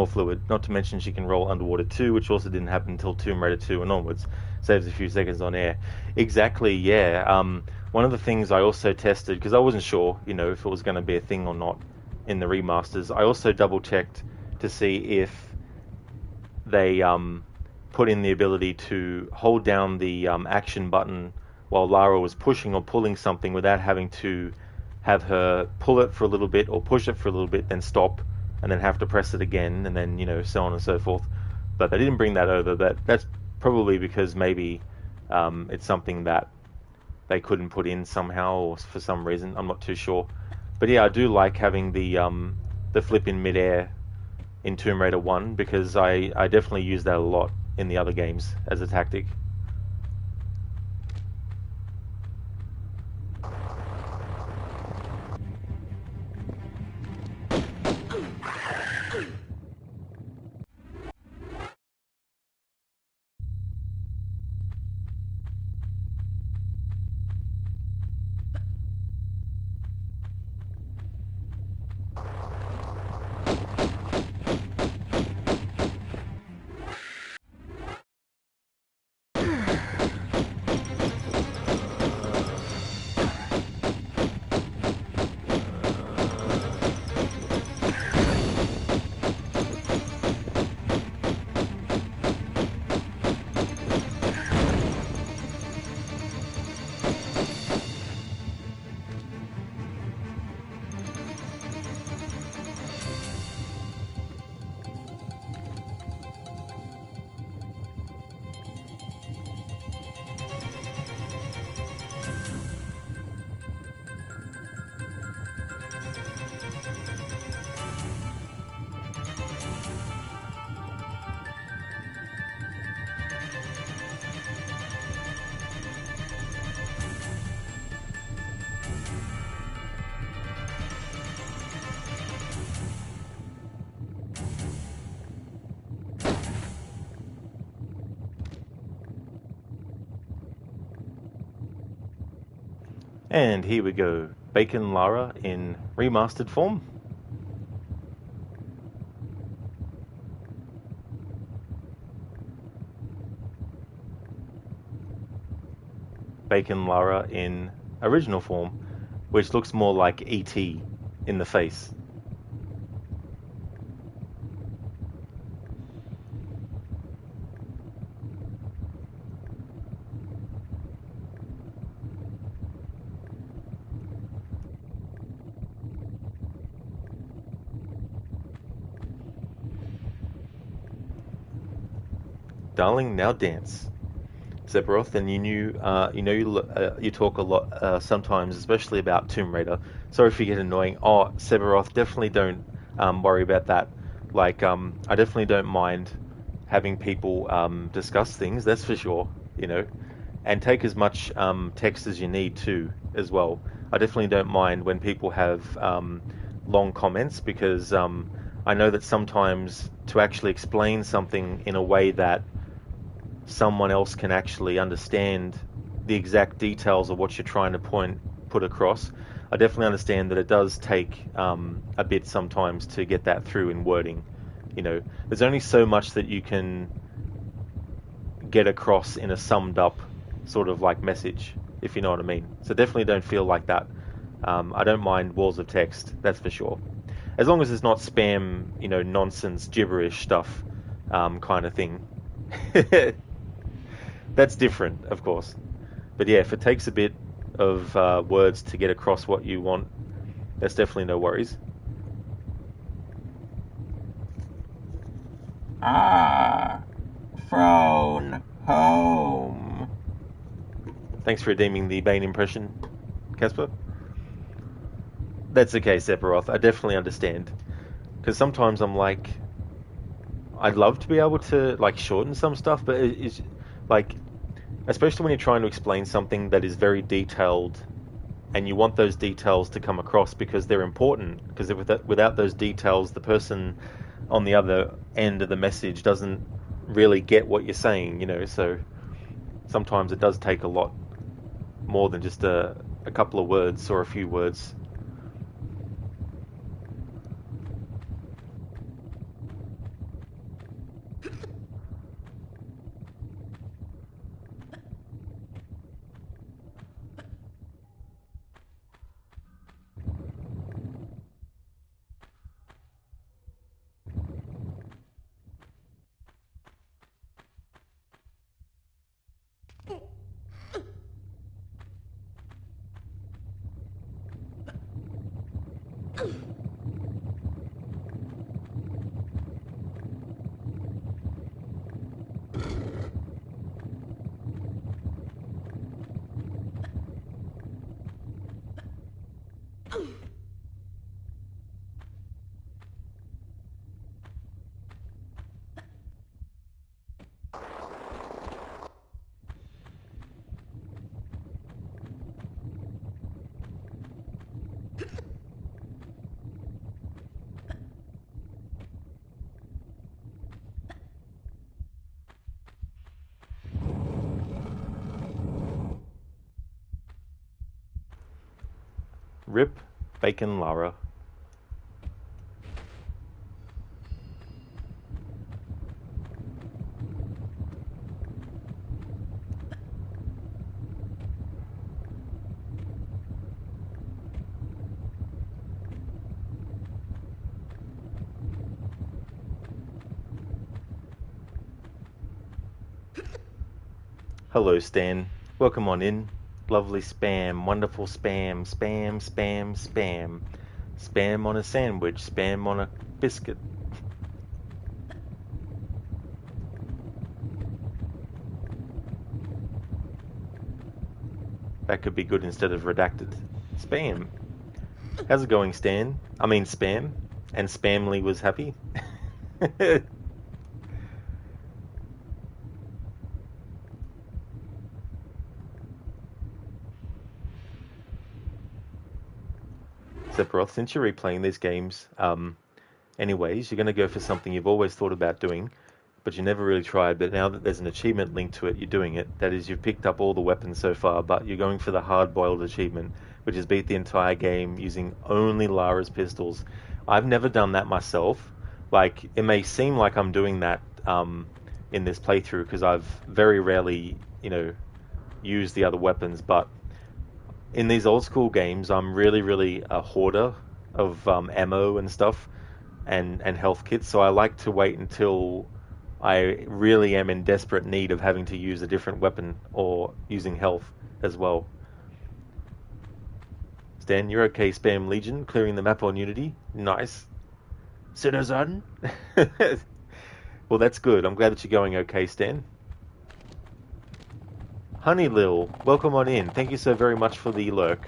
S1: fluid. Not to mention she can roll underwater too, which also didn't happen until Tomb Raider 2 and onwards. Saves a few seconds on air. Exactly, yeah. One of the things I also tested, because I wasn't sure, if it was going to be a thing or not in the remasters, I also double-checked to see if they put in the ability to hold down the action button while Lara was pushing or pulling something without having to have her pull it for a little bit or push it for a little bit, then stop, and then have to press it again, and then, so on and so forth. But they didn't bring that over, but that's probably because maybe it's something that they couldn't put in somehow or for some reason. I'm not too sure. But yeah, I do like having the flip in midair in Tomb Raider 1 because I definitely use that a lot in the other games as a tactic. And here we go, Bacon Lara in remastered form. Bacon Lara in original form, which looks more like E.T. in the face. Darling, now dance. Sephiroth, and you talk a lot sometimes, especially about Tomb Raider. Sorry if you get annoying. Oh, Sephiroth, definitely don't worry about that. Like, I definitely don't mind having people discuss things. That's for sure. And take as much text as you need to as well. I definitely don't mind when people have long comments because I know that sometimes to actually explain something in a way that someone else can actually understand the exact details of what you're trying to put across. I definitely understand that it does take a bit sometimes to get that through in wording. There's only so much that you can get across in a summed up sort of like message, if you know what I mean. So definitely don't feel like that. I don't mind walls of text, that's for sure. As long as it's not spam, nonsense, gibberish stuff kind of thing. That's different, of course. But yeah, if it takes a bit of words to get across what you want, that's definitely no worries. Phone home. Thanks for redeeming the Bane impression, Casper. That's okay, Sephiroth. I definitely understand. Because sometimes I'm like, I'd love to be able to like shorten some stuff, but it's like, especially when you're trying to explain something that is very detailed and you want those details to come across because they're important, because without those details the person on the other end of the message doesn't really get what you're saying, you know, so sometimes it does take a lot more than just a couple of words or a few words. Rip Bacon Lara. Hello, Stan. Welcome on in. Lovely spam, wonderful spam, spam, spam, spam. Spam on a sandwich, spam on a biscuit. That could be good instead of redacted. Spam. How's it going, Stan? I mean, Spam. And Spamly was happy. Sephiroth, since you're replaying these games, anyways, you're going to go for something you've always thought about doing, but you never really tried, but now that there's an achievement linked to it, you're doing it. That is, you've picked up all the weapons so far, but you're going for the hard-boiled achievement, which is beat the entire game using only Lara's pistols. I've never done that myself. Like, it may seem like I'm doing that in this playthrough, because I've very rarely, used the other weapons, but in these old school games, I'm really a hoarder of ammo and stuff and health kits, so I like to wait until I really am in desperate need of having to use a different weapon or using health as well. Stan, you're okay, Spam Legion, clearing the map on Unity. Nice. Citizen. Well, that's good. I'm glad that you're going okay, Stan. Honey Lil, welcome on in. Thank you so very much for the lurk.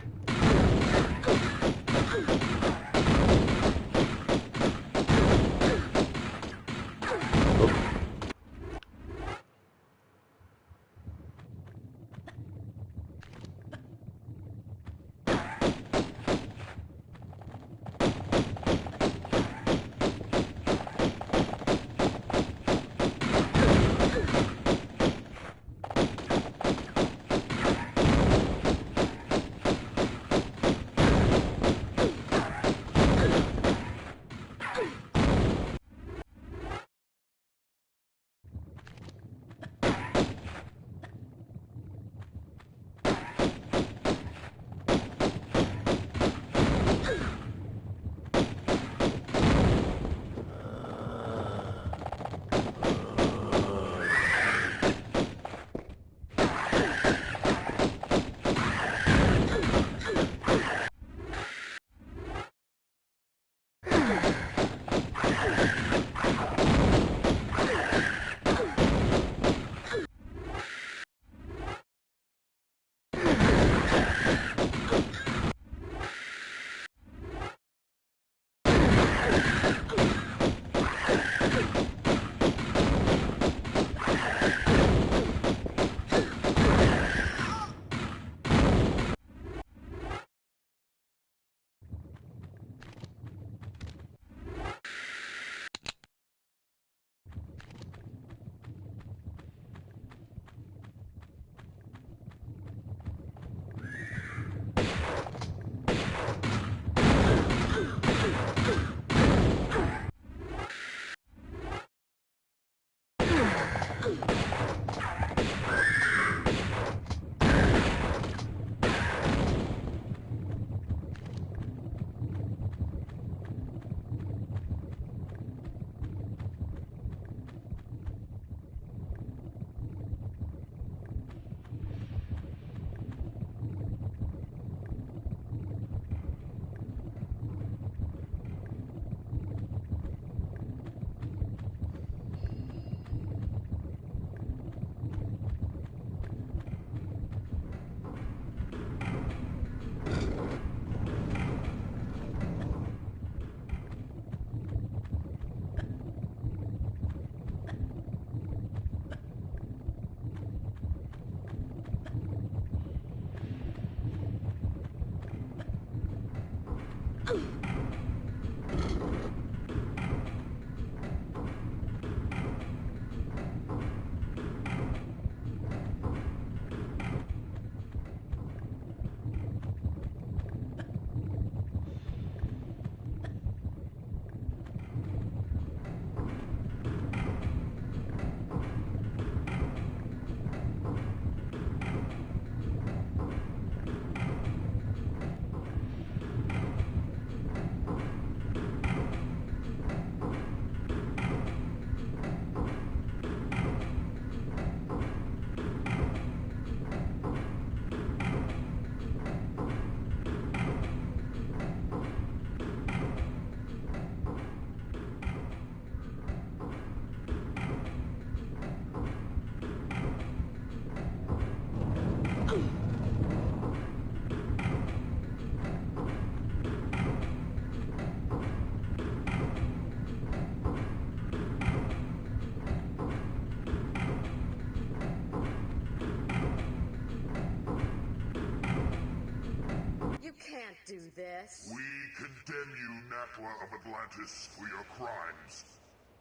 S5: You can't do this.
S7: We condemn you, Natla of Atlantis, for your crimes,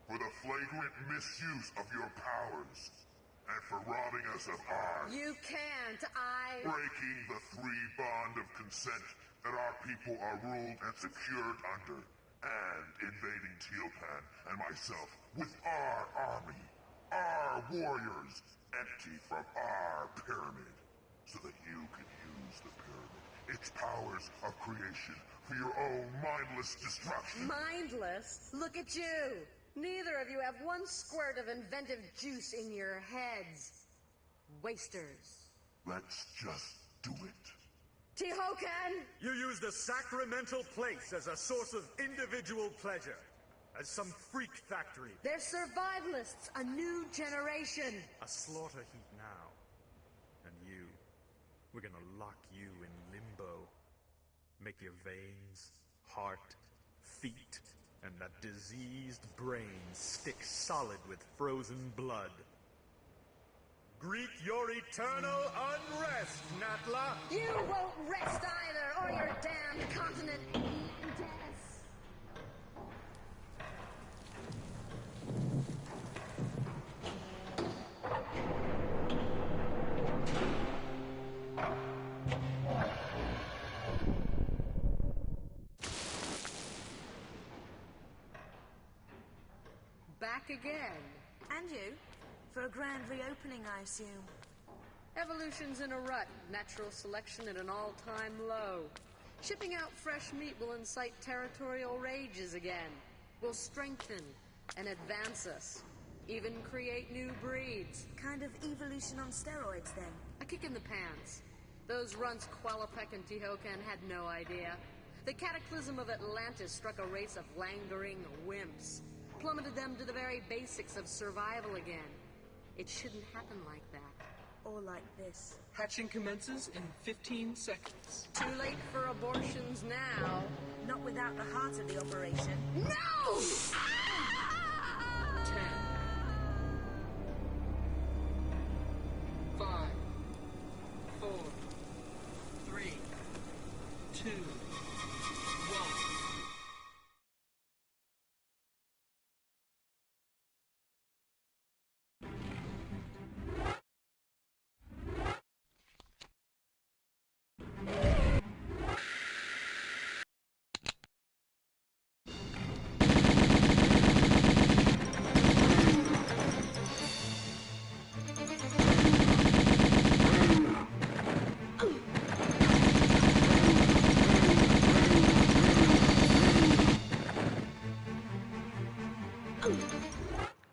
S7: for the flagrant misuse of your powers, and for robbing us of ours.
S5: You can't.
S7: Breaking the three bond of consent that our people are ruled and secured under, and invading Teopan and myself with our army, our warriors, empty from our pyramid, so that you can use the pyramid, its powers of creation, for your own mindless destruction.
S5: Mindless? Look at you! Neither of you have one squirt of inventive juice in your heads. Wasters.
S7: Let's just do it.
S5: Tehokan!
S8: You use the sacramental place as a source of individual pleasure. As some freak factory.
S5: They're survivalists, a new generation.
S8: A slaughter heap now. And you. We're gonna lock you in limbo. Make your veins, heart, feet, and that diseased brain stick solid with frozen blood. Greet your eternal unrest, Natla!
S5: You won't rest either, or your damned continent death. Back again.
S4: And you? For a grand reopening, I assume.
S5: Evolution's in a rut. Natural selection at an all-time low. Shipping out fresh meat will incite territorial rages again. Will strengthen and advance us. Even create new breeds.
S4: Kind of evolution on steroids, then.
S5: A kick in the pants. Those runts Qualopec and Tehokan had no idea. The cataclysm of Atlantis struck a race of languoring wimps. Plummeted them to the very basics of survival again. It shouldn't happen like that.
S4: Or like this.
S9: Hatching commences in 15 seconds.
S5: Too late for abortions now.
S4: Not without the heart of the operation.
S5: No!
S9: 10. 5. 4. 3. 2. 1.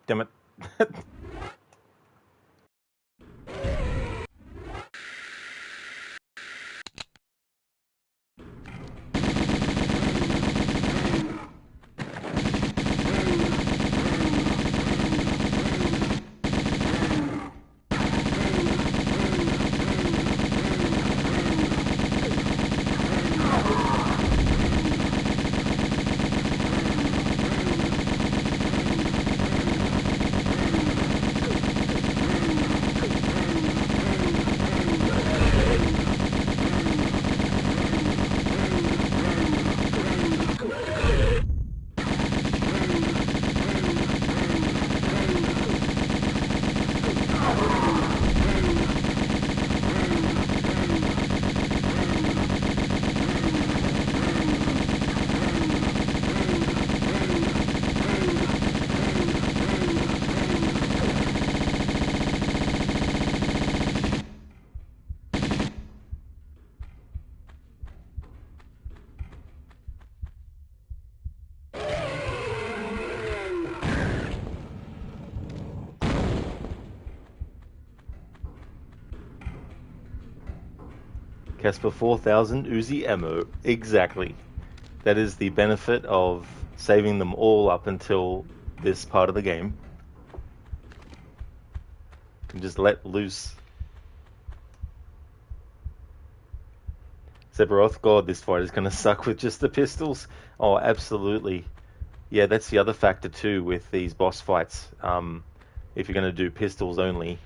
S1: Damn it. Casper 4000 Uzi ammo. Exactly. That is the benefit of saving them all up until this part of the game. And just let loose. Sephiroth, God, this fight is going to suck with just the pistols. Oh, absolutely. Yeah, that's the other factor too with these boss fights. If you're going to do pistols only.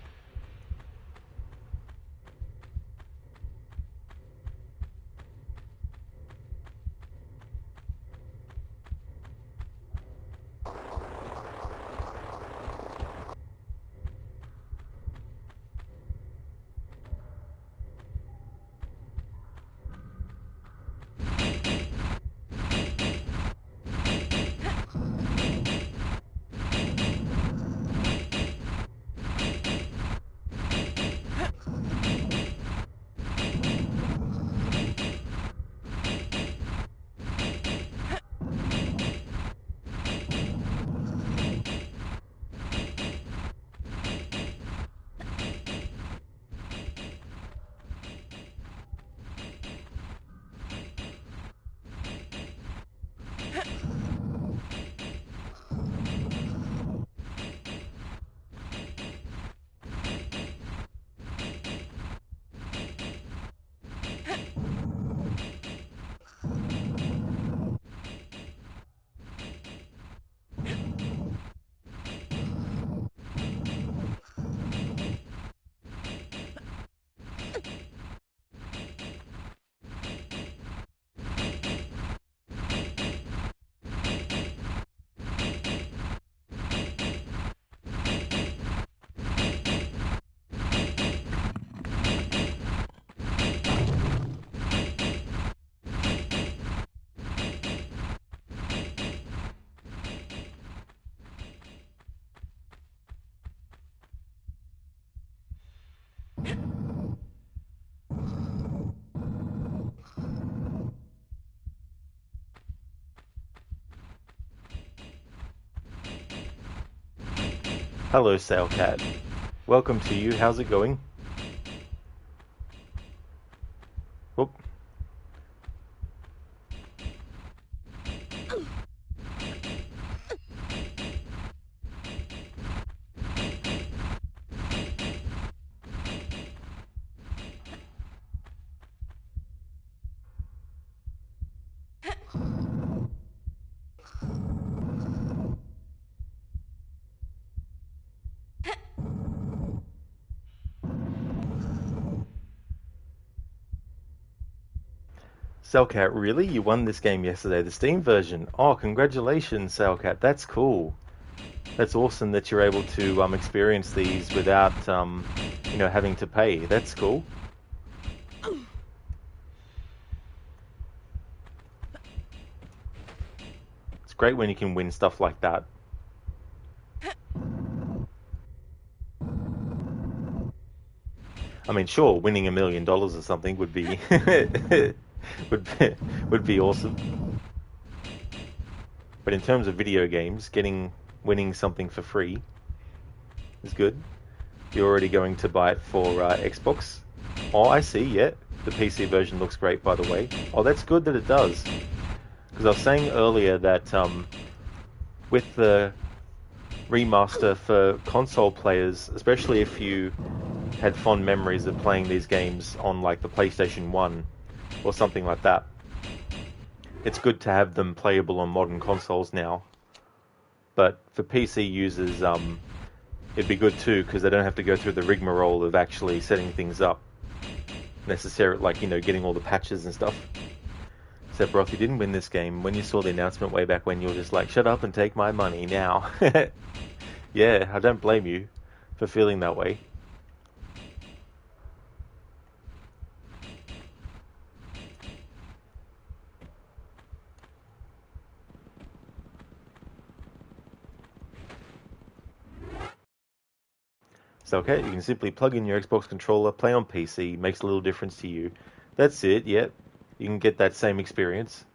S1: Hello, Sailcat. Welcome to you. How's it going? Whoop. Sailcat, really? You won this game yesterday, the Steam version. Oh, congratulations, Sailcat. That's cool. That's awesome that you're able to experience these without, having to pay. That's cool. It's great when you can win stuff like that. I mean, sure, winning $1 million or something would be would be awesome. But in terms of video games, winning something for free is good. You're already going to buy it for Xbox. Oh, I see. Yeah, the PC version looks great, by the way. Oh, that's good that it does. Because I was saying earlier that with the remaster for console players, especially if you had fond memories of playing these games on like the PlayStation 1 or something like that, it's good to have them playable on modern consoles now. But for PC users, it'd be good too, because they don't have to go through the rigmarole of actually setting things up necessarily, like, getting all the patches and stuff. Sephiroth, you didn't win this game. When you saw the announcement way back when, you were just like, shut up and take my money now. Yeah, I don't blame you for feeling that way. So, okay, you can simply plug in your Xbox controller, play on PC, makes a little difference to you. That's it, yep. You can get that same experience.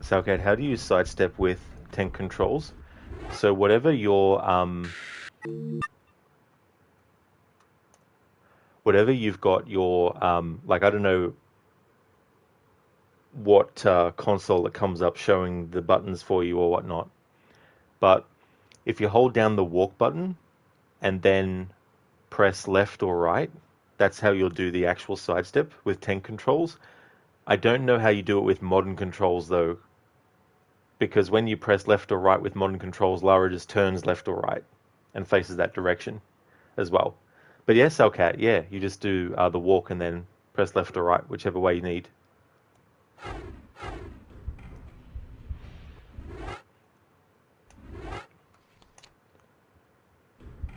S1: Salcat, how do you sidestep with tank controls? So whatever you've got your like, I don't know what console that comes up showing the buttons for you or whatnot, but if you hold down the walk button and then press left or right, that's how you'll do the actual sidestep with tank controls. I don't know how you do it with modern controls though, because when you press left or right with modern controls, Lara just turns left or right and faces that direction as well. But yes, Hellcat, yeah, you just do the walk and then press left or right, whichever way you need.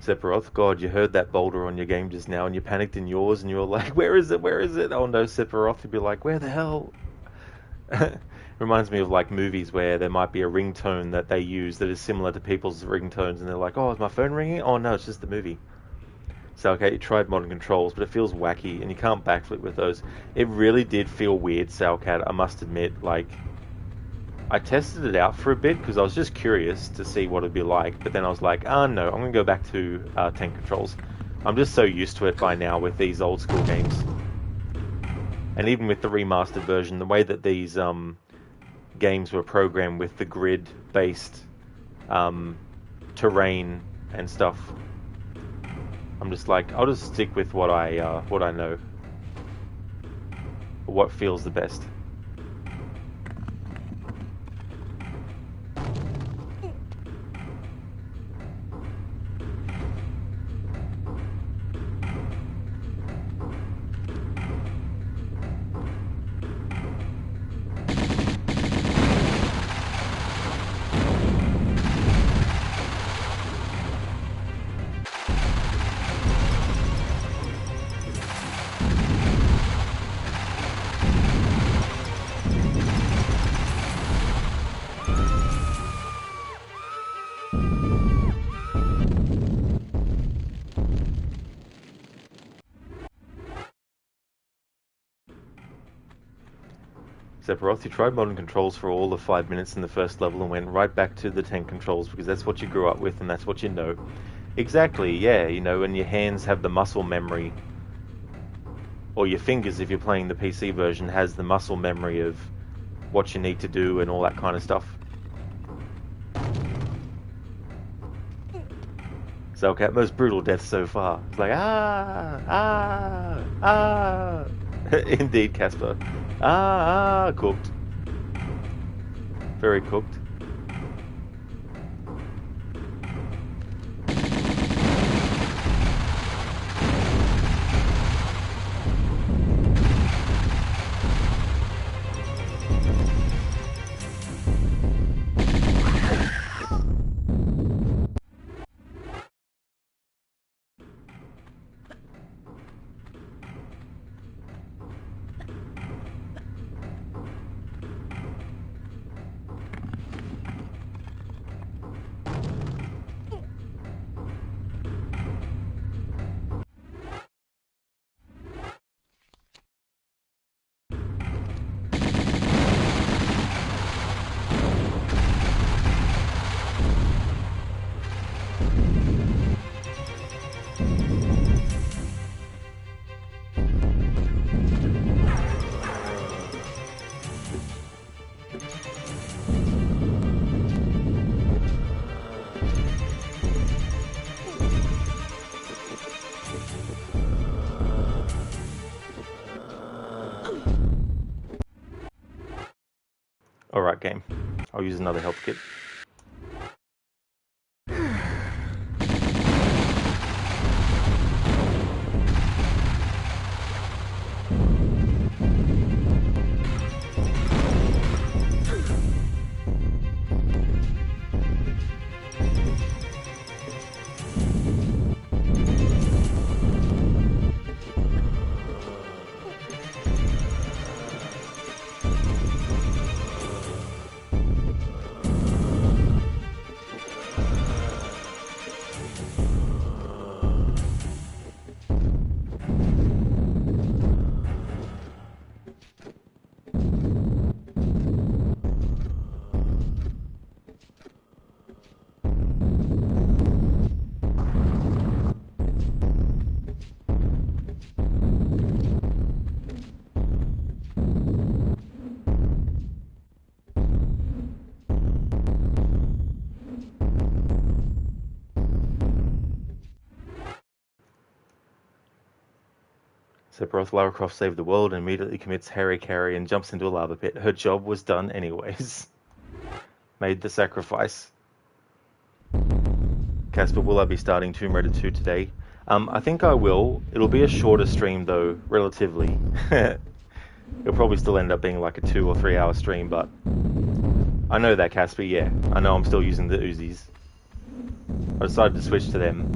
S1: Sephiroth, God, you heard that boulder on your game just now and you panicked in yours and you were like, where is it? Where is it? Oh no, Sephiroth, you'd be like, where the hell? Reminds me of like movies where there might be a ringtone that they use that is similar to people's ringtones and they're like, oh, is my phone ringing? Oh no, it's just the movie. So okay, you tried modern controls, but it feels wacky and you can't backflip with those. It really did feel weird, Salcat, I must admit. Like, I tested it out for a bit because I was just curious to see what it'd be like, but then I was like, oh no, I'm going to go back to tank controls. I'm just so used to it by now with these old school games. And even with the remastered version, the way that these games were programmed with the grid-based terrain and stuff, I'm just like, I'll just stick with what I know, what feels the best. Sephiroth, you tried modern controls for all of 5 minutes in the first level and went right back to the tank controls because that's what you grew up with and that's what you know. Exactly, yeah, you know, and your hands have the muscle memory, or your fingers, if you're playing the PC version, has the muscle memory of what you need to do and all that kind of stuff. Zelcat, most brutal death so far. It's like, Indeed, Casper. Cooked. Very cooked. Alright, game. I'll use another health kit. Sephiroth, Lara Croft saved the world and immediately commits hara-kiri and jumps into a lava pit. Her job was done anyways. Made the sacrifice. Casper, will I be starting Tomb Raider 2 today? I think I will. It'll be a shorter stream though, relatively. It'll probably still end up being like a 2 or 3 hour stream, but I know that, Casper, yeah. I know I'm still using the Uzis. I decided to switch to them.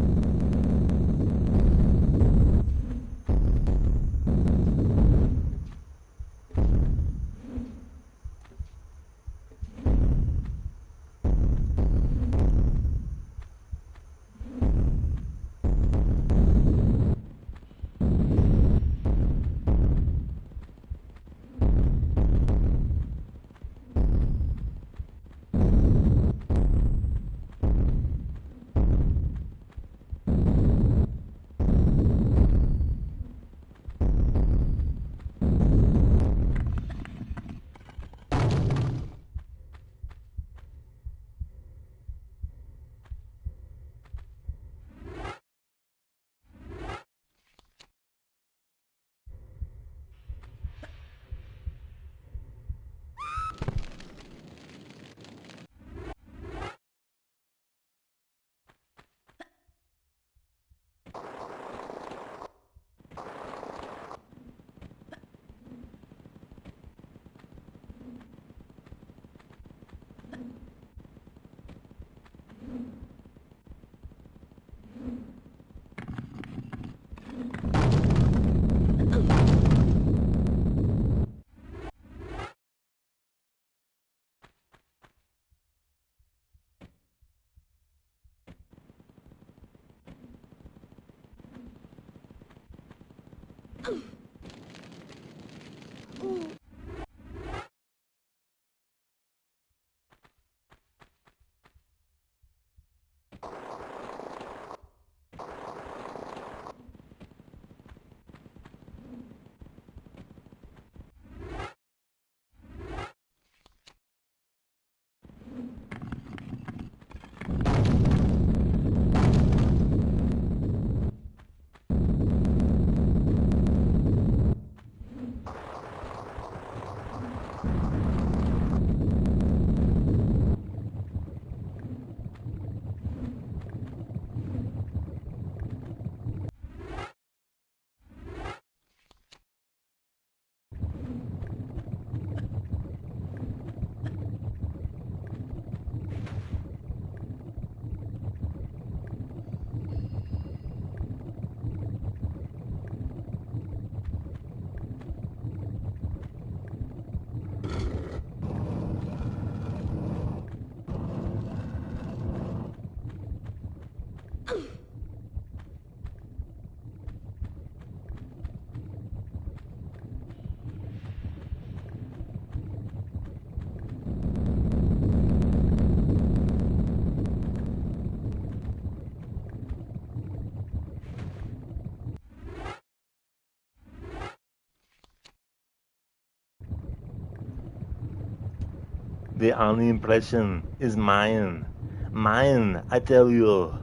S1: The only impression is mine. Mine, I tell you.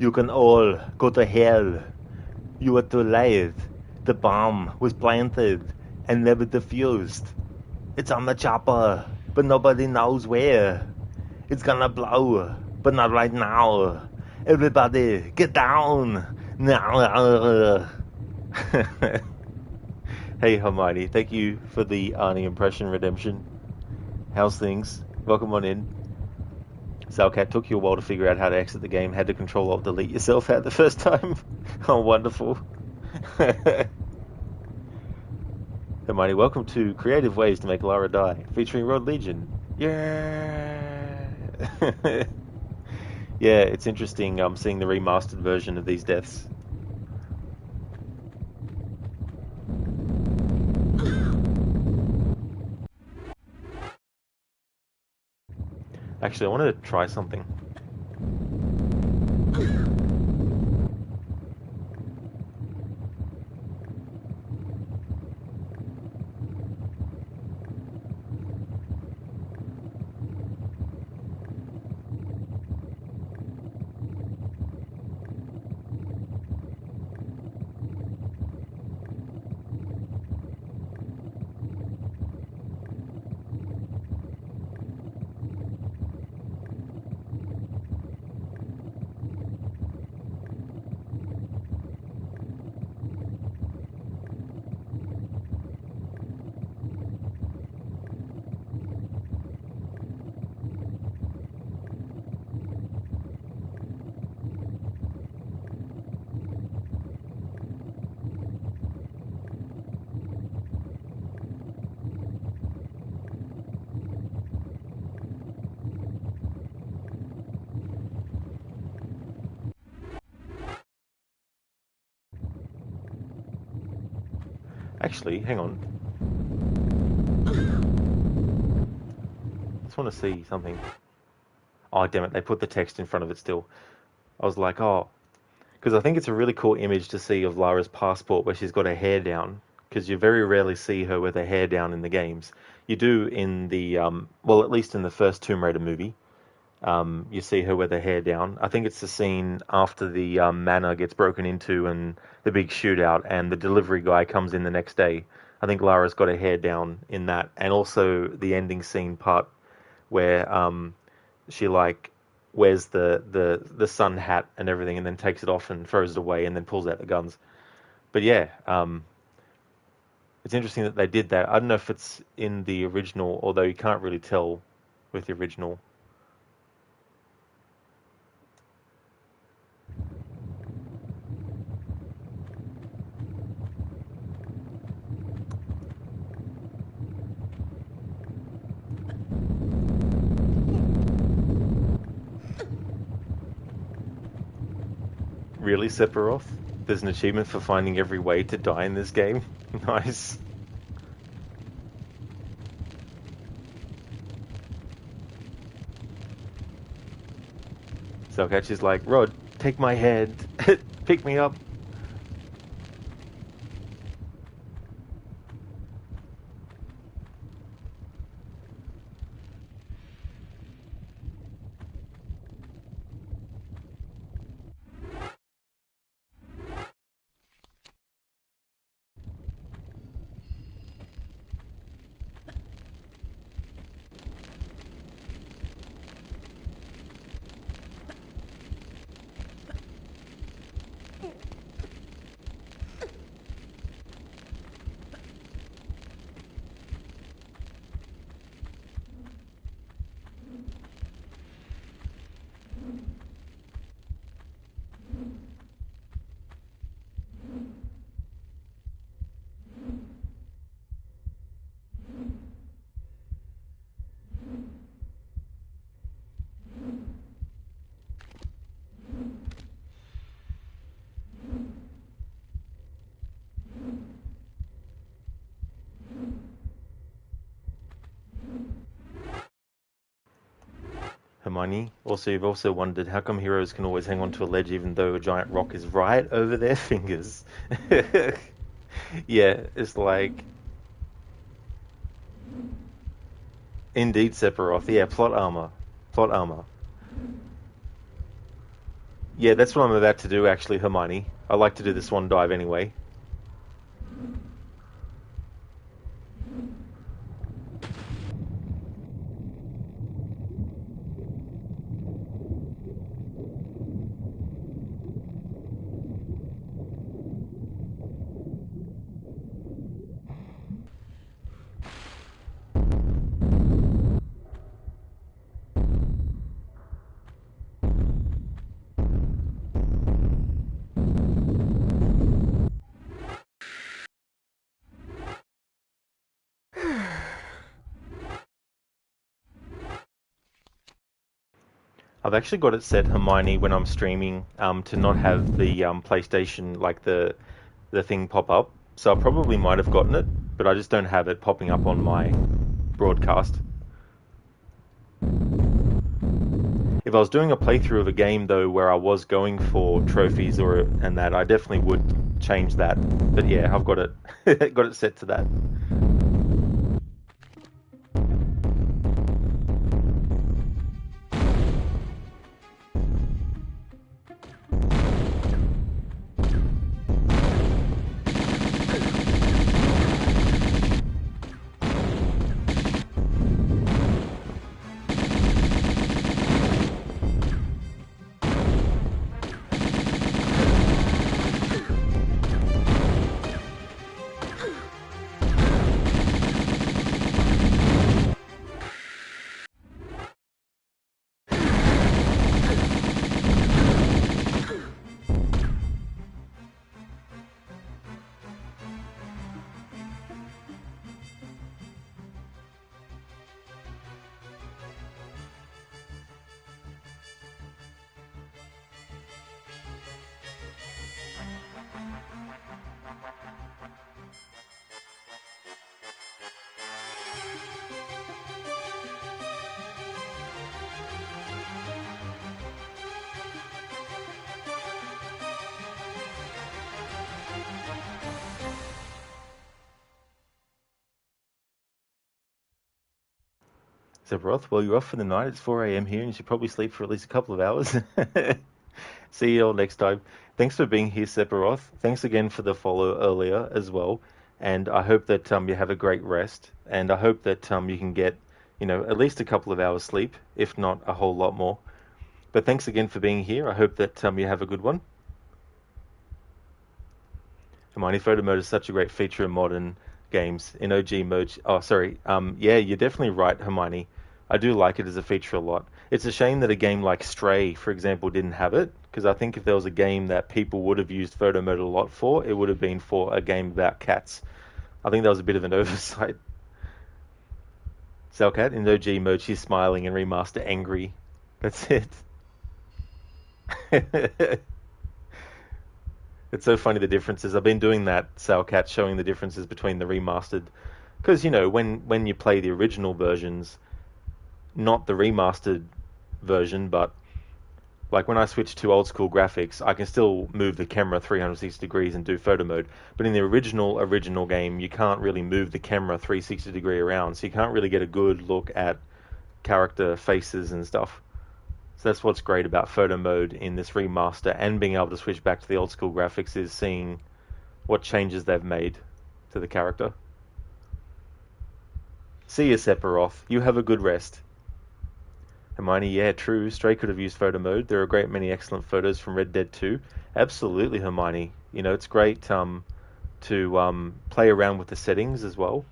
S1: You can all go to hell. You were too late. The bomb was planted and never defused. It's on the chopper, but nobody knows where. It's gonna blow, but not right now. Everybody, get down! Now! Hey, Hermione, thank you for the Arnie impression redemption. How's things? Welcome on in. Zalcat, took you a while to figure out how to exit the game. Had to Control-Alt-Delete yourself out the first time. Oh, wonderful. Hermione, welcome to Creative Ways to Make Lara Die, featuring Rod Legion. Yeah! Yeah, it's interesting seeing the remastered version of these deaths. Actually, I wanted to try something. Actually, hang on. I just want to see something. Oh, damn it, they put the text in front of it still. I was like, oh, because I think it's a really cool image to see of Lara's passport where she's got her hair down, because you very rarely see her with her hair down in the games. You do in the, well, at least in the first Tomb Raider movie, you see her with her hair down. I think it's the scene after the manor gets broken into and the big shootout and the delivery guy comes in the next day. I think Lara's got her hair down in that. And also the ending scene part where she like wears the sun hat and everything and then takes it off and throws it away and then pulls out the guns. But yeah, it's interesting that they did that. I don't know if it's in the original, although you can't really tell with the original. Really, Sephiroth? There's an achievement for finding every way to die in this game? Nice. Selkachi's like, Rod, take my head. Pick me up. Hermione, also you've also wondered how come heroes can always hang on to a ledge even though a giant rock is right over their fingers. Yeah, it's like... Indeed, Sephiroth. Yeah, plot armor. Plot armor. Yeah, that's what I'm about to do actually, Hermione. I like to do the swan dive anyway. I've actually got it set, Hermione, when I'm streaming, to not have the PlayStation, like the thing pop up. So I probably might have gotten it, but I just don't have it popping up on my broadcast. If I was doing a playthrough of a game, though, where I was going for trophies and that, I definitely would change that. But yeah, I've got it, got it set to that. Sephiroth, well, you're off for the night. It's 4 a.m. here, and you should probably sleep for at least a couple of hours. See you all next time. Thanks for being here, Sephiroth. Thanks again for the follow earlier as well. And I hope that you have a great rest. And I hope that you can get, at least a couple of hours sleep, if not a whole lot more. But thanks again for being here. I hope that you have a good one. Hermione, photo mode is such a great feature in modern games. In OG mode, yeah, you're definitely right, Hermione. I do like it as a feature a lot. It's a shame that a game like Stray, for example, didn't have it, because I think if there was a game that people would have used photo mode a lot for, it would have been for a game about cats. I think that was a bit of an oversight. Salcat, in OG mode, she's smiling, and Remaster angry. That's it. It's so funny, the differences. I've been doing that, Salcat, showing the differences between the remastered. Because, when you play the original versions, not the remastered version, but like when I switch to old school graphics, I can still move the camera 360 degrees and do photo mode. But in the original game, you can't really move the camera 360 degree around, so you can't really get a good look at character faces and stuff. So that's what's great about photo mode in this remaster, and being able to switch back to the old school graphics, is seeing what changes they've made to the character. See you, Sephiroth. You have a good rest. Hermione, yeah, true. Stray could have used photo mode. There are a great many excellent photos from Red Dead 2. Absolutely, Hermione. It's great to play around with the settings as well.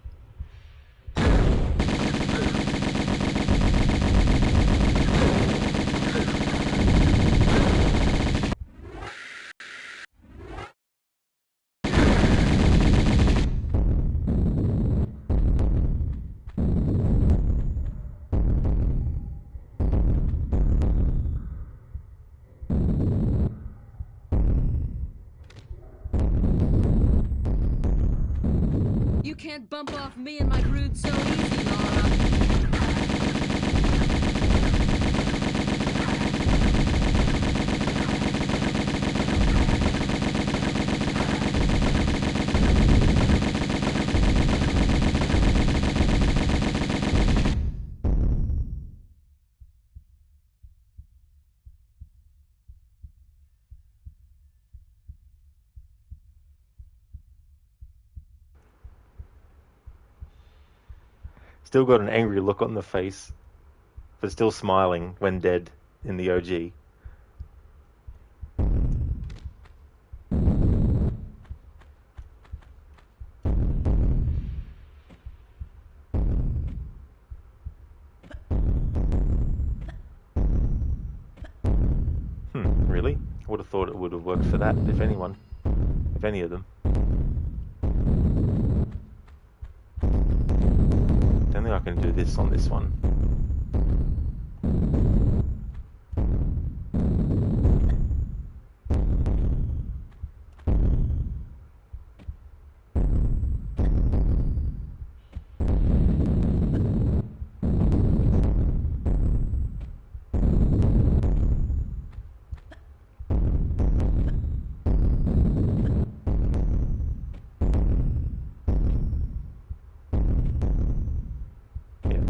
S5: You can't bump off me and my brood so easy, Lara.
S1: Still got an angry look on the face, but still smiling when dead in the OG. Really? I would have thought it would have worked for that, if any of them. Don't think I can do this on this one.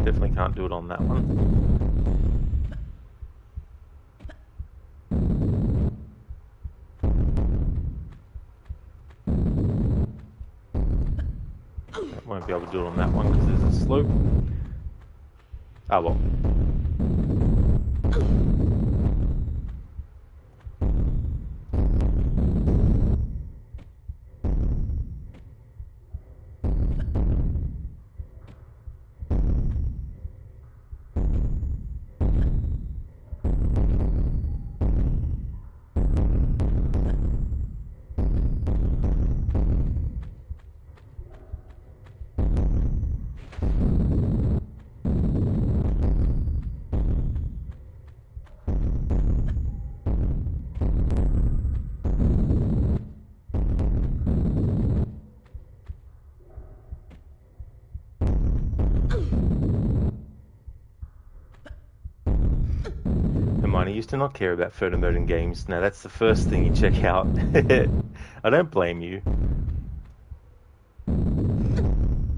S1: Definitely can't do it on that one. Won't be able to do it on that one because there's a slope. Ah, well. I used to not care about photo mode in games. Now that's the first thing you check out. I don't blame you.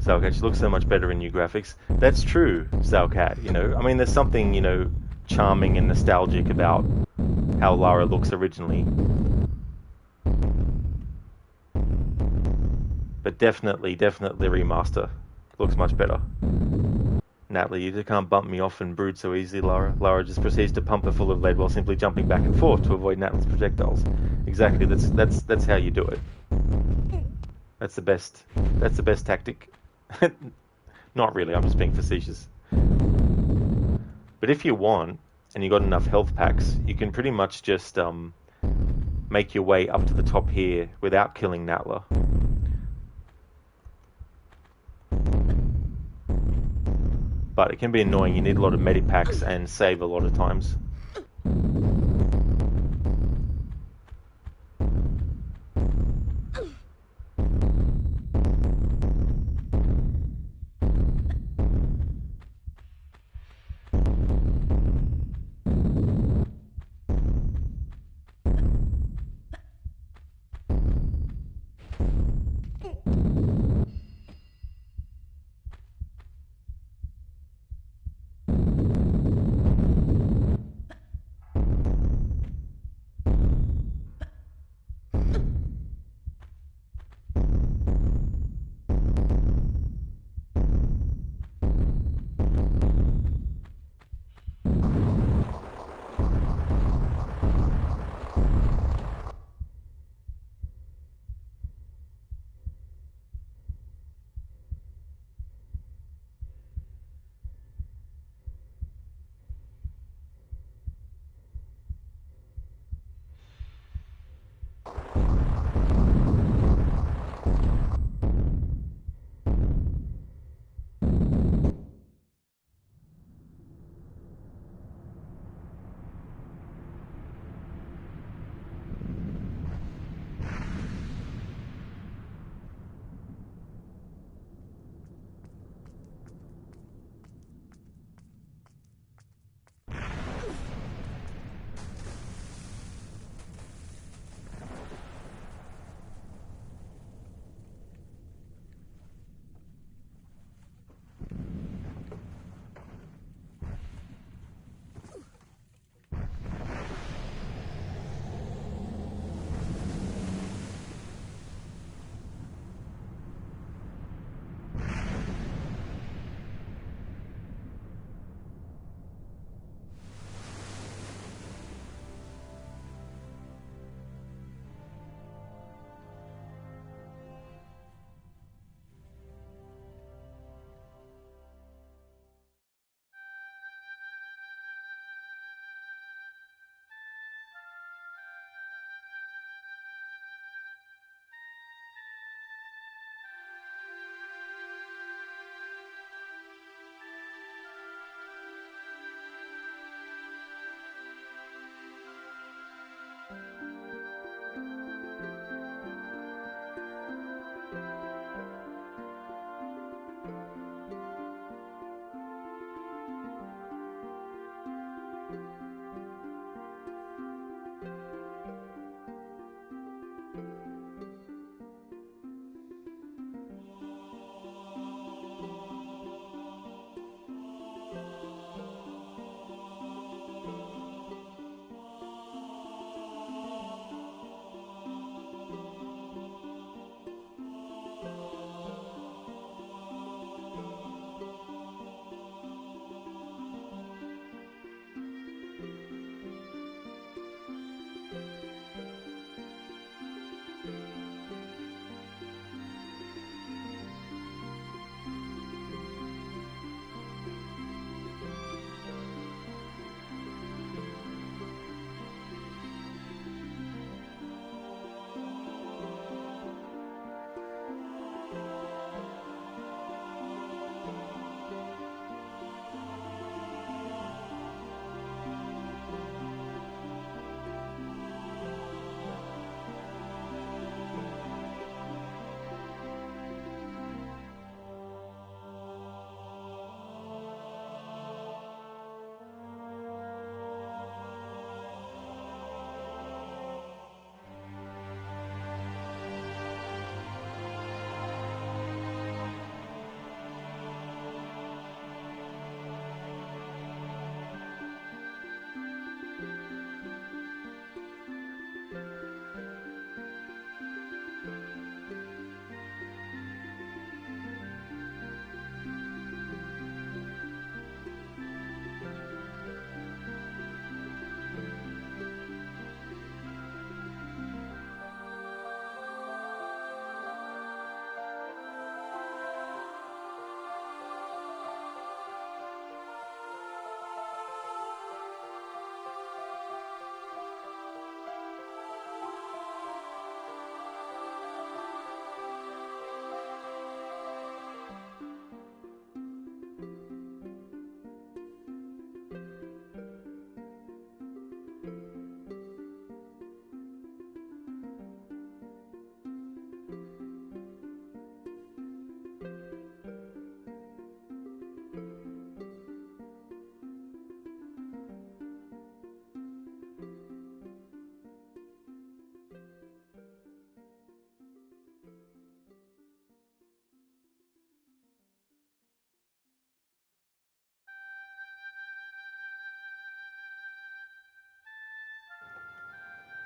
S1: Salcat, she looks so much better in new graphics. That's true, Salcat, you know. I mean, there's something, you know, charming and nostalgic about how Lara looks originally. But definitely remaster looks much better. Natalie, you just can't bump me off and brood so easily, Lara. Lara just proceeds to pump her full of lead while simply jumping back and forth to avoid Natalie's projectiles. Exactly, that's how you do it. That's the best tactic. Not really, I'm just being facetious. But if you want, and you got enough health packs, you can pretty much just make your way up to the top here without killing Natla. But it can be annoying, you need a lot of medipacks and save a lot of times.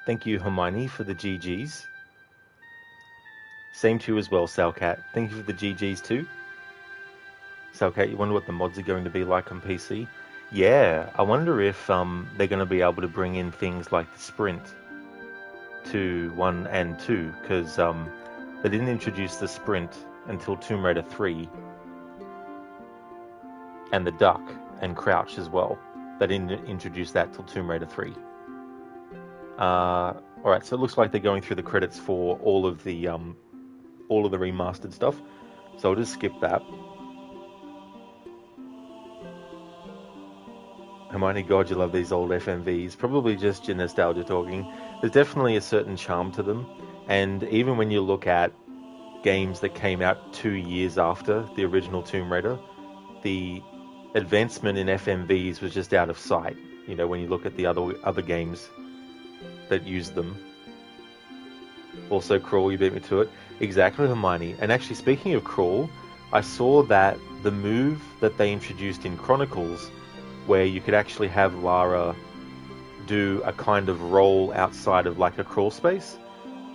S1: Thank you, Hermione, for the GGs. Same to you as well, Salcat. Thank you for the GGs too. Salcat, you wonder what the mods are going to be like on PC? Yeah, I wonder if they're going to be able to bring in things like the sprint to 1 and 2, because they didn't introduce the sprint until Tomb Raider 3, and the duck and crouch as well. They didn't introduce that till Tomb Raider 3. Alright, so it looks like they're going through the credits for all of the remastered stuff, so I'll just skip that. Hermione, God, you love these old FMVs. Probably just your nostalgia talking. There's definitely a certain charm to them, and even when you look at games that came out 2 years after the original Tomb Raider, the advancement in FMVs was just out of sight. You know, when you look at the other games that used them. Also, Crawl, you beat me to it. Exactly, Hermione. And actually, speaking of Crawl, I saw that the move that they introduced in Chronicles, where you could actually have Lara do a kind of roll outside of like a crawl space,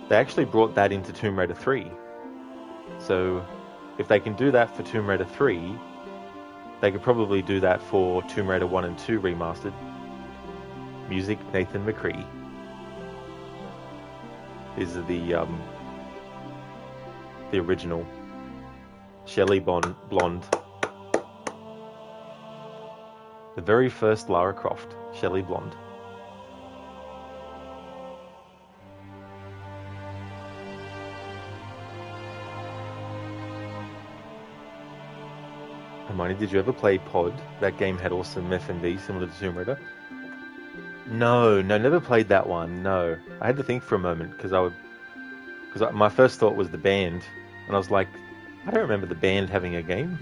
S1: they actually brought that into Tomb Raider 3. So if they can do that for Tomb Raider 3, they could probably do that for Tomb Raider 1 and 2 Remastered. Music, Nathan McCree. These are the original Shelley Blonde. The very first Lara Croft, Shelley Blonde. Hermione, did you ever play Pod? That game had awesome FMV similar to Tomb Raider. No, never played that one. No, I had to think for a moment because my first thought was the band, and I was like, I don't remember the band having a game.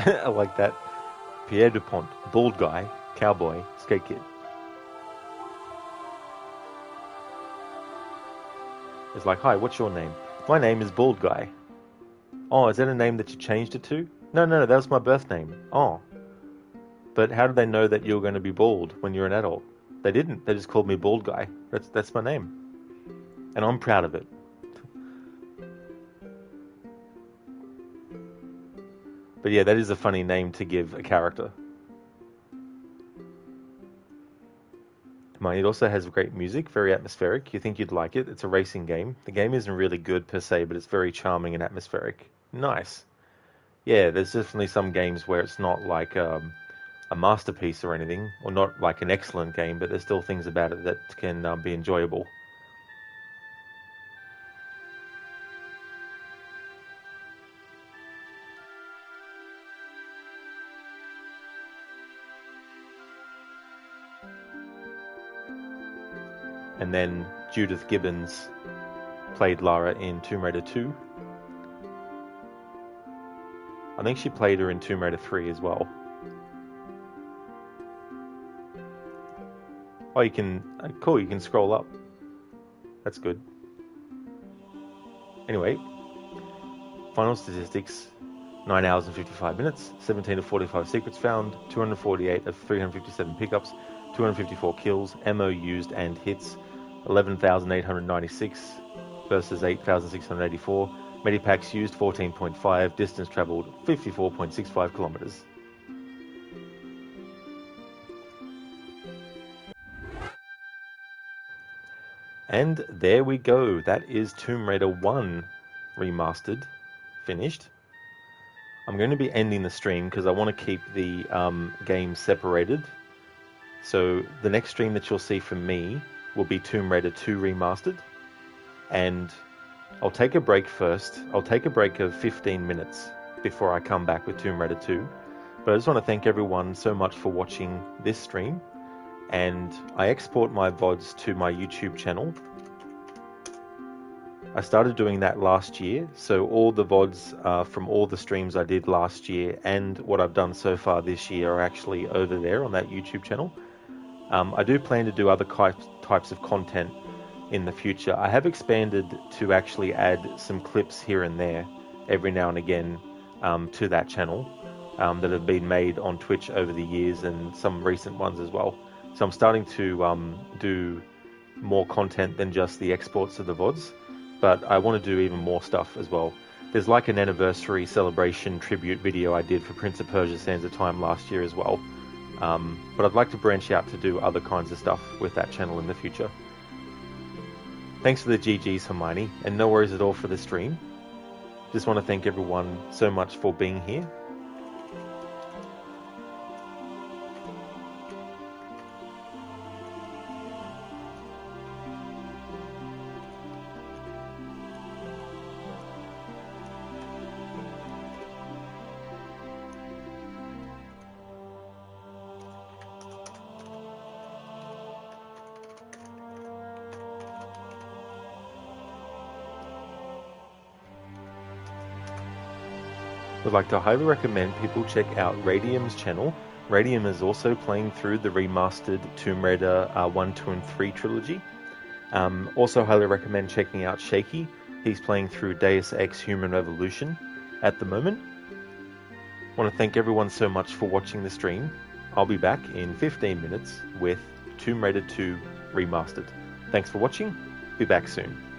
S1: I like that. Pierre Dupont, bald guy, cowboy, skate kid. It's like, hi, what's your name? My name is Bald Guy. Oh, is that a name that you changed it to? No, that was my birth name. Oh. But how did they know that you were going to be bald when you're an adult? They didn't. They just called me Bald Guy. That's my name. And I'm proud of it. But yeah, that is a funny name to give a character. It also has great music, very atmospheric. You think you'd like it. It's a racing game. The game isn't really good per se, but it's very charming and atmospheric. Nice. Yeah, there's definitely some games where it's not like a masterpiece or anything, or not like an excellent game, but there's still things about it that can be enjoyable. And then Judith Gibbons played Lara in Tomb Raider 2. I think she played her in Tomb Raider 3 as well. Oh, you can... cool, you can scroll up. That's good. Anyway, final statistics. 9 hours and 55 minutes, 17 of 45 secrets found, 248 of 357 pickups, 254 kills, ammo used and hits, 11,896 versus 8,684. Medipacks used 14.5, distance travelled 54.65 kilometers. And there we go. That is Tomb Raider 1 Remastered finished. I'm going to be ending the stream because I want to keep the games separated. So the next stream that you'll see from me will be Tomb Raider 2 Remastered. And I'll take a break first. I'll take a break of 15 minutes before I come back with Tomb Raider 2. But I just want to thank everyone so much for watching this stream. And I export my VODs to my YouTube channel. I started doing that last year, so all the VODs from all the streams I did last year and what I've done so far this year are actually over there on that YouTube channel. I do plan to do other types of content in the future. I have expanded to actually add some clips here and there every now and again to that channel that have been made on Twitch over the years, and some recent ones as well. So I'm starting to do more content than just the exports of the VODs, but I want to do even more stuff as well. There's like an anniversary celebration tribute video I did for Prince of Persia: Sands of Time last year as well. But I'd like to branch out to do other kinds of stuff with that channel in the future. Thanks for the GGs, Hermione, and no worries at all for the stream. Just want to thank everyone so much for being here. Would like to highly recommend people check out Radium's channel. Radium is also playing through the remastered Tomb Raider 1, 2 and 3 trilogy. Also highly recommend checking out Shaky. He's playing through Deus Ex Human Revolution at the moment. I want to thank everyone so much for watching the stream. I'll be back in 15 minutes with Tomb Raider 2 Remastered. Thanks for watching. Be back soon.